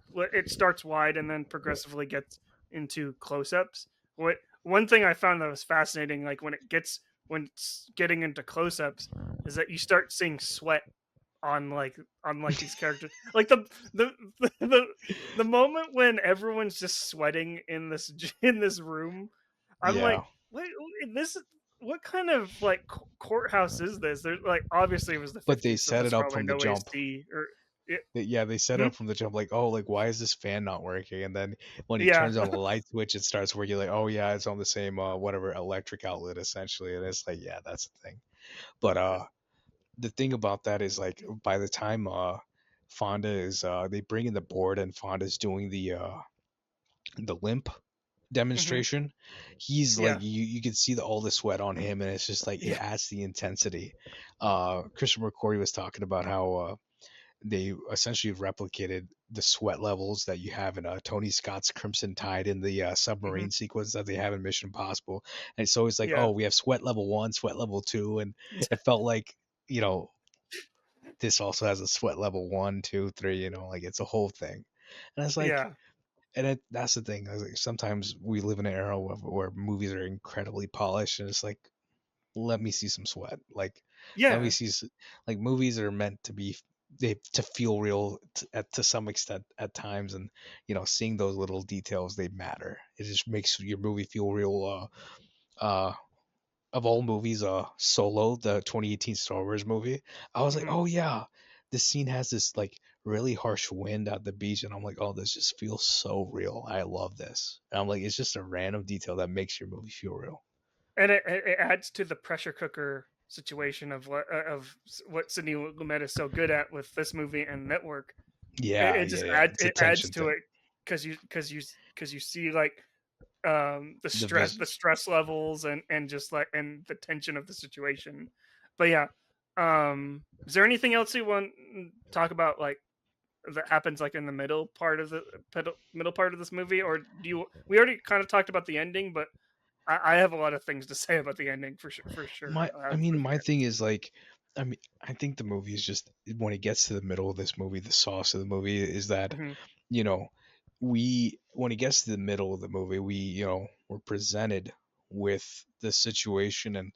wide and then progressively gets into close-ups. What one thing I found that was fascinating, like when it's getting into close-ups, is that you start seeing sweat on these characters. Like the the the moment when everyone's just sweating in this in this room, I'm like, Yeah, what this what kind of like courthouse is this? There's like obviously it was the but they 50s, so set it there's up probably from the no jump. AC or it, Yeah, they set it hmm? up from the jump, like, oh, like why is this fan not working? And then when he Yeah, turns on the light switch, it starts working. Like, oh yeah, it's on the same whatever electric outlet essentially. And it's like, yeah, that's the thing. But the thing about that is, like, by the time Fonda is they bring in the board, and Fonda's doing the limp hmm, demonstration, he's like, yeah, you can see all the sweat on him, and it's just like it yeah, adds the intensity. Christian McCory was talking about how they essentially replicated the sweat levels that you have in Tony Scott's Crimson Tide, in the hmm, submarine sequence that they have in Mission Impossible. And so it's like, yeah, oh, we have sweat level 1, sweat level 2, and it felt like, you know this also has a sweat level 1, 2, 3, like it's a whole thing. And it's like, yeah, that's the thing. I was like, sometimes we live in an era where movies are incredibly polished, and it's like, let me see some sweat. Like, let me yeah, see, like, movies are meant to be, to feel real to some extent at times, and seeing those little details, they matter. It just makes your movie feel real. Of all movies, Solo, the 2018 Star Wars movie, I was like, hmm. oh yeah, this scene has this like really harsh wind at the beach, and I'm like, oh, this just feels so real. I love this. And I'm like, it's just a random detail that makes your movie feel real. And it adds to the pressure cooker situation of what Sidney Lumet is so good at with this movie and Network. It, Yeah, it yeah, just yeah. adds It's a it adds tension to thing. it because you see like the The stress levels and just like and the tension of the situation. But yeah, is there anything else you want to talk about like that happens like in the middle part of this movie, or do you? We already kind of talked about the ending, but I have a lot of things to say about the ending for sure. For sure, I how this mean, movie my thing ends. is like, I mean, I think the movie is just, when it gets to the middle of this movie, the sauce of the movie is that, Hmm. you know, when it gets to the middle of the movie, we're presented with the situation, and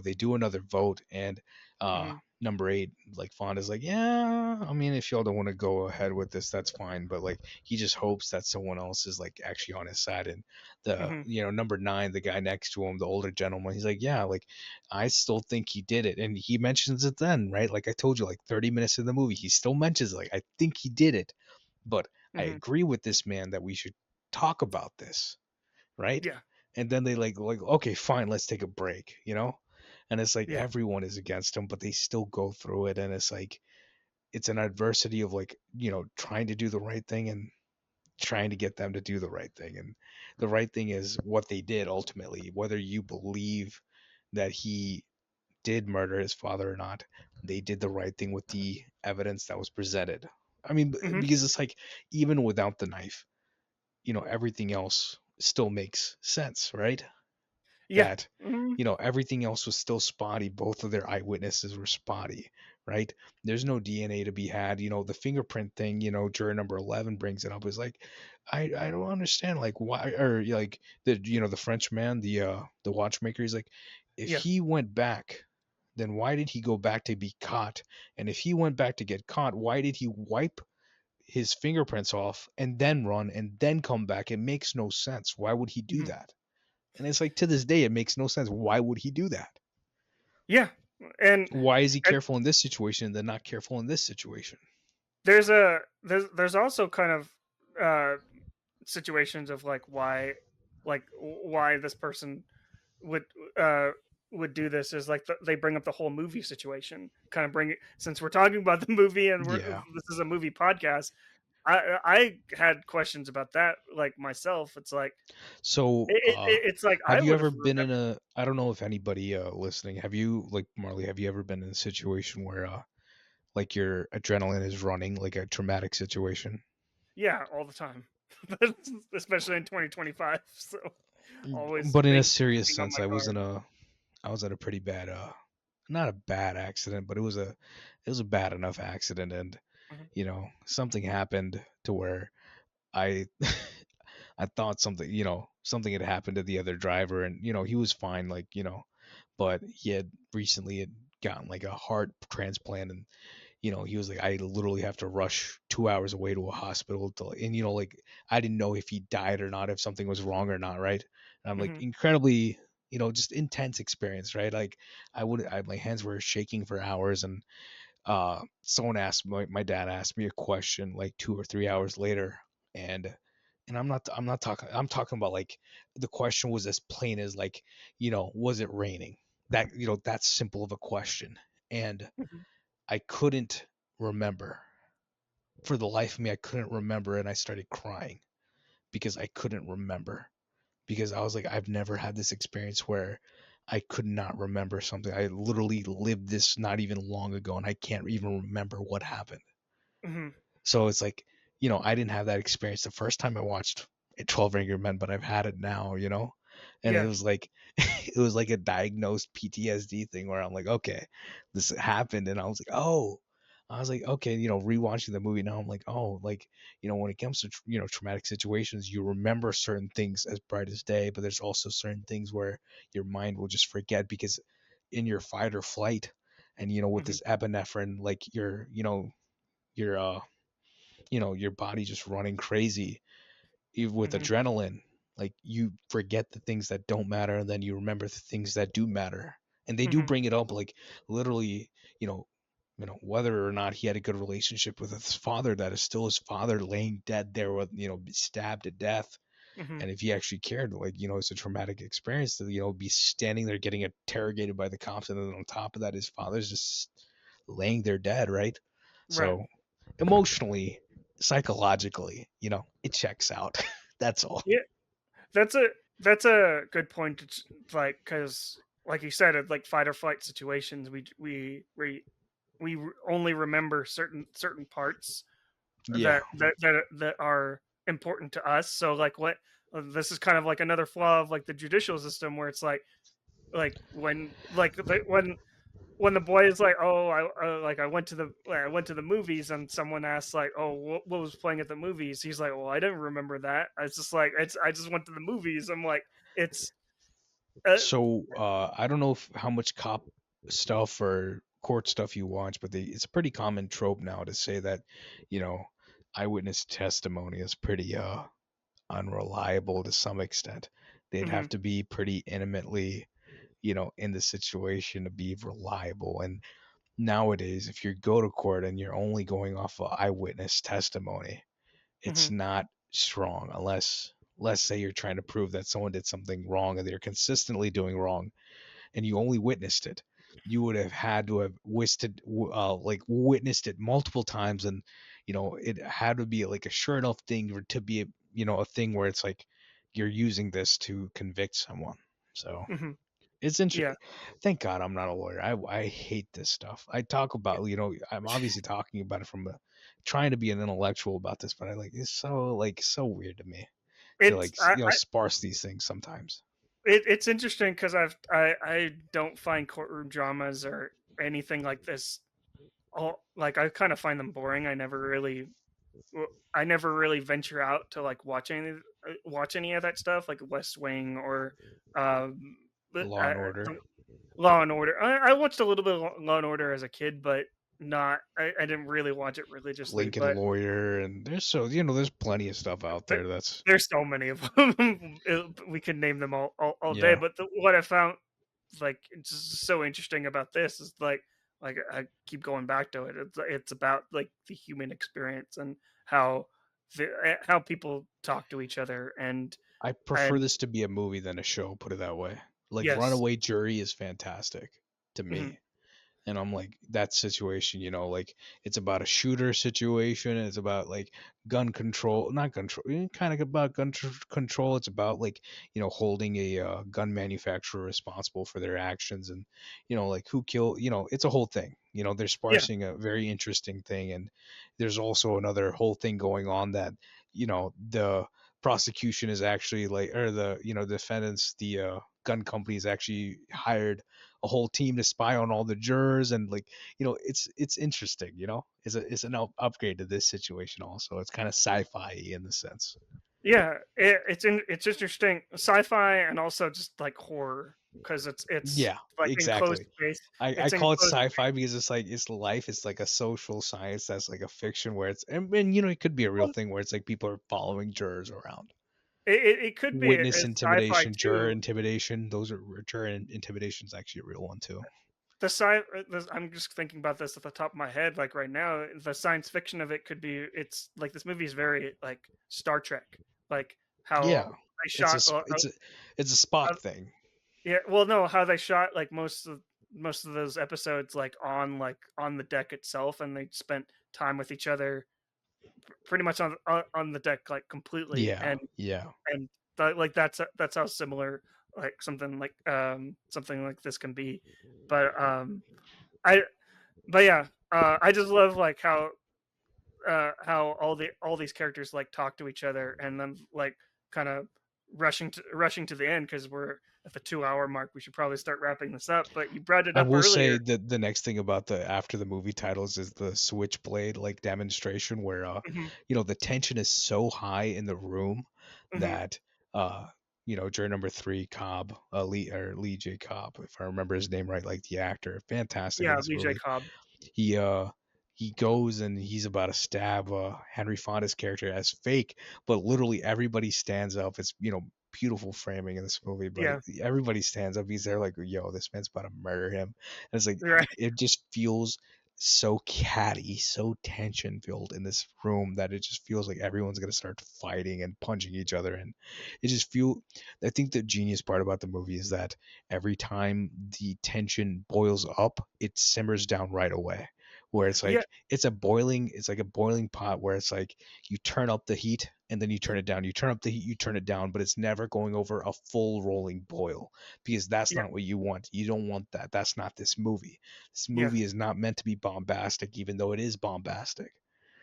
they do another vote, and uh Hmm. number 8, like Fonda's like, yeah, I mean, if y'all don't want to go ahead with this, that's fine. But like, he just hopes that someone else is like actually on his side. And the, Mhm. number 9, the guy next to him, the older gentleman, he's like, yeah, like I still think he did it. And he mentions it then, right? Like I told you, like 30 minutes in the movie, he still mentions like, I think he did it. But I Mhm. agree with this man that we should talk about this, right? Yeah. And then they like okay, fine, let's take a break, and it's like Yeah. everyone is against him, but they still go through it, and it's like it's an adversity of like trying to do the right thing and trying to get them to do the right thing. And the right thing is what they did ultimately, whether you believe that he did murder his father or not. They did the right thing with the evidence that was presented. I mean, Mhm. because it's like even without the knife, everything else still makes sense, right? Yeah. That Mhm. everything else was still spotty. Both of their eyewitnesses were spotty, right? There's no DNA to be had. The fingerprint thing, juror number 11 brings it up, is like, I don't understand, like, why, or like the French man, the watchmaker, he's like, if Yeah. he went back, then why did he go back to be caught? And if he went back to get caught, why did he wipe his fingerprints off and then run and then come back? It makes no sense. Why would he do Mhm. that? And it's like, to this day, it makes no sense. Why would he do that? Yeah. And, Why is he and careful in this situation and then not careful in this situation? there's also kind of uh situations of like why this person would uh would do this is like they bring up the whole movie situation, kind of bring it, since we're talking about the movie and Yeah. this is a movie podcast. I had questions about that, like myself. It's like So, it's like I have you would have ever been in a? I don't know if anybody listening. Have you, like Marley? Have you ever been in a situation where like your adrenaline is running, like a traumatic situation? yeah, all the time. Especially in 2025, so always But in a serious thinking on sense, my guard. I was at a pretty bad not a bad accident, but it was a bad enough accident, and Mhm. something happened to where I I thought something had happened to the other driver, and he was fine, like, but he had recently had gotten like a heart transplant, and he was like, I literally have to rush 2 hours away to a hospital to, and like, I didn't know if he died or not, if something was wrong or not, right? And I'm like, Mhm. incredibly, just intense experience, right? Like, my hands were shaking for hours, and someone asked my dad asked me a question like 2 or 3 hours later, and I'm not talking, I'm talking about like, the question was as plain as like, was it raining? That, that's simple of a question. And Mhm. I couldn't remember. For the life of me, I couldn't remember, and I started crying because I couldn't remember. Because I was like, I've never had this experience where I could not remember something. I literally lived this not even long ago, and I can't even remember what happened. Mhm. So it's like, I didn't have that experience the first time I watched 12 Angry Men, but I've had it now, and it Yeah. was like, it was like a diagnosed PTSD thing where I'm like, okay, this happened. And I was like, okay, rewatching the movie now, I'm like, oh, like, when it comes to, traumatic situations, you remember certain things as bright as day, but there's also certain things where your mind will just forget because in your fight or flight, and, with Mhm. this epinephrine, like your your body just running crazy, even with Mhm. adrenaline, like you forget the things that don't matter, and then you remember the things that do matter. And they do Mhm. bring it up, like, literally, whether or not he had a good relationship with his father, that is still his father laying dead there with, stabbed to death. Mhm. And if he actually cared, like, it's a traumatic experience to, be standing there getting interrogated by the cops, and then on top of that, his father's just laying there dead, right? Right. So emotionally, psychologically, it checks out. That's all. Yeah. That's a that's a good point. Like, because like you said, like fight or flight situations, only remember certain parts Yeah. that are important to us. So like what this is kind of like another flaw of like the judicial system, where it's like when the boy is like, "Oh, I went to the movies," and someone asks like, "Oh, what was playing at the movies?" He's like, "Well, I didn't remember that. It's just like I just went to the movies." I'm like, it's uh, So I don't know how much cop stuff or court stuff you watch, but it's a pretty common trope now to say that, you know, eyewitness testimony is pretty unreliable to some extent. They'd Hmm. have to be pretty intimately, in the situation to be reliable. And nowadays, if you go to court and you're only going off of eyewitness testimony, Hmm. it's not strong unless, let's say, you're trying to prove that someone did something wrong and they're consistently doing wrong and you only witnessed it. You would have had to have witnessed it multiple times, and it had to be like a sure enough thing to be a thing where it's like you're using this to convict someone. So Hmm. it's Yeah. interesting. Thank God I'm not a lawyer. I hate this stuff. I talk about, I'm obviously talking about it from trying to be an intellectual about this, but it's so weird to me to It's sparse these things sometimes. it's interesting because I don't find courtroom dramas or anything like this. All like I kind of find them boring. I never really venture out to like watch any of that stuff like West Wing or um, Law and Order. Law and Order. I watched a little bit of Law and Order as a kid, but not. I didn't really watch it religiously. Lincoln But Lawyer, and there's plenty of stuff out there, there that's there's so many of them. We could name them all day. yeah. But what I found like it's just so interesting about this is like I keep going back to it. It's about like the human experience and how how people talk to each other I prefer and this to be a movie than a show, put it that way. Like yes. Runaway Jury is fantastic to Hmm. me. And I'm like, that situation, like it's about a shooter situation. It's about like gun control, not control, kind of about control. It's about like, holding a gun manufacturer responsible for their actions and, like who killed, it's a whole thing. They're Yeah. sparsing a very interesting thing. And there's also another whole thing going on that, the prosecution is actually like, or the, defendants, the gun companies actually hired a whole team to spy on all the jurors and like it's interesting, it's an upgrade to this situation. Also, it's kind of sci-fi in the sense. Yeah, it's interesting sci-fi and also just like horror because it's Yeah, like enclosed exactly. space. I It's call it enclosed. sci-fi because it's like it's life. It's like a social science that's like a fiction where it's and it could be a real Well, thing where it's like people are following jurors around. it could be Witness a sci-fi intimidation, juror too. intimidation. Those are juror intimidation is actually a real one too. I'm just thinking about this at the top of my head, like right now. The science fiction of it could be. It's like this movie is very like Star Trek, like how Yeah, they it's a shot. it's a Spock Uh, thing. yeah, well, no, how they shot like most of those episodes like on the deck itself, and they spent time with each other pretty much on the deck like completely, Yeah, yeah. and like that's how similar like something like this can be, but I but yeah, I just love like how all these characters like talk to each other and then like kind of rushing to the end because we're at the 2 hour mark. We should probably start wrapping this up. But you brought it I up will earlier. say that the next thing about the after the movie titles is the switchblade like demonstration where Hmm. the tension is so high in the room Hmm. that juror number 3 Cobb, Lee J Cobb, if I remember his name right, like the actor, fantastic in Yeah, this BJ movie. Cobb. he uh he goes and he's about to stab Henry Fonda's character as fake, but literally everybody stands up. It's beautiful framing in this movie, but Yeah, everybody stands up. He's there like, yo, this man's about to murder him. And it's like right. it just feels so catty, so tension filled in this room that it just feels like everyone's gonna start fighting and punching each other. And it just feel I think the genius part about the movie is that every time the tension boils up, it simmers down right away, where it's Yeah, like it's like a boiling pot where it's like you turn up the heat and then you turn it down, you turn up the heat, you turn it down, but it's never going over a full rolling boil, because that's yeah, not what you want. You don't want that. That's not this movie. This yeah, movie is not meant to be bombastic, even though it is bombastic.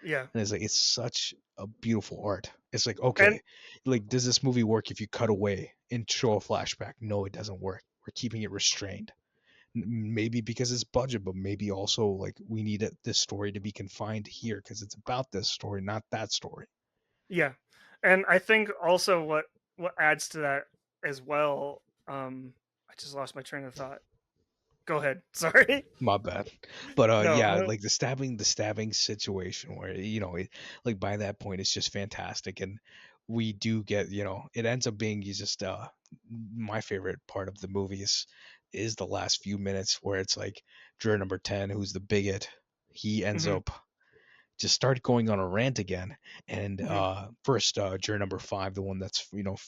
yeah. And it's like it's such a beautiful art. It's like, And okay, like does this movie work if you cut away and show a flashback? No, it doesn't work. We're keeping it restrained. Maybe because it's budget, but maybe also like we need this story to be confined here because it's about this story, not that story. yeah, and I think also what adds to that as well. I just lost my train of thought. Go ahead. Sorry. My bad. But No. yeah, like the stabbing situation where like by that point it's just fantastic, and we do get, it ends up being just my favorite part of the movie is the last few minutes where it's like juror number 10, who's the bigot, he ends Mhm. up just start going on a rant again. And Mhm. first, juror number 5, the one that's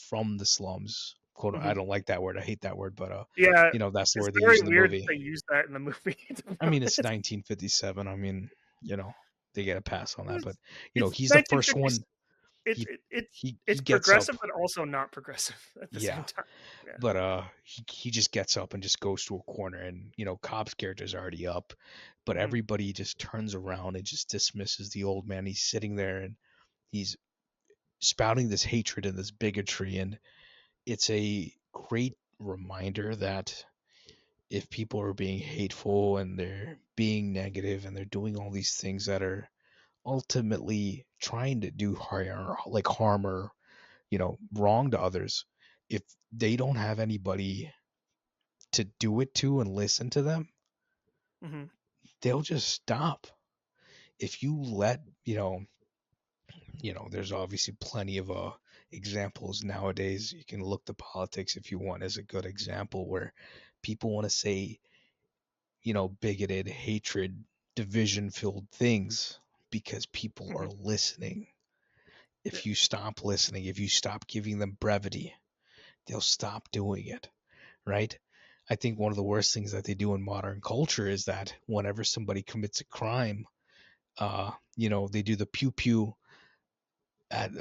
from the slums, quote, I Mhm. don't like that word, I hate that word, but Yeah, that's the it's word they use very in the weird that movie. they use that in the movie. To be I mean, it's honest. 1957. I mean, they get a pass on that, but It's he's the first 1950s. one. It's He it, it's he it's gets up. progressive, but also not progressive at the Yeah, same time. Yeah. but he just gets up and just goes to a corner, and Cobb's character's already up, but Mhm. everybody just turns around and just dismisses the old man. He's sitting there and he's spouting this hatred and this bigotry, and it's a great reminder that if people are being hateful and they're being negative and they're doing all these things that are ultimately trying to do harm or wrong to others, if they don't have anybody to do it to and listen to them, Mhm. they'll just stop. If you let there's obviously plenty of examples nowadays. You can look to politics if you want as a good example where people want to say bigoted, hatred, division filled things because people are Mhm. listening. Yeah. If you stop listening, if you stop giving them brevity, they'll stop doing it, right? I think one of the worst things that they do in modern culture is that whenever somebody commits a crime, they do the pew pew at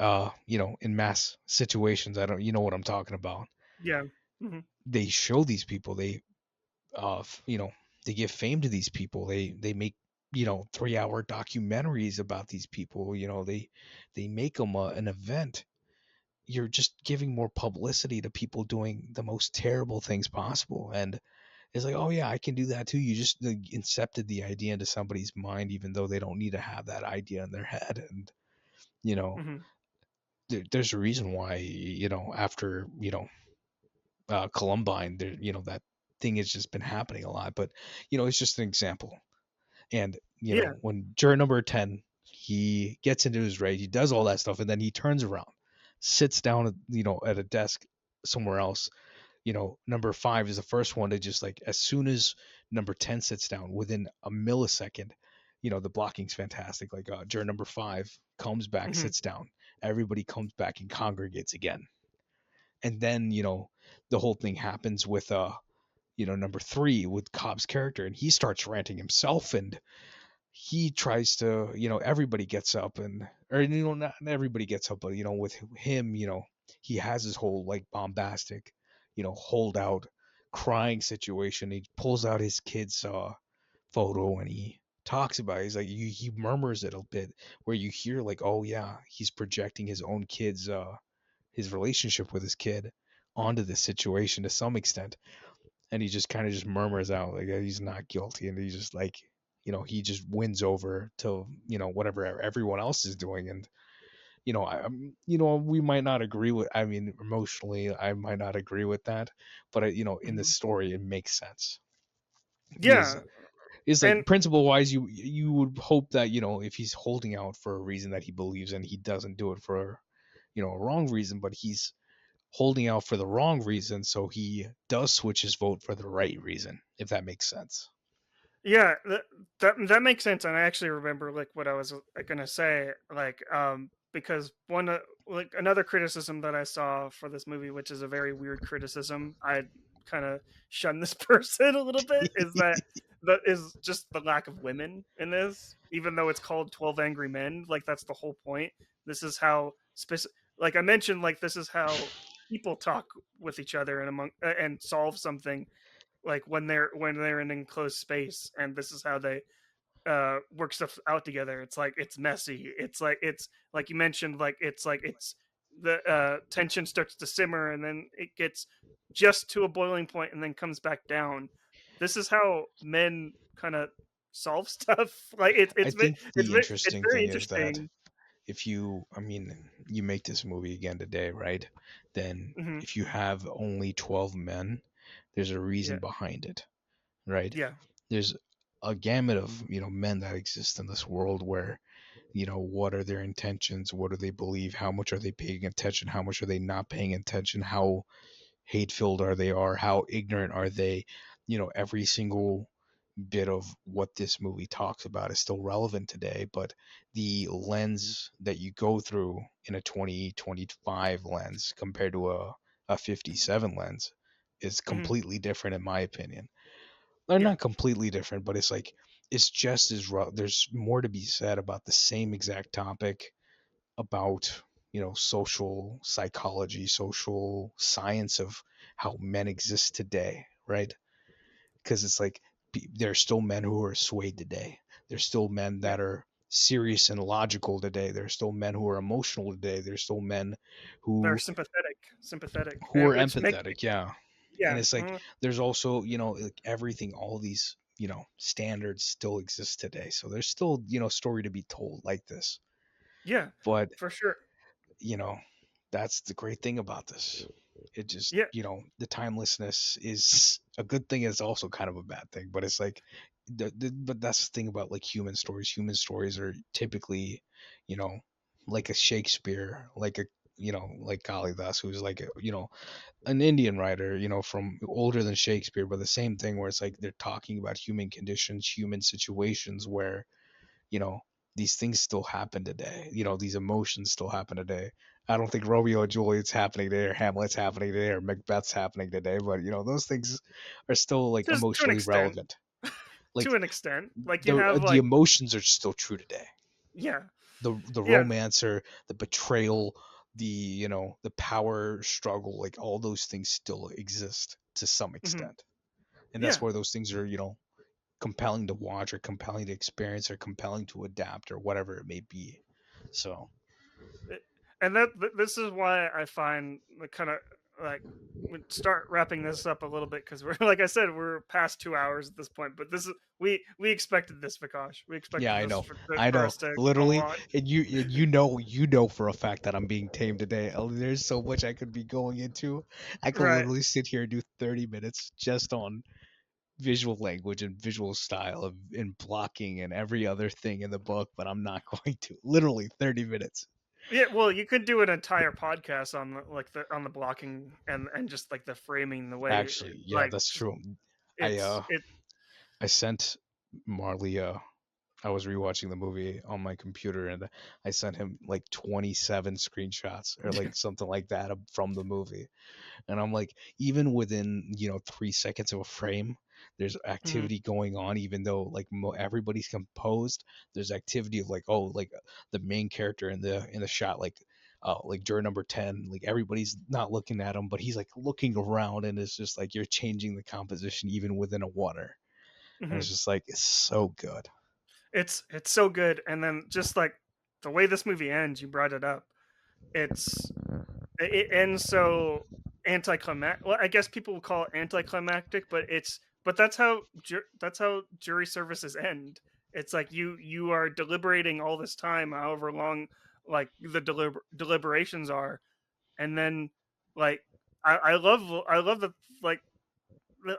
in mass situations. I don't, you know what I'm talking about. Yeah. Mhm. They show these people, uh you know they give fame to these people. They make 3-hour documentaries about these people. They make them an event. You're just giving more publicity to people doing the most terrible things possible. And it's like, oh yeah, I can do that too. You just like, incepted the idea into somebody's mind, even though they don't need to have that idea in their head. And you know Mhm. there's a reason why after Columbine, there that thing has just been happening a lot. But it's just an example. And Yeah. when juror number 10, he gets into his rage, he does all that stuff, and then he turns around, sits down at a desk somewhere else. Number 5 is the first one to just like, as soon as number 10 sits down, within a millisecond, the blocking's fantastic. Like juror number 5 comes back, Mhm. sits down, everybody comes back and congregates again. And then the whole thing happens with number 3 with Cobb's character, and he starts ranting himself, and he tries to, everybody gets up, and or not everybody gets up, but with him, he has his whole like bombastic, holdout crying situation. He pulls out his kid's photo and he talks about it. He's like, he murmurs it a bit, where you hear like, oh yeah, he's projecting his own kid's his relationship with his kid onto this situation to some extent. And he just kind of just murmurs out like he's not guilty, and he's just like, he just wins over to whatever everyone else is doing. And we might not agree with, I mean, emotionally I might not agree with that, but in the Mhm. story it makes sense. Because Yeah. it's And like, principle wise, you would hope that if he's holding out for a reason that he believes in, he doesn't do it for a wrong reason, but he's holding out for the wrong reason, so he does switch his vote for the right reason, if that makes sense. yeah, that makes sense. And I actually remember like what I was gonna say, like because like another criticism that I saw for this movie, which is a very weird criticism, I kind of shun this person a little bit, is that is just the lack of women in this. Even though it's called 12 Angry Men, like that's the whole point. This is how like I mentioned, like this is how people talk with each other and among and solve something, like when they're in enclosed space, and this is how they work stuff out together. It's like it's messy, it's like you mentioned, like it's the tension starts to simmer, and then it gets just to a boiling point and then comes back down. This is how men kind of solve stuff. Like I think the it's interesting very thing is that interesting. if you, I mean, you make this movie again today, right? Then Hmm. if you have only 12 men, there's a Yeah. reason behind it, right? Yeah. There's a gamut of, men that exist in this world where, what are their intentions? What do they believe? How much are they paying attention? How much are they not paying attention? How hate-filled are how ignorant are they? Every single bit of what this movie talks about is still relevant today, but the lens that you go through in a 2025 lens compared to a 57 lens is Hmm. completely different in my opinion. They're Yeah. not completely different, but it's like it's just as there's more to be said about the same exact topic, about social psychology, social science of how men exist today, right? Because it's like there are still men who are swayed today. There's still men Yeah. that are serious and logical today. There's still men who are emotional today. There's still men They're who sympathetic, are which make empathetic, yeah. And yeah. it's like there's also, like everything, all these, standards still exist today. So there's still, story to be told like this. Yeah, But for sure. you know, that's the great thing about this. It just, Yeah. the timelessness is a good thing. It's also kind of a bad thing, but it's like, but that's the thing about like human stories. Human stories are typically, you know, like a Shakespeare, like a, like Kalidas, who's like, an Indian writer, from older than Shakespeare, but the same thing where it's like they're talking about human conditions, human situations where, you know, these things still happen today. These emotions still happen today. I don't think Romeo and Juliet's happening today, or Hamlet's happening today, or Macbeth's happening today, but those things are still like Just to an emotionally extent. relevant. To Like an extent. Like you the have the like emotions are still true today. yeah. The Yeah. romancer, the betrayal, the power struggle, like all those things still exist to some Hmm. extent. And that's Yeah. where those things are, compelling to watch, or compelling to experience, or compelling to adapt, or whatever it may be. So And this is why I find the kind of like we start wrapping this up a little bit because we're like I said we're past 2 hours at this point, but this is we expected this, Vikash. We yeah, expected I this know, for us to go literally, on. and you know for a fact that I'm being tamed today. There's so much I could be going into. I could Right. literally sit here and do 30 minutes just on visual language and visual style and blocking and every other thing in the book, but I'm not going to. Literally 30 minutes. Yeah, well, you could do an entire podcast on on the blocking and just like the framing, the way Actually, yeah, like that's true. I it's it. I sent Marley I was rewatching the movie on my computer, and I sent him like 27 screenshots or like something like that from the movie. And I'm like, even within, 3 seconds of a frame, there's Mhm, activity going on, even though like everybody's composed. There's activity of like, oh, like the main character in the shot, like juror number 10, like everybody's not looking at him, but he's like looking around, and it's just like you're changing the composition even within a water. And it's mhm. just like, it's so good. It's so good, and then just like the way this movie ends, you brought it up. It's it ends so anticlimactic. Well, I guess people will call it anticlimactic, but that's how jury services end. It's like you are deliberating all this time, however long like the deliberations are, and then like I love that like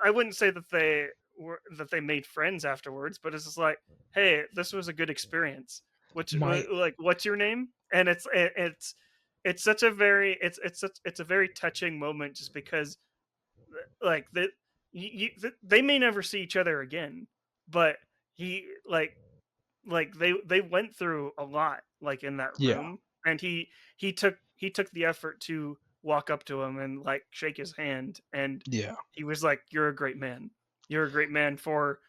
I wouldn't say that they made friends afterwards, but it's just like, hey, this was a good experience. Which My like, what's your name? And it's such a very it's a very touching moment just because like that they may never see each other again, but he they went through a lot like in that Yeah, room, and he took the effort to walk up to him and like shake his hand, and yeah, he was like, you're a great man, you're a great man for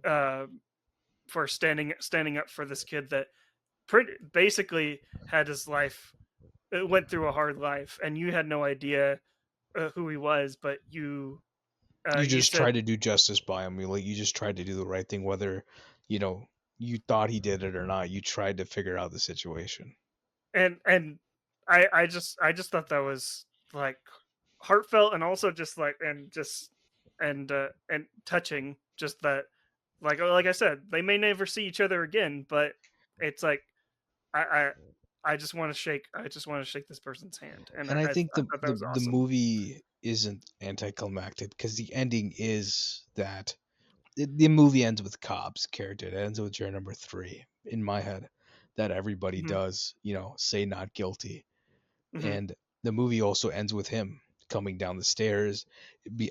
uh for standing up for this kid that basically had his life went through a hard life, and you had no idea who he was, but you you just said try to do justice by him. Like, you just tried to do the right thing, whether you know you thought he did it or not. You tried to figure out the situation. and I just thought that was like heartfelt, and also just like and touching, just that like I said, they may never see each other again, but it's like I I just want to shake this person's hand, and And I I think the thought that the, was the awesome. movie isn't anticlimactic because the ending is that the movie ends with Cobb's character. It ends with juror number 3 in my head, that everybody Mhm. does, say not guilty. Mhm. And the movie also ends with him coming down the stairs.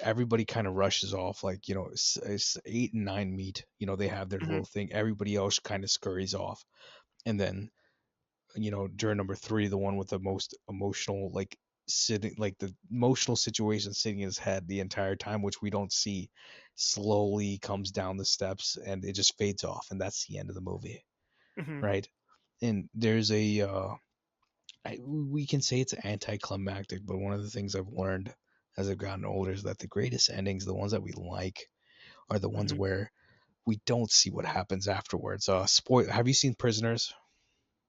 Everybody kind of rushes off, like, 8 and 9 meet, they have their Mhm. little thing. Everybody else kind of scurries off. And then, juror number 3, the one with the most emotional, like, sitting, like the emotional situation sitting in his head the entire time, which we don't see, slowly comes down the steps and it just fades off. And that's the end of the movie. Mhm. Right. And there's we can say it's anticlimactic, but one of the things I've learned as I've gotten older is that the greatest endings, the ones that we like, are the ones Mhm. where we don't see what happens afterwards. Have you seen Prisoners?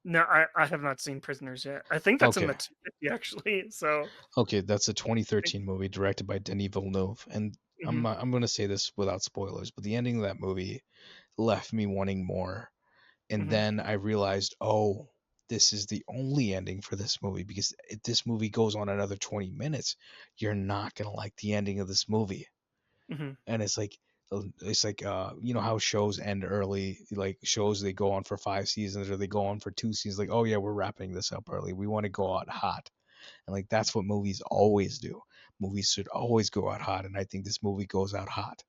No, I have not seen Prisoners yet. I think that's in Okay, the 250 actually. So. okay, that's a 2013 movie directed by Denis Villeneuve, and Mhm. I'm gonna say this without spoilers, but the ending of that movie left me wanting more. And Mhm. then I realized, oh, this is the only ending for this movie, because if this movie goes on another 20 minutes, you're not going to like the ending of this movie. Mhm. And it's like how shows end early, like shows, they go on for 5 seasons or they go on for 2 seasons, like, oh yeah, we're wrapping this up early, we want to go out hot. And like that's what movies always do. Movies should always go out hot, and I think this movie goes out hot.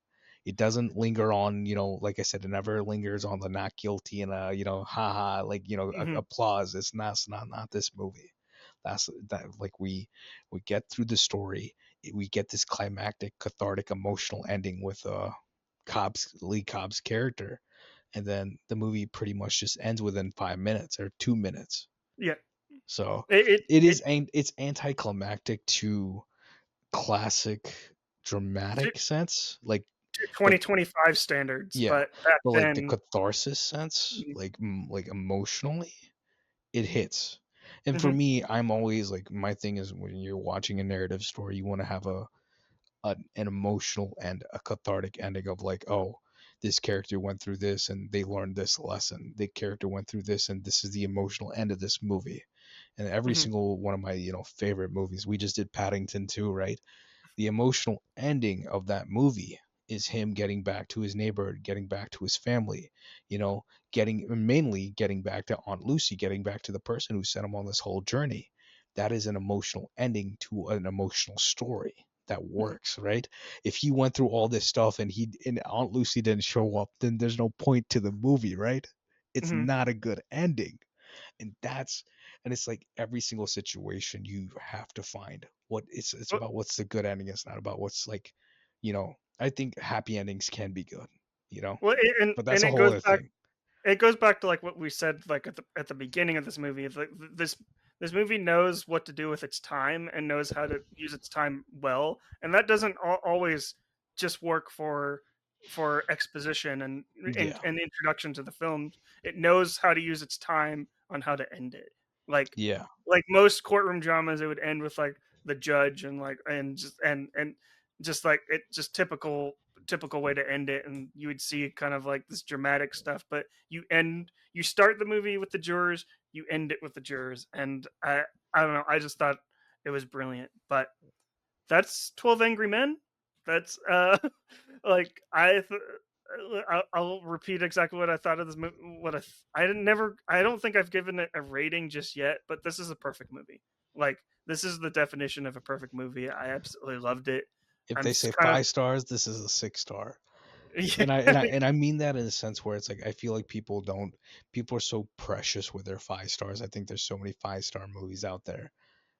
It doesn't linger on, like I said, it never lingers on the not guilty and haha, like, Mhm. applause. It's not this movie. That's that, like, we get through the story, we get this climactic, cathartic, emotional ending with Lee Cobb's character, and then the movie pretty much just ends within 5 minutes or 2 minutes. Yeah. So It it it's anticlimactic to classic to dramatic sense, like, but 2025 standards, yeah, but back but like the then. catharsis sense, Mhm. like, like emotionally, it hits. And for Mhm. me, I'm always like, my thing is, when you're watching a narrative story, you want to have an emotional and a cathartic ending of, like, oh, this character went through this and they learned this lesson. The character went through this and this is the emotional end of this movie. And every Mhm. single one of my, favorite movies, we just did Paddington 2, right? The emotional ending of that movie is him getting back to his neighborhood, getting back to his family, you know, mainly getting back to Aunt Lucy, getting back to the person who sent him on this whole journey. That is an emotional ending to an emotional story that Mhm. works, right? If he went through all this stuff and Aunt Lucy didn't show up, then there's no point to the movie, right? It's Mhm. not a good ending. And it's like every single situation you have to find what it's Well, about. What's the good ending? It's not about what's, like, I think happy endings can be good, and but that's a it whole goes other back. thing. It goes back to like what we said, like at the beginning of this movie. It's like this movie knows what to do with its time and knows how to use its time well, and that doesn't always just work for exposition and Yeah, and introduction to the film. It knows how to use its time on how to end it. Like yeah, like most courtroom dramas, it would end with like the judge and like and just like it just typical way to end it, and you would see kind of like this dramatic stuff, but you start the movie with the jurors, you end it with the jurors, and I don't know, I just thought it was brilliant. But that's 12 Angry Men. That's like I'll repeat exactly what I thought of this movie. I didn't never. I don't think I've given it a rating just yet, but this is a perfect movie. Like this is the definition of a perfect movie. I absolutely loved it. if I'm they say just kind of 5 stars, this is a 6 star. yeah. And I mean that in a sense where it's like, I feel like people are so precious with their 5 stars. I think there's so many 5 star movies out there.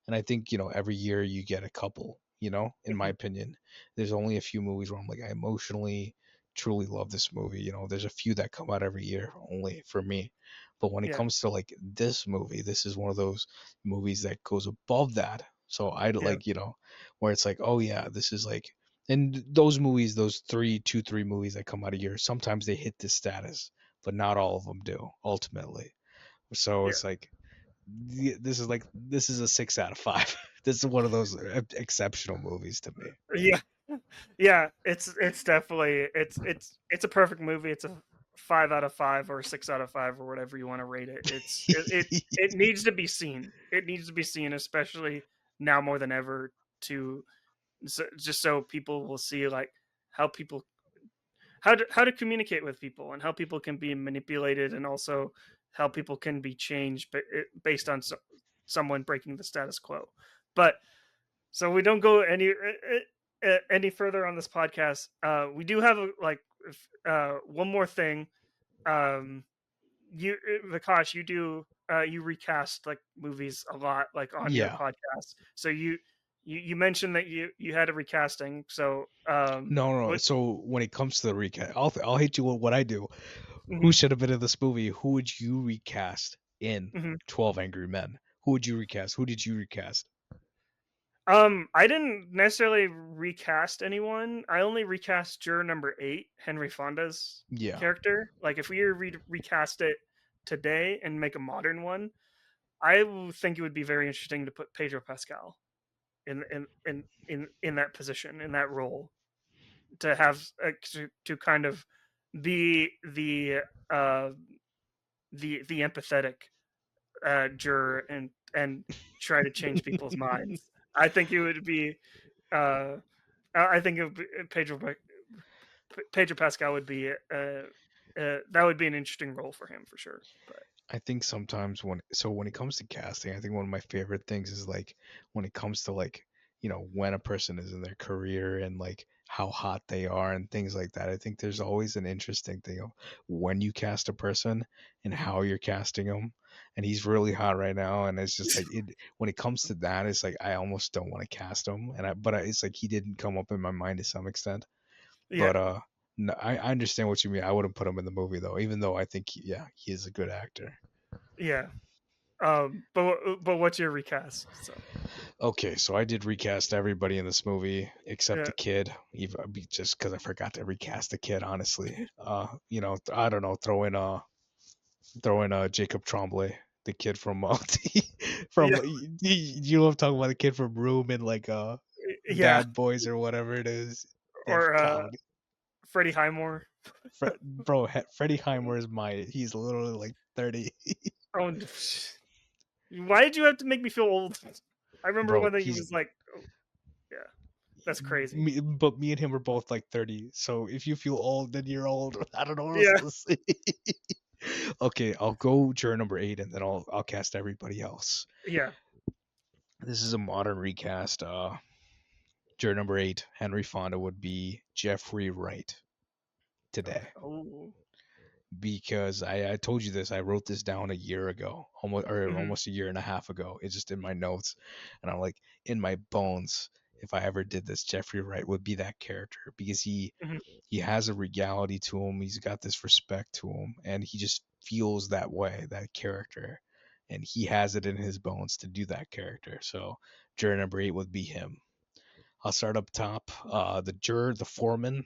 And I think, every year you get a couple, in my opinion. There's only a few movies where I'm like, I emotionally truly love this movie. There's a few that come out every year only for me. But when it Yeah, comes to like this movie, this is one of those movies that goes above that. So I yeah, like, where it's like, oh yeah, this is like, and those movies, those 3 movies that come out a year, sometimes they hit this status, but not all of them do ultimately. So yeah. it's like, this is a 6 out of 5. This is one of those exceptional movies to me. Yeah, yeah. It's definitely it's a perfect movie. It's a 5 out of 5 or 6 out of 5 or whatever you want to rate it. It needs to be seen. It needs to be seen, especially now more than ever to just so people will see like how people how to communicate with people and how people can be manipulated and also how people can be changed based on someone breaking the status quo. But so we don't go any further on this podcast. We do have one more thing. Um, Vikash, you do you recast like movies a lot, like on your Yeah. podcast. So you mentioned that you had a recasting. So No. what? So when it comes to the recast, I'll hit you with what I do. Who Mhm, should have been in this movie? Who would you recast in mhm. 12 Angry Men? Who would you recast? Who did you recast? I didn't necessarily recast anyone. I only recast juror number 8, Henry Fonda's Yeah. character. Like if we recast it today and make a modern one, I think it would be very interesting to put Pedro Pascal in that position, in that role, to have to kind of be uh the empathetic juror and try to change people's minds. I think it would be uh I think Pedro Pascal would be that would be an interesting role for him for sure. But I think sometimes when it comes to casting, I think one of my favorite things is like when it comes to like, when a person is in their career and like how hot they are and things like that. I think there's always an interesting thing of when you cast a person and Mhm. how you're casting him. And he's really hot right now, and it's just like when it comes to that, it's like I almost don't want to cast him, it's like he didn't come up in my mind to some extent. Yeah, But no, I understand what you mean. I wouldn't put him in the movie though, even though I think he is a good actor. yeah. But what's your recast? So Okay, so I did recast everybody in this movie except yeah, the kid, even just because I forgot to recast the kid. Honestly, I don't know, throw in Jacob Tremblay, the kid from yeah, you know what I'm talking about, the kid from Room and like yeah. Bad Boys or whatever it is. That Or comedy, Freddie Highmore. bro. Freddie Highmore is he's literally like 30. Oh, why did you have to make me feel old? I remember Bro, when he he's was like, oh, yeah, that's crazy. but me and him are both like 30. So if you feel old, then you're old. I don't know what else Yeah, to say. Okay, I'll go juror number 8, and then I'll cast everybody else. yeah. This is a modern recast. Juror number 8, Henry Fonda would be Jeffrey Wright today. Oh, Because I told you this, I wrote this down a year ago, hmm, almost a year and a half ago. It's just in my notes, and I'm like in my bones. If I ever did this, Jeffrey Wright would be that character because hmm, he has a regality to him. He's got this respect to him, and he just feels that way, that character, and he has it in his bones to do that character. So juror number 8 would be him. I'll start up top. The foreman,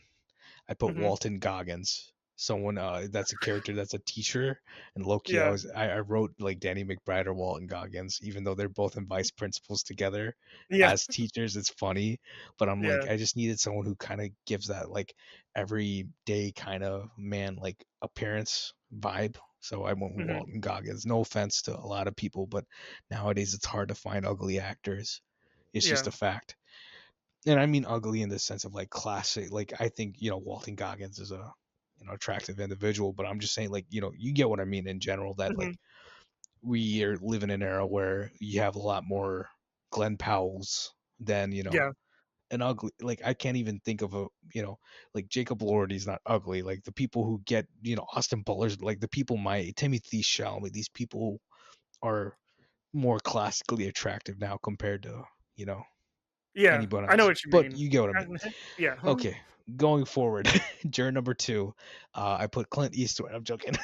I put hmm, Walton Goggins. Someone that's a character that's a teacher, and Loki. yeah, I wrote like Danny McBride or Walton Goggins, even though they're both in vice principals together yeah, as teachers. It's funny, but I'm like yeah, I just needed someone who kind of gives that like everyday kind of man like appearance vibe. So I went with hmm, Walton Goggins. No offense to a lot of people, but nowadays it's hard to find ugly actors. It's just yeah, a fact, and I mean ugly in the sense of like classic. Like I think Walton Goggins is a attractive individual, but I'm just saying like you get what I mean in general that hmm, like we are living in an era where you have a lot more Glenn Powells than yeah, an ugly. Like I can't even think of a like Jacob Lordy's not ugly. Like the people who get Austin Butler's like the people my Timothy Chalamet, these people are more classically attractive now compared to yeah. anyone I know else. what you But mean. you get what I mean. Yeah. Okay, going forward, juror number 2, I put Clint Eastwood. I'm joking.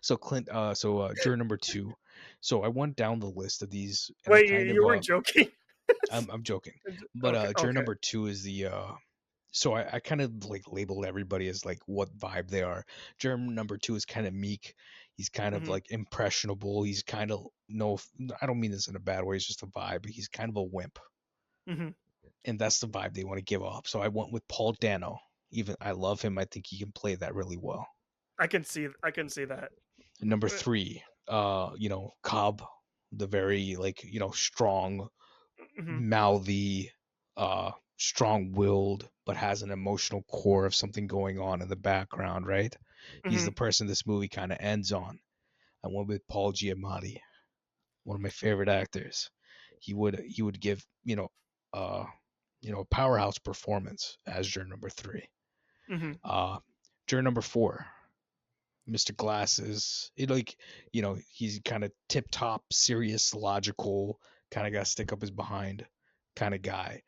So juror number 2. So I went down the list of these, and I Wait, kind of you weren't joking? I'm joking, but Okay, juror okay. number 2 is the so I kind of like labeled everybody as like what vibe they are. Juror number 2 is kind of meek. He's kind of Hmm, like impressionable. He's kind of no, I don't mean this in a bad way. It's just a vibe. He's kind of a wimp, hmm. and that's the vibe they want to give off. So I went with Paul Dano. Even I love him. I think he can play that really well. I can see that. And number 3, Cobb, the very like strong, mouthy, strong-willed, but has an emotional core of something going on in the background, right? He's the person this movie kind of ends on. I went with Paul Giamatti, one of my favorite actors. He would give a powerhouse performance as juror number 3. Juror number 4, Mr. Glasses. He's kind of tip top, serious, logical, kind of got to stick up his behind kind of guy.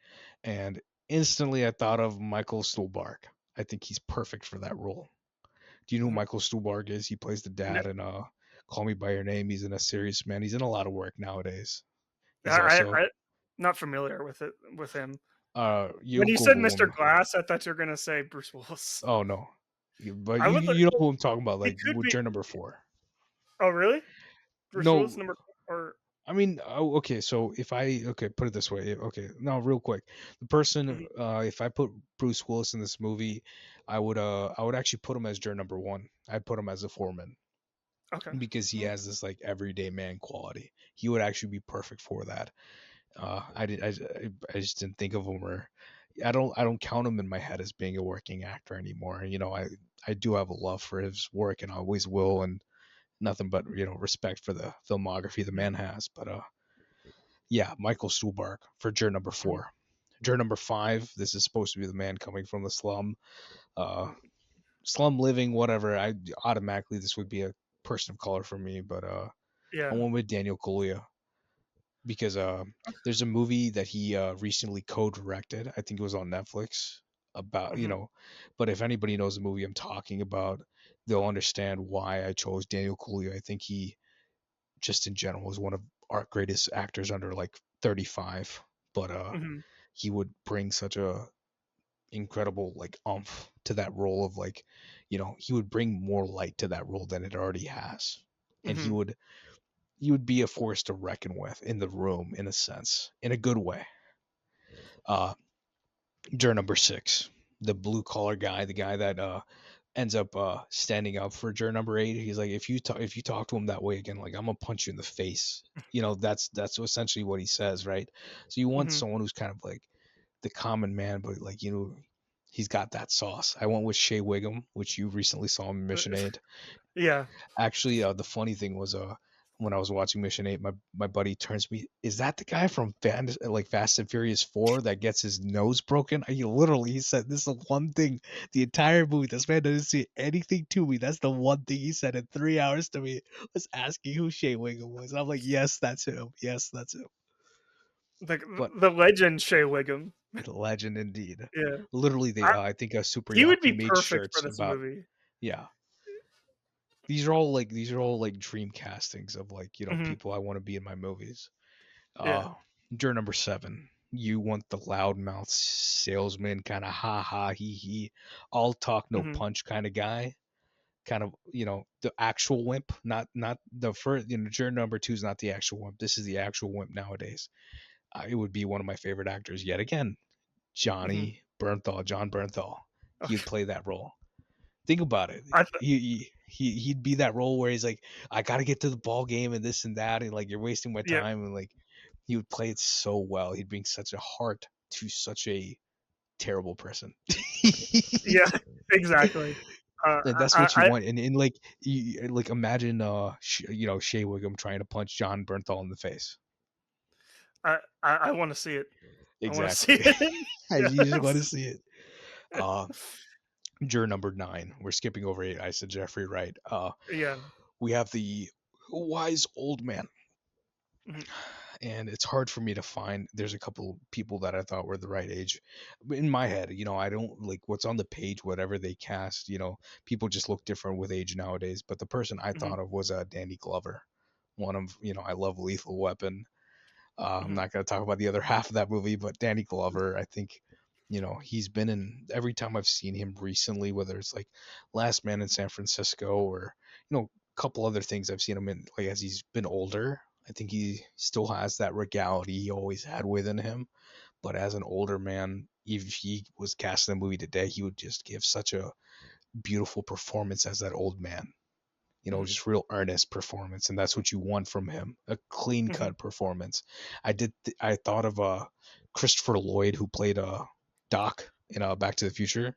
And instantly I thought of Michael Stuhlbarg. I think he's perfect for that role. Do you know who Michael Stuhlbarg is? He plays the dad in Call Me by Your Name. He's in A Serious Man. He's in a lot of work nowadays. He's also I not familiar with him. you When you said Google Mr. him. Glass, I thought you were gonna say Bruce Willis. Oh no. But I would you know who I'm talking about, He like could with be. juror number 4. Oh, really? Bruce Willis No, number or I mean, okay, so if put it this way, okay, now real quick, the person, if I put Bruce Willis in this movie, I would actually put him as juror number 1. I'd put him as a foreman okay. because he has this like everyday man quality. He would actually be perfect for that. I just didn't think of him, or I don't count him in my head as being a working actor anymore. I do have a love for his work and I always will, and nothing but respect for the filmography the man has. But yeah, Michael Stuhlbarg for juror number 4. Juror number 5, this is supposed to be the man coming from the slum, slum living, whatever. I automatically this would be a person of color for me, but I Yeah. went with Daniel Kaluuya because there's a movie that he recently co-directed. I think it was on Netflix about but if anybody knows the movie I'm talking about, they'll understand why I chose Daniel Kaluuya. I think he just in general is one of our greatest actors under like 35, but he would bring such a incredible like oomph to that role of like he would bring more light to that role than it already has, and he would be a force to reckon with in the room, in a sense, in a good way. uh Juror number 6, the blue collar guy, the guy that ends up standing up for juror number 8. He's like, if you talk to him that way again, like I'm gonna punch you in the face. That's essentially what he says, right? So you want someone who's kind of like the common man, but like he's got that sauce. I went with Shea Wiggum, which you recently saw in Mission 8. Yeah. Actually, the funny thing was when I was watching Mission 8, my buddy turns to me, is that the guy from Fast and Furious 4 that gets his nose broken? He said, this is the one thing the entire movie, this man doesn't say anything to me. That's the one thing he said in 3 hours to me, was asking who Shea Wiggum was. And I'm like, yes, that's him. Yes, that's him. But The legend Shea Wiggum. the legend indeed. Yeah. Literally, I think a Super He would be Yaki made perfect for shirts this about, movie. yeah. These are all like dream castings of like, people I want to be in my movies. Yeah. Juror number 7. You want the loudmouth salesman, kind of ha ha he, all talk no punch kind of guy. Kind of, the actual wimp, not the first. Juror number 2 is not the actual wimp. This is the actual wimp nowadays. It would be one of my favorite actors yet again, John Bernthal. He would play that role. Think about it. He'd be that role where he's like, I gotta get to the ball game and this and that, and like you're wasting my Yeah. time, and like he would play it so well. He'd bring such a heart to such a terrible person. Yeah. Exactly. And that's what you want. And like like imagine Shea Wiggum trying to punch John Bernthal in the face. I want to see it. Exactly. I want to see it. You just want to see it. Juror number 9. We're skipping over 8. I said Jeffrey Wright. Yeah. We have the wise old man. Mhm. And it's hard for me to find. There's a couple people that I thought were the right age. In my head, I don't like what's on the page, whatever they cast. People just look different with age nowadays. But the person I thought of was Danny Glover. One of, I love Lethal Weapon. I'm not going to talk about the other half of that movie, but Danny Glover, I think, he's been in every time I've seen him recently, whether it's like Last Man in San Francisco or, a couple other things I've seen him in, like as he's been older. I think he still has that regality he always had within him. But as an older man, if he was cast in a movie today, he would just give such a beautiful performance as that old man. just real earnest performance, and that's what you want from him, a clean cut performance. I thought of Christopher Lloyd, who played Doc in Back to the Future.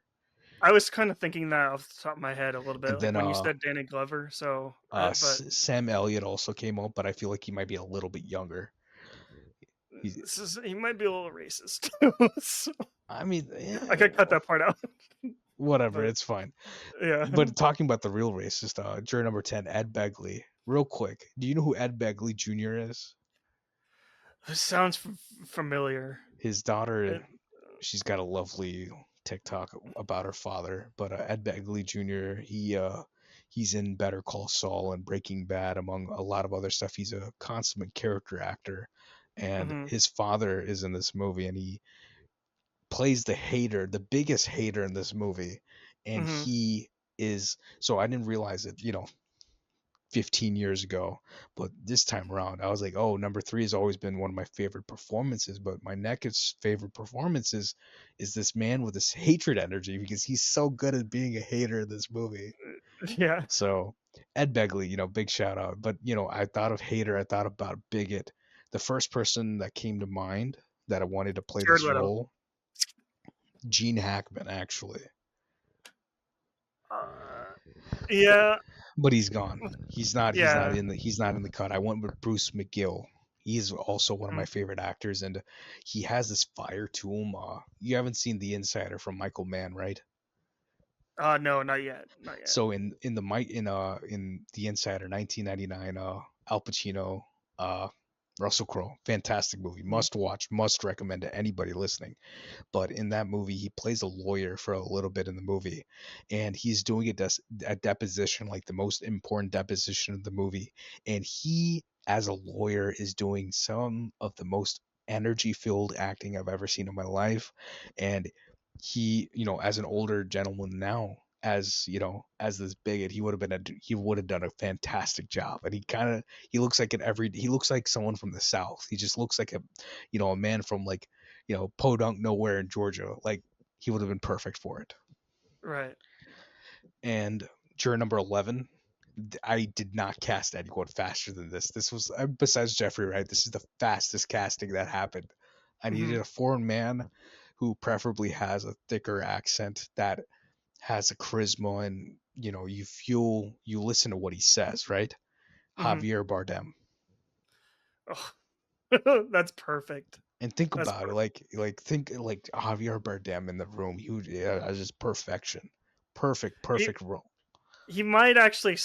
I was kind of thinking that off the top of my head a little bit, And like then when you said Danny Glover. So, but Sam Elliott also came out, but I feel like he might be a little bit younger. he might be a little racist too. So I mean, I could cut that part out. Whatever, But, it's fine. yeah. But talking about the real racist, juror number 10, Ed Begley. Real quick, do you know who Ed Begley Jr. is? This sounds familiar. His daughter, she's got a lovely TikTok about her father. But Ed Begley Jr., he's in Better Call Saul and Breaking Bad, among a lot of other stuff. He's a consummate character actor, and his father is in this movie, and he plays the hater, the biggest hater in this movie. And he is, so I didn't realize it, 15 years ago, but this time around I was like, oh, number 3 has always been one of my favorite performances, but my next favorite performances is this man with this hatred energy, because he's so good at being a hater in this movie. Yeah. So Ed Begley, big shout out. But I thought of hater, I thought about bigot. The first person that came to mind that I wanted to play this role, Gene Hackman, actually. Yeah. But he's gone. He's not in the cut. I went with Bruce McGill. He's also one of my favorite actors, and he has this fire to him. You haven't seen The Insider from Michael Mann, right? No, not yet. So in The Insider, 1999, Al Pacino, Russell Crowe, fantastic movie, must watch, must recommend to anybody listening. But in that movie, he plays a lawyer for a little bit in the movie, and he's doing a deposition, like the most important deposition of the movie. And he, as a lawyer, is doing some of the most energy-filled acting I've ever seen in my life. And he, as an older gentleman now, as this bigot, he would have done a fantastic job. And he looks like someone from the South. He just looks like a man from, like, podunk nowhere in Georgia. Like, he would have been perfect for it. Right. And juror number 11, I did not cast anyone faster than this. This was, besides Jeffrey Wright, this is the fastest casting that happened. I needed a foreign man who preferably has a thicker accent, that has a charisma, and you listen to what he says, right? Javier Bardem. Oh, that's perfect. And think about it, think Javier Bardem in the room. He has just perfection, perfect role. He might actually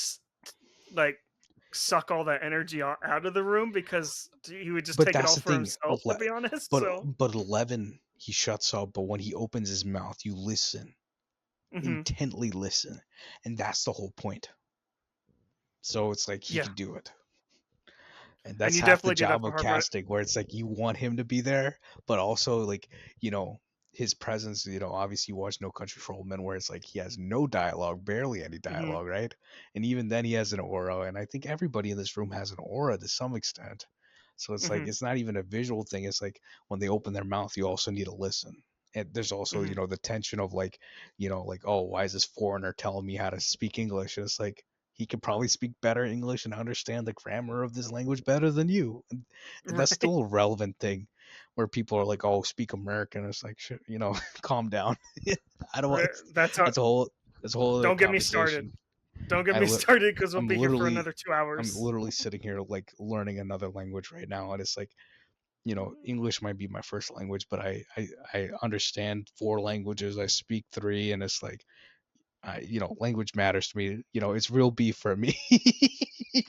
suck all that energy out of the room, because he would just take it all for himself, to be honest. But 11, he shuts up. But when he opens his mouth, you listen, intently listen, and that's the whole point. So it's like he can do it. And that's half the job of casting, where it's like you want him to be there, but also, like, his presence, obviously you watch No Country for Old Men, where it's like he has no dialogue, barely any dialogue, right? And even then he has an aura, and I think everybody in this room has an aura to some extent. So it's like, it's not even a visual thing. It's like when they open their mouth, you also need to listen. And there's also, the tension of like, oh, why is this foreigner telling me how to speak English? And it's like, he could probably speak better English and understand the grammar of this language better than you. And that's still a relevant thing, where people are like, oh, speak American. It's like, shit, calm down. I don't want, that's a whole don't get me started. Don't get me started, because we'll be here for another 2 hours. I'm literally sitting here like learning another language right now. And it's like, English might be my first language, but I understand 4 languages. I speak 3, and it's like, language matters to me. It's real beef for me.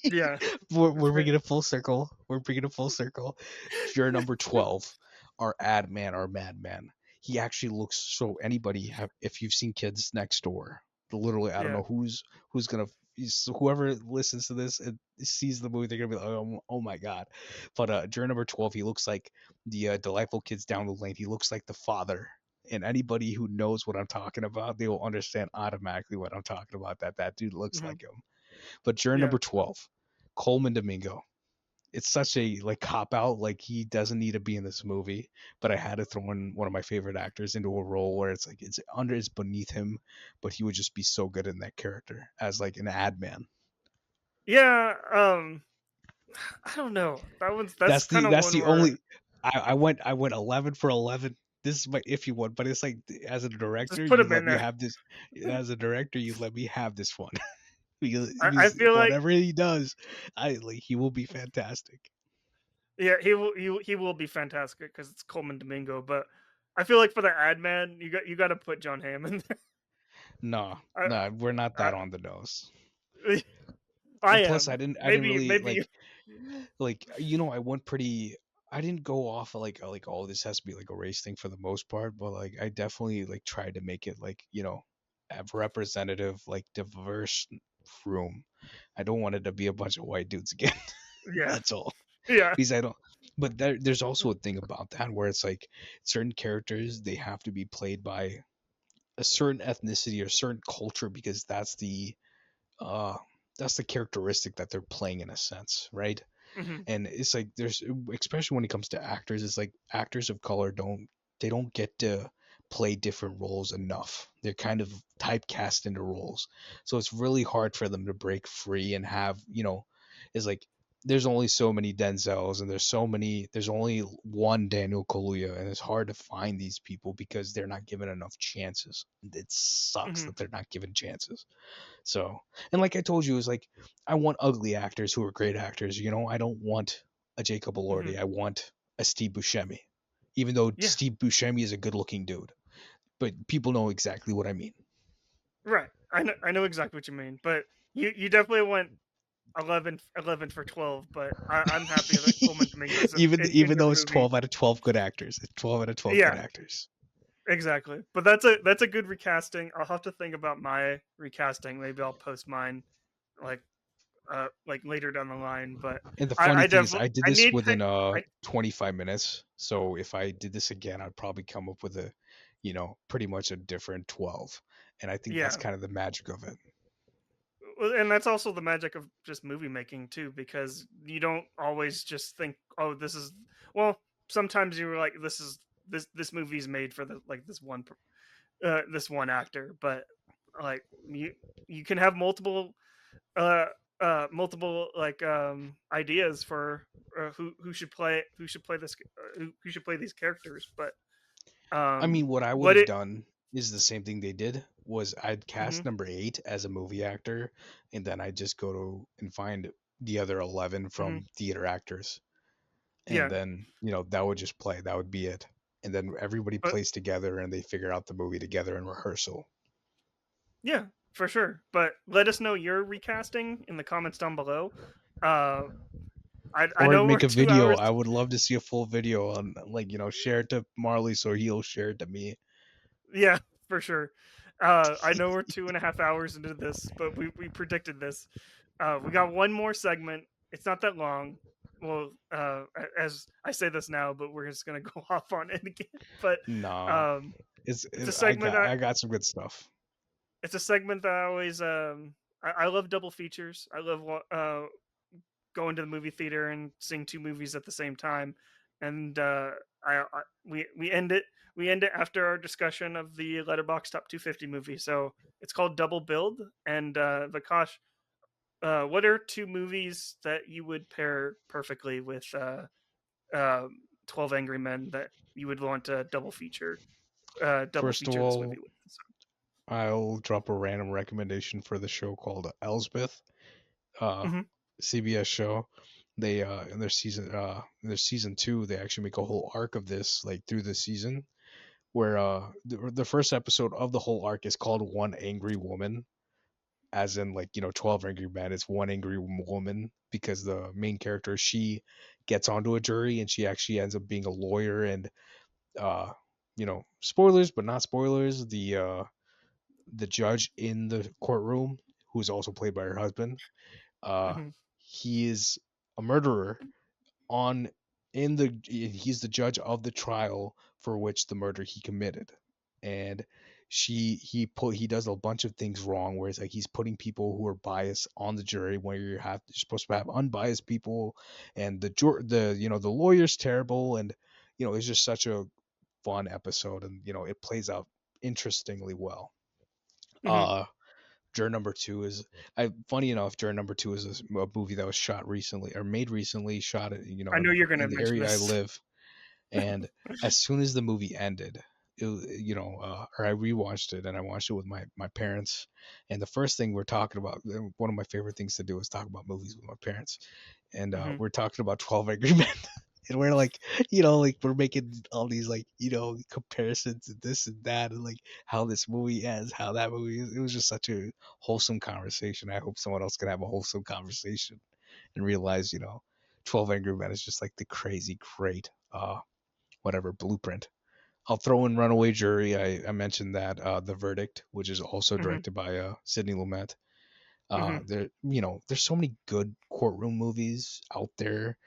Yeah. We're bringing it full circle. Juror number 12, our madman. He actually looks, so if you've seen Kids Next Door, literally, I don't know who's gonna, whoever listens to this and sees the movie, they're gonna be like, oh my god. But juror number 12, he looks like the delightful kids down the lane. He looks like the father. And anybody who knows what I'm talking about, they will understand automatically what I'm talking about. That dude looks like him. But juror number 12, Coleman Domingo. It's such a cop out. Like, he doesn't need to be in this movie, but I had to throw in one of my favorite actors into a role where it's like it's beneath him, but he would just be so good in that character as like an ad man. Yeah, I don't know. That's kind of That's one the where only. I went 11 for 11. This is my iffy one, but it's like as a just director, put you him let in me there. have this. As a director, you let me have this one I because feel like whatever he does, I like he will be fantastic. yeah, he will be fantastic because it's Coleman Domingo. But I feel like for the ad man, you got to put John Hamm in No, there. no, we're not I, that on the nose. I And plus, am. I didn't really Maybe. like I went pretty. I didn't go off of like oh this has to be like a race thing for the most part, but like I definitely like tried to make it like a representative like diverse room. I don't want it to be a bunch of white dudes again. Yeah, That's all. yeah. Because I don't. But there's also a thing about that where it's like certain characters they have to be played by a certain ethnicity or certain culture because uh that's the characteristic that they're playing in a sense, right? Hmm. And it's like there's especially when it comes to actors, it's like actors of color don't get to play different roles enough. They're kind of typecast into roles, so it's really hard for them to break free and have it's like there's only so many Denzels and there's only one Daniel Kaluuya, and it's hard to find these people because they're not given enough chances. It sucks Hmm. that they're not given chances. So, and like I told you, it was like I want ugly actors who are great actors. I don't want a Jacob Hmm. Elordi. I want a Steve Buscemi, even though Yeah, Steve Buscemi is a good-looking dude. But people know exactly what I mean. right. I know exactly what you mean, but you definitely went 11 for 12. But I'm happy that Coleman Domingo's in Even the though it's movie. 12 out of 12 good actors, it's 12 out of 12 good Yeah, actors. exactly. But that's a good recasting. I'll have to think about my recasting. Maybe I'll post mine like later down the line. But And the funny I thing is, definitely I did I this need within I 25 minutes. So if I did this again, I'd probably come up with pretty much a different 12. And I think that's yeah. kind of the magic of it. Well, and that's also the magic of just movie making too, because you don't always just think, oh, this is. Well, sometimes you're like, this movie's made for this one actor, but like you can have uh multiple ideas for who should play these characters, but I mean, what I would what have it. done is the same thing they did was I'd Hmm. cast number 8 as a movie actor, and then I'd just go to and find the other 11 Hmm. from theater actors. And Yeah, then, that would just play. That would be it. And then everybody but plays together and they figure out the movie together in rehearsal. yeah, for sure. But let us know your recasting in the comments down below. Uh, I Or know we're make a 2 hours. video. I would love to see a full video on share it to Marley so he'll share it to me. Yeah, for sure. I know we're 2.5 hours into this, but we predicted this. We got one more segment. It's not that long. Well, as I say this now, but we're just gonna go off on it again. But Nah. um, it's a I segment got that I got some good stuff. I always I love double features. I love going to the movie theater and seeing two movies at the same time. And I we end it after our discussion of the Letterboxd Top 250 movie. So it's called Double Build. And Vikash, what are two movies that you would pair perfectly with 12 Angry Men that you would want to double First of feature this movie all, with? So, I'll drop a random recommendation for the show called Elsbeth, uh, mm-hmm, CBS show. They in their season 2, they actually make a whole arc of this like through the season where the first episode of the whole arc is called One Angry Woman, as in 12 Angry Men. It's one angry woman because the main character she gets onto a jury and she actually ends up being a lawyer and uh spoilers but not spoilers, the judge in the courtroom, who's also played by her husband, uh mm-hmm, he is a murderer on in the he's the judge of the trial for which the murder he committed. And he does a bunch of things wrong where it's like he's putting people who are biased on the jury where you're supposed to have unbiased people, and the lawyer's terrible, and it's just such a fun episode, and it plays out interestingly well. mm-hmm. uh Juror Number Two is, funny enough, Juror Number Two is a movie that was shot recently or made recently, shot at, I know you're gonna in the mention area I this. live. And as soon as the movie ended, or I rewatched it, and I watched it with my parents. And the first thing we're talking about, one of my favorite things to do is talk about movies with my parents. And Mhm. we're talking about 12 Angry Men. And we're like, like we're making all these like, comparisons and this and that, and like how this movie ends, how that movie is. It was just such a wholesome conversation. I hope someone else can have a wholesome conversation and realize, 12 Angry Men is just like the crazy great whatever blueprint. I'll throw in Runaway Jury. I mentioned that The Verdict, which is also Mhm. directed by Sidney Lumet. Mhm. There's so many good courtroom movies out there.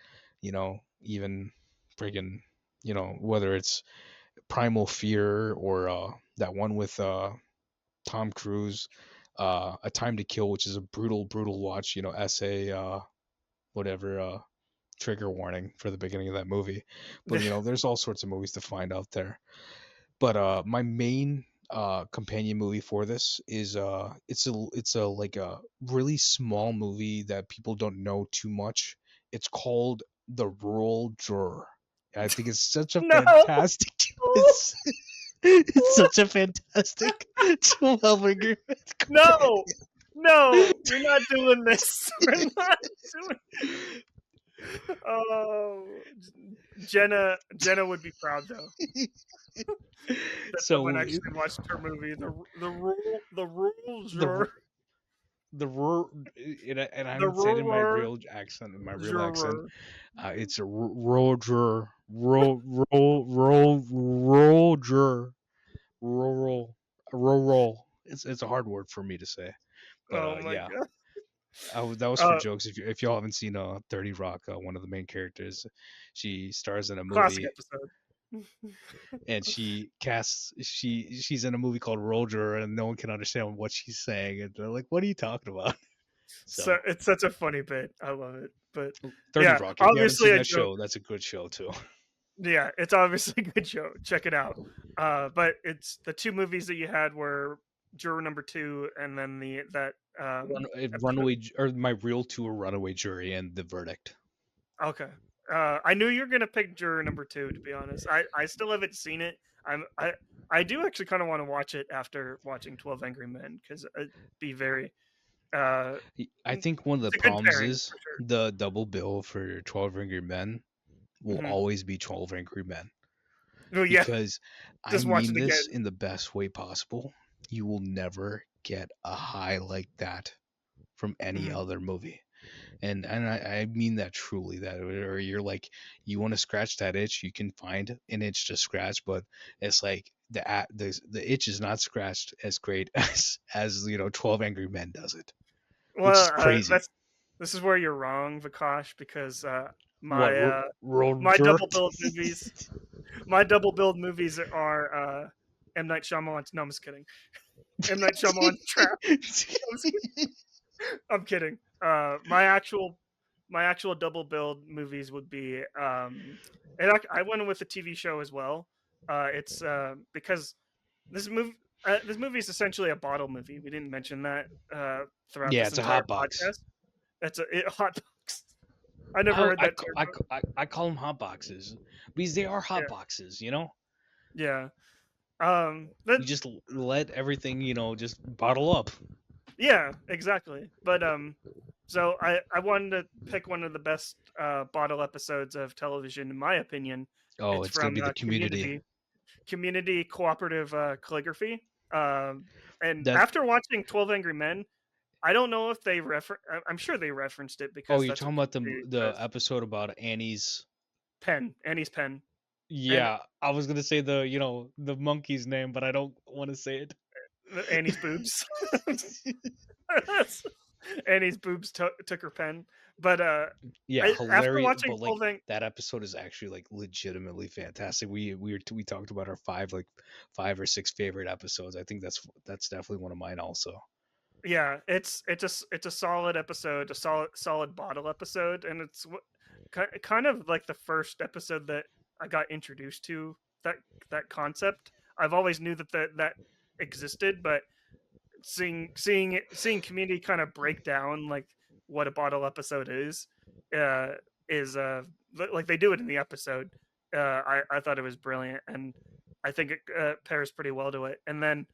Even friggin', whether it's Primal Fear or that one with Tom Cruise, A Time to Kill, which is a brutal watch. Essay, whatever. Trigger warning for the beginning of that movie. But there's all sorts of movies to find out there. But my main companion movie for this is it's a like a really small movie that people don't know too much. It's called The Rural Juror. I think it's such a No. fantastic it's such a fantastic 12 Angry Men No. No, we're not doing this. We're not doing. Oh, Jenna would be proud though that someone So actually watched her movie. The rules the are the rural, and I the would say it in my ruler real accent, juror. it's a Roger, Roger, rural. It's a hard word for me to say, but Oh my yeah, god. that was for Uh, jokes. If y'all haven't seen 30 Rock, one of the main characters, she stars in a classic movie, episode. and she's in a movie called Roger, and no one can understand what she's saying, and they're like, "What are you talking about?" So So it's such a funny bit. I love it. But 30 yeah, Rock, if you haven't obviously seen a that joke. show, that's a good show too. Yeah, it's obviously a good show. Check it out. But it's the two movies that you had were Juror Number Two, and then that episode. Runaway, or My Real Tour Runaway Jury, and The Verdict. Okay. I knew you were gonna pick Juror Number Two. To be honest, I still haven't seen it. I do actually kind of want to watch it after watching 12 Angry Men because it'd be very I think one of the it's a good problems pairing is for sure. the double bill for 12 Angry Men will Hmm. always be 12 Angry Men, Oh yeah, because I just watch mean it this again. in the best way possible. You will never get a high like that from any Hmm. other movie. And I mean that truly, that, or you're like, you want to scratch that itch, you can find an itch to scratch, but it's like the itch is not scratched as great as 12 Angry Men does it, which is Well, crazy. this is where you're wrong, Vikash, because What, my my Roger? double build movies, my double build movies are M Night Shyamalan's. No, I'm just kidding. M Night Shyamalan's Trap. I'm kidding. My actual double build movies would be and I went with a TV show as well. It's because this movie this movie is essentially a bottle movie. We didn't mention that throughout Yeah, this it's a entire hot box. podcast. That's a hot box. I never heard that term. I call them hot boxes because they are hot Yeah, boxes. yeah. You just let everything, just bottle up. Yeah, exactly. But so I wanted to pick one of the best bottle episodes of television, in my opinion. Oh, It's it's gonna from be the Community. Community Cooperative Calligraphy. And That after watching 12 Angry Men, I don't know if they I'm sure they referenced it Oh, because you're that's what talking about Community the does. episode about Annie's. Annie's pen, and Yeah, I was gonna say the monkey's name, but I don't want to say it. Annie's boobs. Annie's boobs took her pen, but Yeah, after hilarious. watching But like 12 Ang- that episode is actually like legitimately fantastic. We talked about our five or six favorite episodes. I think that's definitely one of mine also. yeah, it's a solid episode, a solid bottle episode, and it's kind of like the first episode that I got introduced to that concept. I've always knew that existed, but seeing Community kind of break down like what a bottle episode uh, is like they do it in the episode. I thought it was brilliant, and I think it pairs pretty well to it. And then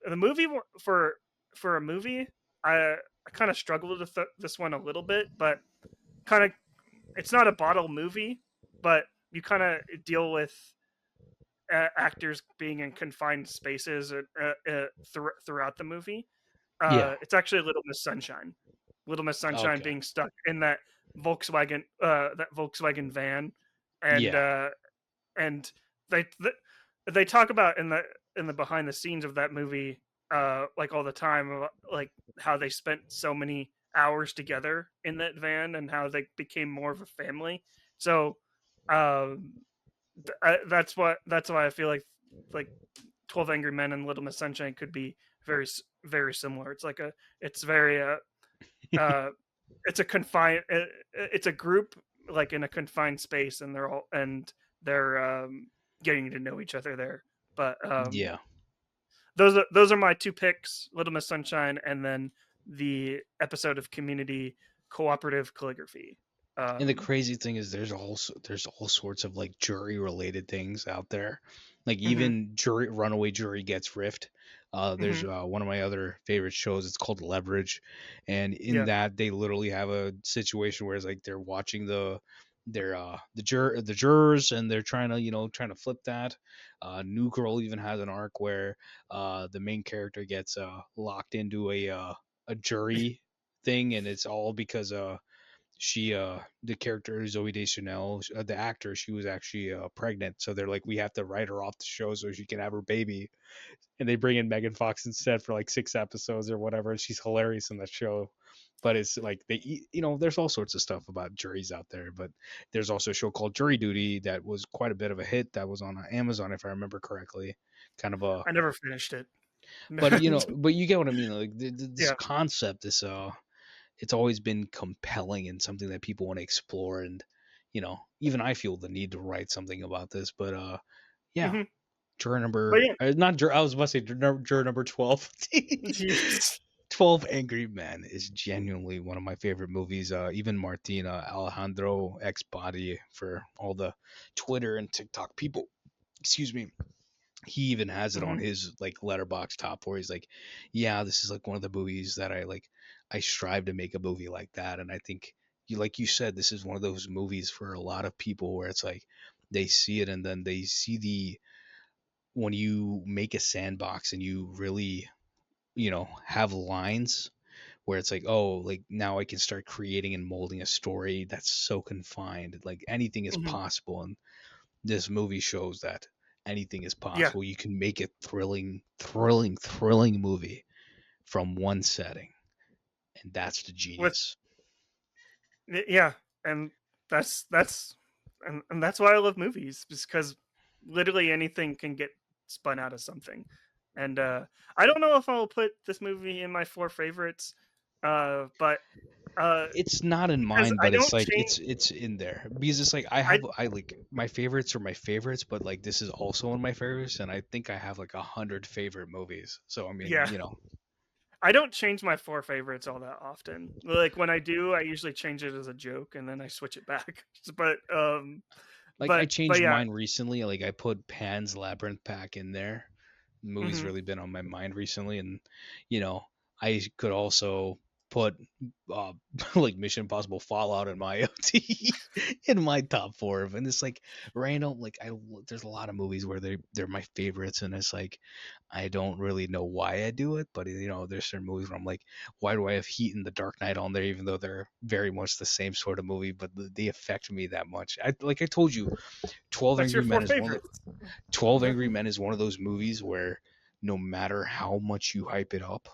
the movie for a movie, I kind of struggled with this one a little bit, but kind of it's not a bottle movie, but you kind of deal with actors being in confined spaces throughout the movie. Yeah. It's actually Little Miss Sunshine. Little Miss Sunshine Okay. being stuck in that Volkswagen van, and Yeah. and they talk about in the behind the scenes of that movie, like all the time, about, like how they spent so many hours together in that van and how they became more of a family. So, um, that's why I feel like 12 Angry Men and Little Miss Sunshine could be very similar. It's like it's very uh it's a confined it's a group like in a confined space, and they're getting to know each other there. But Yeah. those are my two picks: Little Miss Sunshine, and then the episode of Community, Cooperative Calligraphy. And the crazy thing is there's all sorts of like jury related things out there. Like Mhm, even runaway jury gets rift. There's mhm, one of my other favorite shows. It's called Leverage, and in yeah, that they literally have a situation where it's like they're watching the jurors, and they're trying to trying to flip that. New Girl even has an arc where the main character gets locked into a jury thing, and it's all because she the character Zoe Deschanel, the actor, she was actually pregnant, so they're like, we have to write her off the show so she can have her baby, and they bring in Megan Fox instead for like 6 episodes or whatever, and she's hilarious in that show. But it's like there's all sorts of stuff about juries out there. But there's also a show called Jury Duty that was quite a bit of a hit, that was on Amazon if I remember correctly. Kind of a I never finished it. but but you get what I mean, like this Yeah, concept, this it's always been compelling and something that people want to explore. And even I feel the need to write something about this. But yeah, hmm juror but number not juror, I was about to say juror number 12. yeah. 12 Angry Men is genuinely one of my favorite movies. Even Martina Alejandro X Body, for all the Twitter and TikTok people, excuse me, he even has it on Mhm. his like Letterboxd top four. He's like, yeah, this is like one of the movies that I strive to make a movie like that. And I think like you said, this is one of those movies for a lot of people where it's like they see it, and then they see when you make a sandbox and you really have lines where it's like, oh, like now I can start creating and molding a story that's so confined, like anything is Mhm. possible. And this movie shows that anything is Yeah, possible. You can make a thrilling movie from one setting, and that's the with genius. yeah, and that's and that's why I love movies, because literally anything can get spun out of something. And I don't know if I'll put this movie in my four favorites, but It's not in because mine, I but it's don't like change. it's in there because it's like I I like my favorites are my favorites, but like this is also one of my favorites, and I think I have like 100 favorite movies. So I mean, yeah, I don't change my four favorites all that often. Like when I do, I usually change it as a joke and then I switch it back. but like I but changed yeah. mine recently. Like I put Pan's Labyrinth back in there. The movie's Hmm. really been on my mind recently, and you know, I could also put uh like Mission Impossible Fallout in my in my top four. And it's like random. Like there's a lot of movies where they're my favorites, and it's like I don't really know why I do it, but there's certain movies where I'm like, why do I have Heat and The Dark Knight on there, even though they're very much the same sort of movie, but they affect me that much. I told you, 12 That's your Angry four Men is one of favorites. the 12 Yeah. Angry Men is one of those movies where no matter how much you hype it up,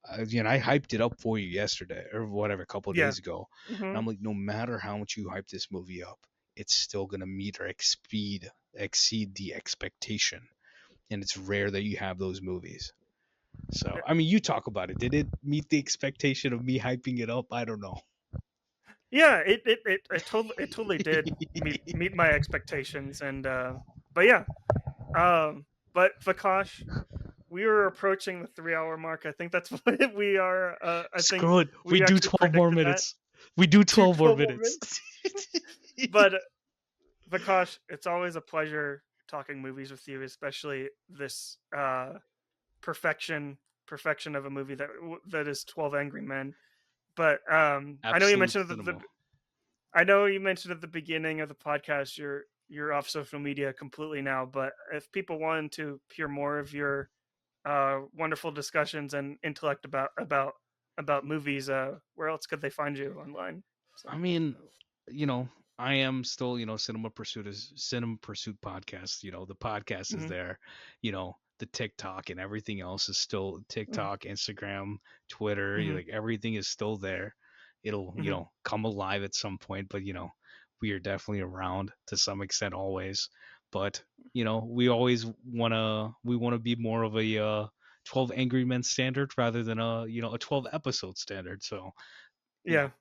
again, I hyped it up for you yesterday or whatever, a couple of Yeah. days ago, and Hmm. I'm like, no matter how much you hype this movie up, it's still gonna meet or exceed the expectation, and it's rare that you have those movies. So, I mean, you talk about it. Did it meet the expectation of me hyping it up? I don't know. Yeah, it totally did meet my expectations, and but yeah, but Vakash, we are approaching the 3-hour mark. I think that's what we are. I think Screw it. We we do actually 12 more predicted that. minutes. We do 12 more 12 more minutes. But Vikash, it's always a pleasure talking movies with you, especially this perfection of a movie that is 12 Angry Men. But I know you Absolute mentioned cinema. I know you mentioned at the beginning of the podcast you're off social media completely now. But if people wanted to hear more of your wonderful discussions and intellect about movies, where else could they find you online? So. I mean, you know, I am still, Cinema Pursuit podcast. The podcast is Mhm, there. The TikTok and everything else is still mhm, TikTok, Instagram, Twitter. mhm, Like everything is still there. It'll, mhm. come alive at some point, but we are definitely around to some extent always. But we wanna be more of a 12 Angry Men standard rather than a 12 episode standard. So you Yeah. know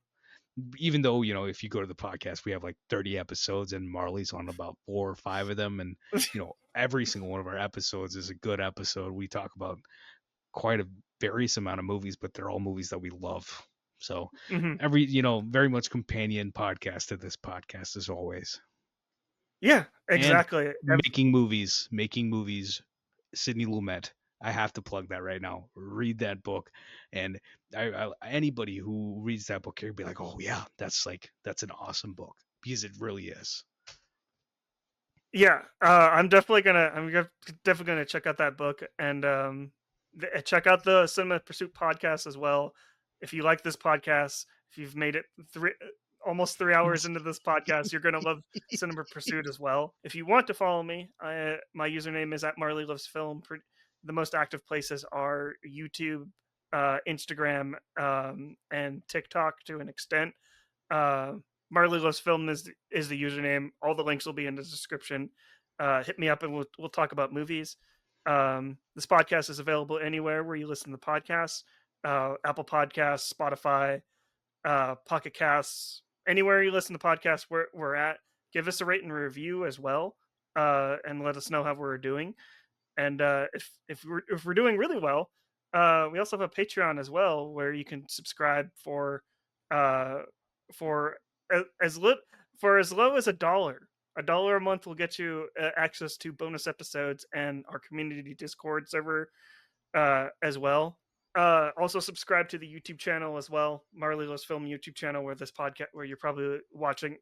even though if you go to the podcast we have like 30 episodes and Marley's on about 4 or 5 of them, and every single one of our episodes is a good episode. We talk about quite a various amount of movies, but they're all movies that we love. So Mhm. every very much companion podcast to this podcast as always. Yeah, And exactly. making movies, Sidney Lumet. I have to plug that right now. Read that book, and anybody who reads that book here be like, "Oh yeah, that's an awesome book," because it really is. Yeah, definitely gonna check out that book and check out the Cinema Pursuit podcast as well. If you like this podcast, if you've made it almost 3 hours into this podcast, you're gonna love Cinema Pursuit as well. If you want to follow me, my username is at Marley Loves Film. The most active places are YouTube, Instagram, and TikTok to an extent. Uh, Marley Loves Film is the username. All the links will be in the description. Hit me up and we'll talk about movies. This podcast is available anywhere where you listen to podcasts. Apple Podcasts, Spotify, Pocket Casts, anywhere you listen to podcasts, we're at. Give us a rate and review as well, and let us know how we're doing. And if we're doing really well, we also have a Patreon as well where you can subscribe uh, for as lit for as low as $1. $1 a month will get you access to bonus episodes and our community Discord server as well. Also subscribe to the YouTube channel as well, Marley Loves Film YouTube channel, where this podcast, where you're probably watching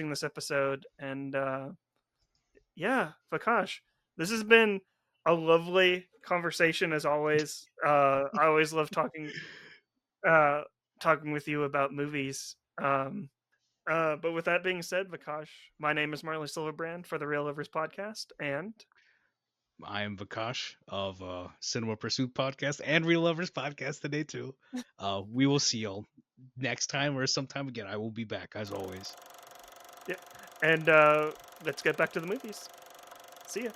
this episode. And yeah, Vakash, this has been a lovely conversation as always. I always love uh, talking with you about movies. But with that being said, Vakash, my name is Marley Silverbrand for the Real Lovers podcast, and I am Vikash of Cinema Pursuit podcast and Real Lovers podcast today too. We will see y'all next time or sometime again. I will be back as always. yeah, and let's get back to the movies. See ya.